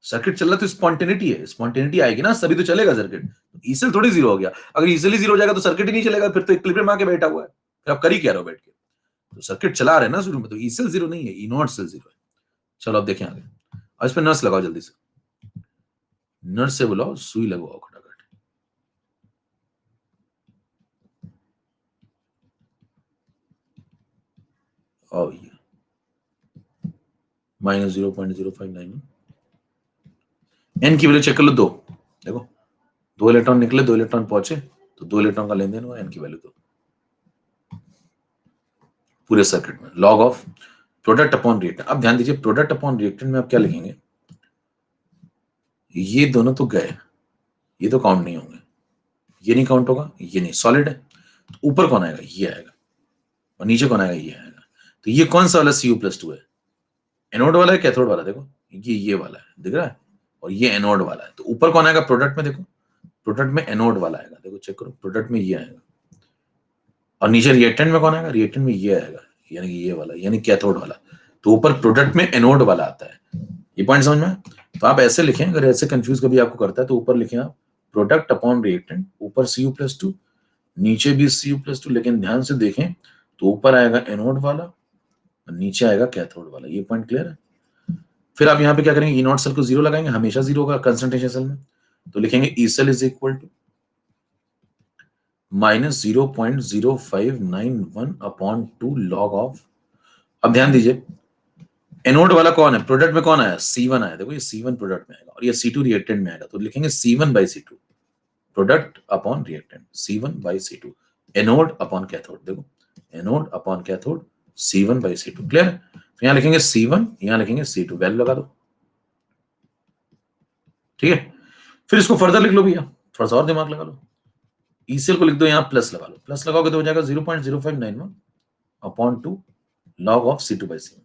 Speaker 1: सर्किट चल रहा तो स्पॉन्टेनिटी है, स्पॉन्टेनिटी आएगी ना, सभी तो चलेगा सर्किट। ई सेल थोड़ी जीरो हो गया, अगर ई सेल ही जीरो हो जाएगा तो सर्किट ही नहीं चलेगा, फिर तो इक्विलिब्रियम आके बैठा हुआ है, फिर आप कर ही क्या रहे हो बैठ के? तो सर्किट चला रहे हैं ना शुरू में, तो ई सेल जीरो नहीं है, ई नॉट सेल जीरो है। चलो अब देखें आगे, अब इस पर नर्स लगाओ जल्दी से, नर्स से बुलाओ, सुई लगवाओ खटाखट। और ये -0.0591, एन की वैल्यू चेक कर लो, 2, देखो 2 इलेक्ट्रॉन निकले, 2 इलेक्ट्रॉन पहुंचे, तो 2 इलेक्ट्रॉन का लेन देन हुआ, एन की वैल्यू 2 पूरे सर्किट में। Log of product upon reactant. अब ध्यान दीजिए, प्रोडक्ट अपॉन रिएक्टेंट में आप क्या लिखेंगे? ये दोनों तो गए, ये तो काउंट नहीं होंगे, ये नहीं काउंट होगा, ये नहीं, सॉलिड है, तो ऊपर कौन आएगा? ये आएगा, और नीचे कौन आएगा? ये आएगा। तो ये कौन सा वाला Cu+2 है? एनोड वाला है, कैथोड वाला? देखो ये वाला है, दिख रहा है, और ये एनोड वाला है, तो ऊपर कौन आएगा प्रोडक्ट में? देखो प्रोडक्ट में एनोड वाला आएगा, देखो चेक करो, प्रोडक्ट में ये आएगा, और नीचे रिएक्टेंट में कौन आएगा? रिएक्टेंट में ये आएगा, यानी कि ये वाला, यानी कैथोड वाला, तो ऊपर प्रोडक्ट में एनोड वाला आता है। ये पॉइंट समझ में? तो आप ऐसे लिखें, अगर ऐसे कंफ्यूज कभी आपको करता है तो ऊपर लिखें आप प्रोडक्ट अपॉन रिएक्टेंट, ऊपर Cu+2, नीचे भी Cu+2, लेकिन ध्यान से देखें तो ऊपर आएगा एनोड वाला और नीचे आएगा कैथोड वाला। ये पॉइंट क्लियर है? फिर आप यहाँ पे क्या करेंगे? ई नॉट सेल को जीरो लगाएंगे, हमेशा जीरो होगा कंसंट्रेशन सेल में, तो लिखेंगे E cell is equal to -0.0591/2 log of. अब ध्यान दीजिए, एनोड वाला कौन है? प्रोडक्ट में कौन आया? C1 आया, देखो ये C1 प्रोडक्ट में आएगा और ये C2 रिएक्टेंट में आएगा, तो लिखेंगे C1/C2 product upon reactant, C1/C2 anode upon cathode, देखो anode upon cathode C1/C2। Clear है? तो यहां लिखेंगे C1, यहां लिखेंगे C2, वैल्यू लगा दो, ठीक है। फिर इसको फर्दर लिख लो भैया, थोड़ा सा और दिमाग लगा लो, ई सेल को लिख दो, यहां प्लस लगा लो, प्लस लगाओगे तो हो जाएगा 0.0591/2 लॉग ऑफ C2/C1,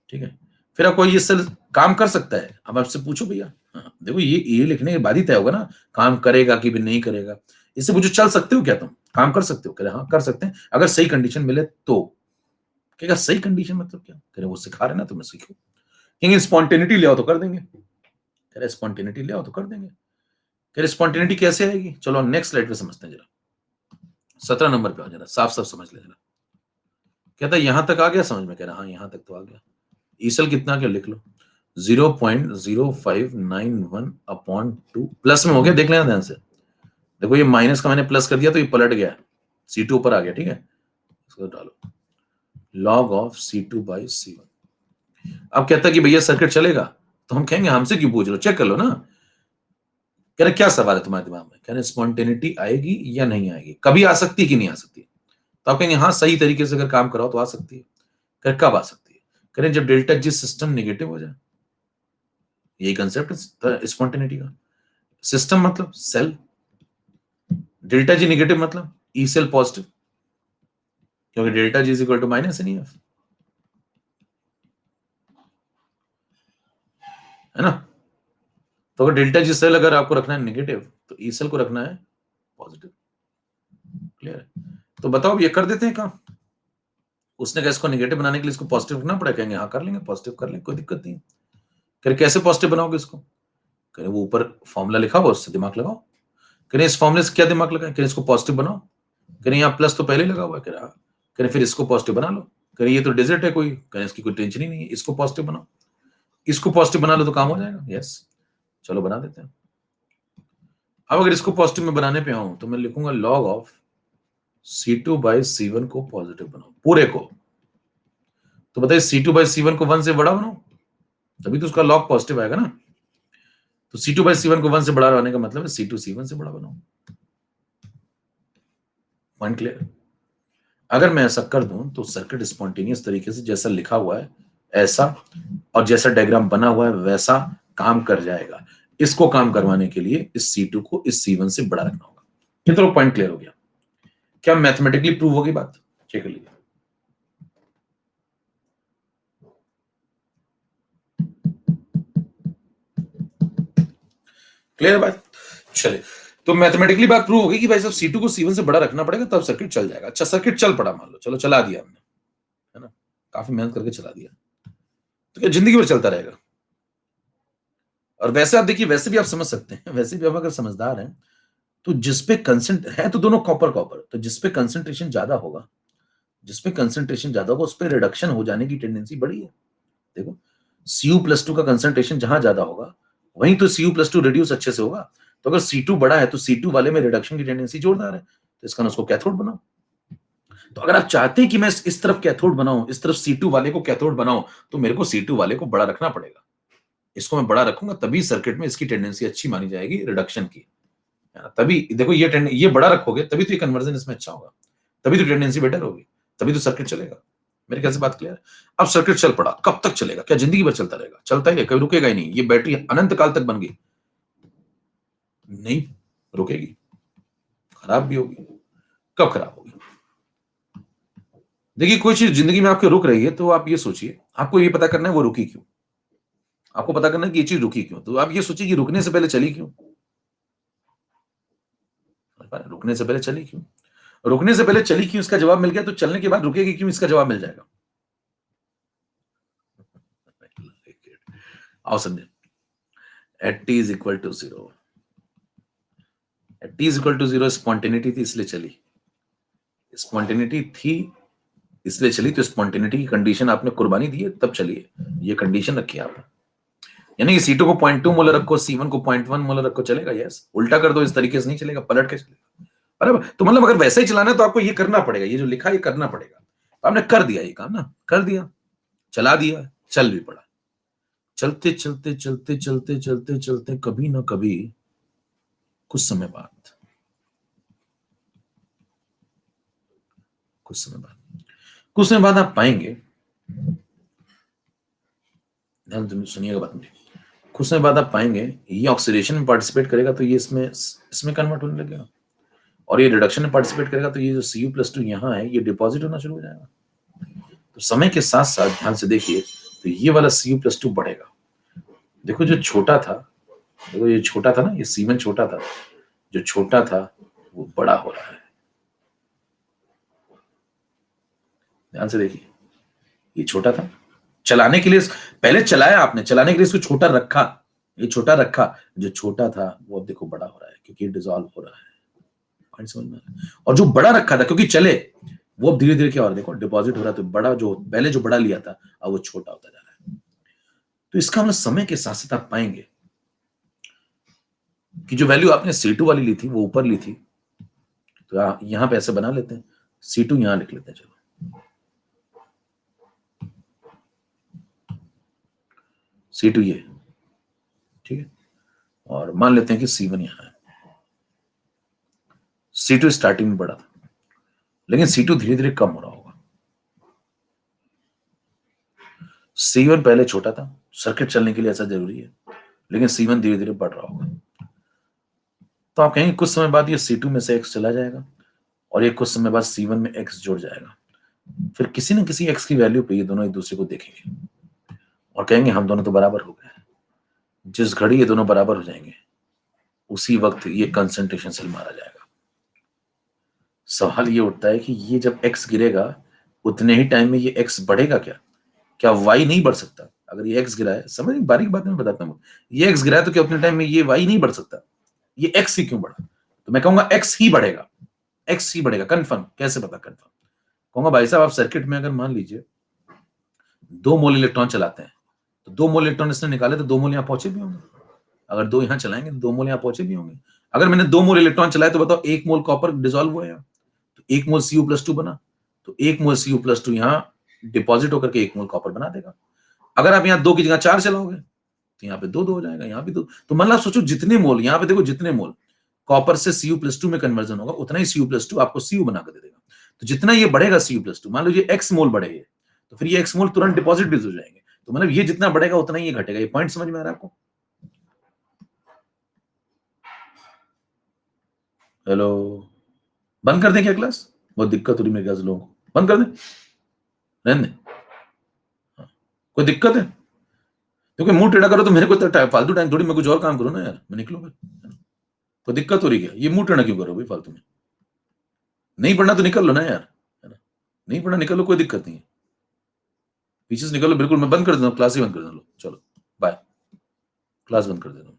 Speaker 1: ठीक है। फिर आपको ये सेल काम कर सकता है, अब आपसे पूछो भैया, हाँ, देखो ये लिखने के बाद ही तय होगा ना काम करेगा कि भी नहीं करेगा। इससे पूछो चल सकते हो क्या तुम, काम कर सकते हो? कह रहे हाँ कर सकते हैं, अगर सही कंडीशन मिले तो। कहेगा सही कंडीशन मतलब क्या? कह रहे वो सिखा रहे ना, तुम्हें सीखो। कहेंगे स्पॉन्टेनिटी ले आओ तो कर देंगे, कह रहे स्पॉन्टेनिटी ले आओ तो कर देंगे। कह रहे स्पॉन्टेनिटी कैसे आएगी? चलो नेक्स्ट स्लाइड पे समझते हैं जरा, 17 नंबर पे आओ, जरा साफ साफ समझ ले जरा। कहता है यहां तक आ गया समझ में? कह रहा हाँ यहां तक तो आ गया। ई सेल कितना आ गया लिख लो, 0.0591/2 प्लस में हो गया, देख लेना ध्यान से, देखो ये माइनस का मैंने प्लस कर दिया तो ये पलट गया, C2 ऊपर आ गया, ठीक है। इसको डालो लॉग ऑफ C2/C1। अब कहता है कि भैया सर्किट चलेगा, तो हम कहेंगे हमसे क्यों पूछ रहे हो, चेक कर लो ना। कह रहे क्या सवाल है तुम्हारे दिमाग में? कह रहे स्पॉन्टेनिटी आएगी या नहीं आएगी, कभी आ सकती है कि नहीं आ सकती? तो आप कहेंगे हाँ सही तरीके से अगर काम कराओ तो आ सकती है। कह रहे कब आ सकती है? कह रहे जब डेल्टा जी सिस्टम नेगेटिव हो जाए, यही कंसेप्ट है स्पॉन्टेनिटी का। सिस्टम मतलब सेल, डेल्टा जी नेगेटिव मतलब ई सेल पॉजिटिव, क्योंकि delta G is equal to -NEF, है ना। तो अगर डेल्टा जी सेल अगर आपको रखना है नेगेटिव, तो ई सेल को रखना है पॉजिटिव। क्लियर है? तो बताओ ये कर देते हैं काम। उसने कहा इसको नेगेटिव बनाने के लिए इसको पॉजिटिव रखना पड़ेगा, कहेंगे हाँ कर लेंगे, पॉजिटिव कर लेंगे, कोई दिक्कत नहीं है। कह रहे कैसे पॉजिटिव बनाओगे इसको? कह रहे वो ऊपर फॉर्मूला लिखा हुआ उससे दिमाग लगाओ। कह रहे इस फॉर्मूले से क्या दिमाग लगाए? कह रहे इसको पॉजिटिव बनाओ। कह रहे यहाँ प्लस तो पहले लगा हुआ है, कह रहा कह रहे फिर इसको पॉजिटिव बना लो। कह रहे ये तो डिजिट है कोई, कह रहे इसकी कोई टेंशन ही नहीं है, इसको पॉजिटिव बनाओ, इसको पॉजिटिव बना लो तो काम हो जाएगा। यस चलो बना देते हैं। अब अगर इसको पॉजिटिव में बनाने पे आऊं तो मैं लिखूंगा log of C2 by C1 को पॉजिटिव बनाओ, पूरे को। तो बताइए C2 बाई C1 को 1 से बड़ा बनाओ, तभी तो उसका लॉग पॉजिटिव आएगा ना। तो C2 बाई C1 को 1 से बड़ा बनाने का मतलब है C2 C1 से बड़ा बनाओ। Point clear? अगर मैं ऐसा कर दूं तो सर्किट स्पॉन्टेनियस तरीके से जैसा लिखा हुआ है ऐसा और जैसा डायग्राम बना हुआ है वैसा काम कर जाएगा। इसको काम करवाने के लिए इस C2 को इस C1 से बड़ा रखना होगा। ये तो पॉइंट क्लियर हो गया। क्या मैथमेटिकली प्रूव होगी बात? चेक कर लीजिए। क्लियर है बात? चलिए, तो मैथमेटिकली बात प्रूव होगी कि भाई साहब C2 को C1 से बड़ा रखना पड़ेगा तब सर्किट चल जाएगा। अच्छा, सर्किट चल पड़ा, मान लो, चलो चला दिया हमने, है ना, काफी मेहनत करके चला दिया, तो क्या जिंदगी भर चलता रहेगा? और वैसे आप देखिए, वैसे भी आप समझ सकते हैं, वैसे भी आप अगर समझदार हैं तो जिसपे कंसेंट है, तो दोनों कॉपर कॉपर, तो जिसपे कंसेंट्रेशन ज्यादा होगा, जिसपे कंसेंट्रेशन ज्यादा होगा उस पे रिडक्शन हो जाने की टेंडेंसी बड़ी है। देखो, Cu+2 का कंसेंट्रेशन जहां ज्यादा होगा वहीं तो Cu+2 रिड्यूस अच्छे से होगा। तो अगर C2 बड़ा है तो C2 वाले में रिडक्शन की टेंडेंसी जोरदार है, तो इसका उसको कैथोड बनाओ। तो अगर आप चाहते हैं कि मैं इस तरफ कैथोड बनाऊं, इस तरफ C2 वाले को कैथोड बनाऊं, तो मेरे को C2 वाले को बड़ा रखना पड़ेगा। इसको मैं बड़ा रखूंगा तभी सर्किट में इसकी टेंडेंसी अच्छी मानी जाएगी रिडक्शन की। तभी देखो, ये बड़ा रखोगे तभी तो ये कन्वर्जन इसमें अच्छा होगा, तभी तो टेंडेंसी बेटर होगी, तभी तो सर्किट चलेगा। मेरे ख्याल से बात क्लियर है। अब सर्किट चल पड़ा, कब तक चलेगा? क्या जिंदगी भर चलता रहेगा? चलता ही है, कभी रुकेगा ही नहीं। ये बैटरी अनंत काल तक बन गई, नहीं रुकेगी, खराब भी होगी। कब खराब होगी? देखिए, कोई चीज जिंदगी में आपके रुक रही है तो आप ये सोचिए, आपको ये पता करना है वो रुकी क्यों। आपको पता करना है कि ये चीज रुकी क्यों, तो आप ये सोचिए कि रुकने से पहले चली क्यों। रुकने से पहले चली क्यों? रुकने से पहले चली क्यों इसका जवाब मिल गया, तो चलने के बाद रुकेगी क्यों इसका जवाब मिल जाएगा। आओ समझे। At t is equal to 0, at t is equal to 0 spontaneity थी इसलिए चली, स्पॉन्टेनिटी थी इसलिए चली, तो स्पॉन्टेनिटी की कंडीशन आपने कुर्बानी दी है तब चलिए, ये कंडीशन रखी आपने। यानी कि C2 को 0.2 मोलर रखो, C1 को 0.1 मोलर रखो, चलेगा? यस। उल्टा कर दो, इस तरीके से नहीं चलेगा, पलट के चलेगा। बराबर। तो मतलब अगर वैसे ही चलाना है तो आपको ये करना पड़ेगा, ये जो लिखा है ये करना पड़ेगा। तो आपने कर दिया ये काम ना, कर दिया, चला दिया, चल भी पड़ा। चलते चलते चलते चलते चलते चलते कभी ना कभी कुछ समय बाद आप पाएंगे, ध्यान सुनिएगा बात मेरी, कुछ समय बाद आप पाएंगे ये ऑक्सीडेशन में पार्टिसिपेट करेगा तो ये इसमें कन्वर्ट होने लगेगा, और ये रिडक्शन में पार्टिसिपेट करेगा तो ये जो Cu+2 यहाँ है ये डिपॉजिट होना शुरू हो जाएगा। तो समय के साथ साथ ध्यान से देखिए, तो ये वाला Cu+2 बढ़ेगा। देखो, जो छोटा था, देखो ये छोटा था ना, ये C1 छोटा था, जो छोटा था वो बड़ा हो रहा है। ध्यान से देखिए, ये छोटा था, चलाने के लिए पहले चलाया आपने, चलाने के लिए इसको छोटा रखा, ये छोटा रखा, जो छोटा था वो अब देखो बड़ा हो रहा है क्योंकि डिसॉल्व हो रहा है। पॉइंट समझ में? और जो बड़ा रखा था क्योंकि चले, वो अब धीरे धीरे क्या हो रहा है, देखो डिपॉजिट हो रहा है, तो बड़ा जो पहले जो बड़ा लिया था अब वो छोटा होता जा रहा है। तो इसका मतलब समय के साथ साथ आप पाएंगे कि जो वैल्यू आपने C2 वाली ली थी वो ऊपर ली थी, तो यहां पे ऐसे बना लेते हैं, C2 यहां लिख लेते हैं, चलो C2 ये, ठीक है, और मान लेते हैं कि C1 यहां है। C2 स्टार्टिंग में बड़ा था लेकिन C2 धीरे धीरे कम हो रहा होगा। C1 पहले छोटा था, सर्किट चलने के लिए ऐसा जरूरी है, लेकिन C1 धीरे धीरे बढ़ रहा होगा। तो आप कहेंगे कुछ समय बाद ये C2 में से X चला जाएगा और ये कुछ समय बाद C1 में X जुड़ जाएगा, फिर किसी न किसी X की वैल्यू पे ये दोनों एक दूसरे को देखेंगे और कहेंगे हम दोनों तो बराबर हो गए। जिस घड़ी ये दोनों बराबर हो जाएंगे उसी वक्त ये कंसंट्रेशन सेल मारा जाएगा। सवाल ये उठता है कि ये जब X गिरेगा उतने ही टाइम में ये X बढ़ेगा क्या? क्या Y नहीं बढ़ सकता? अगर ये X गिरा है, समझ बारीक बात में बताता हूँ, ये X गिरा है तो क्या उतने टाइम में ये Y नहीं बढ़ सकता? ये X ही क्यों बढ़ा? तो मैं कहूंगा X ही बढ़ेगा, X ही बढ़ेगा। कंफर्म कैसे पता? कंफर्म कहूंगा भाई साहब, आप सर्किट में अगर मान लीजिए 2 मोल इलेक्ट्रॉन चलाते हैं तो 2 मोल इलेक्ट्रॉन इसने निकाले तो 2 मोल यहां पहुंचे भी होंगे। अगर 2 यहां चलाएंगे तो 2 मोल यहां पहुंचे भी होंगे। अगर मैंने 2 मोल इलेक्ट्रॉन चलाए तो बताओ 1 मोल कॉपर डिसॉल्व हुआ है, तो 1 मोल Cu+2 बना, तो 1 मोल Cu+2 यहां डिपॉजिट होकर के 1 मोल कॉपर बना देगा। अगर आप यहां 2 की जगह 4 चलाओगे तो यहाँ पे 2 हो जाएगा, यहाँ भी 2। तो मतलब सोचो जितने मोल, यहाँ पे देखो जितने मोल कॉपर से Cu+2 में कन्वर्जन होगा उतना ही Cu+2 आपको Cu बना कर दे देगा। तो जितना ये बढ़ेगा Cu+2, मान लो ये x मोल बढ़ेगा, तो फिर ये x मोल तुरंत डिपॉजिट भी हो जाएंगे। तो मतलब ये जितना बढ़ेगा उतना ही ये घटेगा। ये पॉइंट समझ में आ रहा है आपको? हेलो, बंद कर दें क्या क्लास? बहुत दिक्कत हो रही मेरे लोगों को। बंद कर दें? रहने दें? हाँ। कोई दिक्कत है? क्योंकि मुंह टेढ़ा करो तो मेरे को फालतू टाइम थोड़ी, मैं कुछ और काम करूँ ना यार, मैं निकलूँ फिर। कोई दिक्कत हो रही है? ये मुंह टेढ़ा क्यों करो भाई फालतू में? नहीं पढ़ना तो निकल लो ना यार, है ना? नहीं पढ़ना निकल लो, कोई दिक्कत नहीं है। पीछे से निकल लो बिल्कुल। मैं बंद कर देता हूँ, क्लास ही बंद कर देता हूँ। चलो बाय, क्लास बंद कर देता हूँ।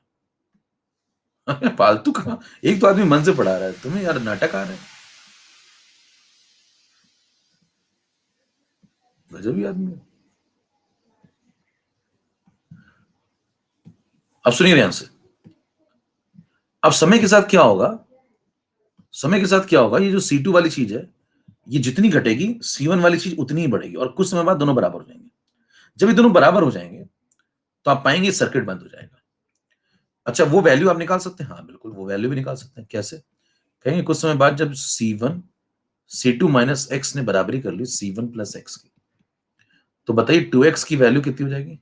Speaker 1: फालतू का एक तो आदमी मन से पढ़ा रहा है, तुम्हें यार नाटक आ रहा है। गजब ही आदमी है। अब सुनिए ध्यान से। अब समय के साथ क्या होगा, समय के साथ क्या होगा, ये जो C2 वाली चीज है ये जितनी घटेगी C1 वाली चीज उतनी ही बढ़ेगी, और कुछ समय बाद दोनों बराबर हो जाएंगे। जब ये दोनों बराबर हो जाएंगे तो आप पाएंगे सर्किट बंद हो जाएगा। अच्छा, वो वैल्यू आप निकाल सकते हैं? हाँ बिल्कुल, वो वैल्यू भी निकाल सकते हैं। कैसे? कहेंगे कुछ समय बाद जब C1 C2 माइनस x ने बराबरी कर ली C1 प्लस x की, तो बताइए 2x की वैल्यू कितनी हो जाएगी?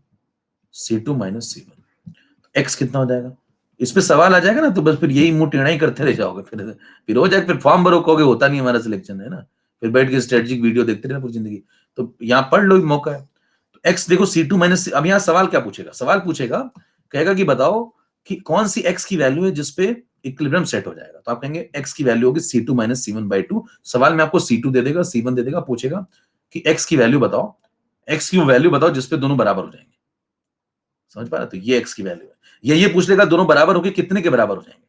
Speaker 1: C2 minus C1। x कितना हो जाएगा? इस पे सवाल आ जाएगा ना, तो बस फिर यही मुंह टेढ़ा ही करते रह जाओगे। फिर हो जाएगा, फिर फॉर्म भरो, कहोगे होता नहीं हमारा सिलेक्शन, है ना? फिर बैठ के स्ट्रेटेजिक वीडियो देखते रहना पूरी जिंदगी। तो यहाँ पढ़ लो, मौका है। तो x देखो C2 माइनस, अब यहाँ सवाल क्या पूछेगा? सवाल पूछेगा, कहेगा कि बताओ कि कौन सी x की वैल्यू है जिसपे इक्विलिब्रियम सेट हो जाएगा। तो आप कहेंगे x की वैल्यू होगी C2 माइनस C1/2। सवाल में आपको C2 दे देगा, C1 दे देगा, पूछेगा कि x की वैल्यू बताओ, x की वैल्यू बताओ जिसपे दोनों बराबर हो जाएंगे। समझ पा रहे? तो ये x की वैल्यू है। ये पूछ लेगा दोनों बराबर होके कितने के बराबर हो जाएंगे।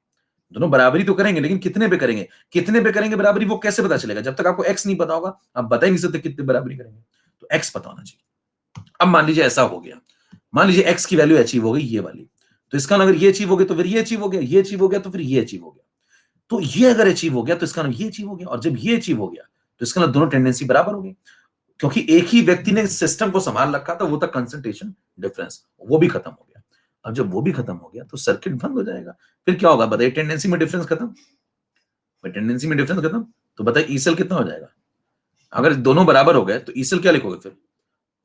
Speaker 1: दोनों बराबरी तो करेंगे, लेकिन कितने पे करेंगे? कितने पे करेंगे बराबरी, वो कैसे पता चलेगा? जब तक आपको x नहीं पता होगा आप बता ही नहीं सकते कितने बराबरी करेंगे। तो x पता होना चाहिए। अब मान लीजिए ऐसा हो गया, मान लीजिए x की वैल्यू अचीव हो गई ये वाली, तो इसका अगर ये अचीव हो गया तो फिर ये अचीव हो गया, ये अचीव हो गया तो फिर ये अचीव हो गया। तो ये अगर अचीव हो गया तो इसका नाम ये अचीव हो गया, और जब ये अचीव हो गया तो इसका नाम दोनों टेंडेंसी बराबर हो गई। क्योंकि एक ही व्यक्ति ने सिस्टम को संभाल रखा था, वो था कंसंट्रेशन डिफरेंस, वो भी खत्म हो गया। अब जब वो भी खत्म हो गया तो सर्किट बंद हो जाएगा। फिर क्या होगा बताइए? टेंडेंसी में डिफरेंस खत्म। टेंडेंसी में डिफरेंस खत्म, तो बताइए ई सेल कितना हो जाएगा? अगर दोनों बराबर हो गए तो ई सेल क्या लिखोगे फिर?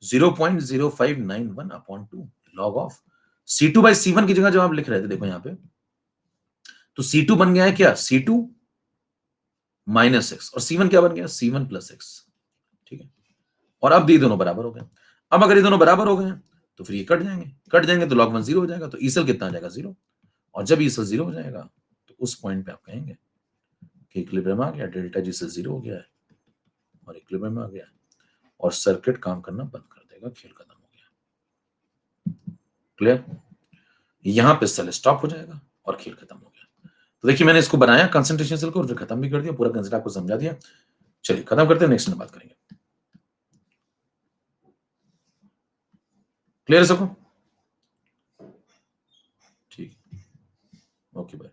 Speaker 1: 0.0591/2 लॉग ऑफ C2/C1 की जगह जब आप लिख रहे थे, देखो यहाँ पे, तो C2 बन गया है क्या? C2 माइनस एक्स, और C1 क्या बन गया? C1 plus x. ठीक है, और अब ये दोनों बराबर हो गए। अब अगर ये दोनों बराबर हो गए तो फिर ये कट जाएंगे, कट जाएंगे तो log 1 0 हो जाएगा। तो ई सेल कितना आ जाएगा? 0। और जब ई सेल 0 हो जाएगा तो उस पॉइंट पे आप कहेंगे कि इक्विलिब्रियम आ गया, डेल्टा जी से 0 हो गया है और इक्विलिब्रियम आ गया, और सर्किट काम करना बंद कर देगा, खेल खत्म हो गया। क्लियर? यहां पे सेल स्टॉप हो जाएगा और खेल खत्म हो गया। तो देखिए मैंने इसको बनाया कंसंट्रेशन सेल को और फिर खत्म भी कर दिया, पूरा कंसेप्ट आपको समझा दिया। चलिए खत्म करते हैं, नेक्स्ट में बात करेंगे। क्लियर है सबको? ठीक, ओके बाय।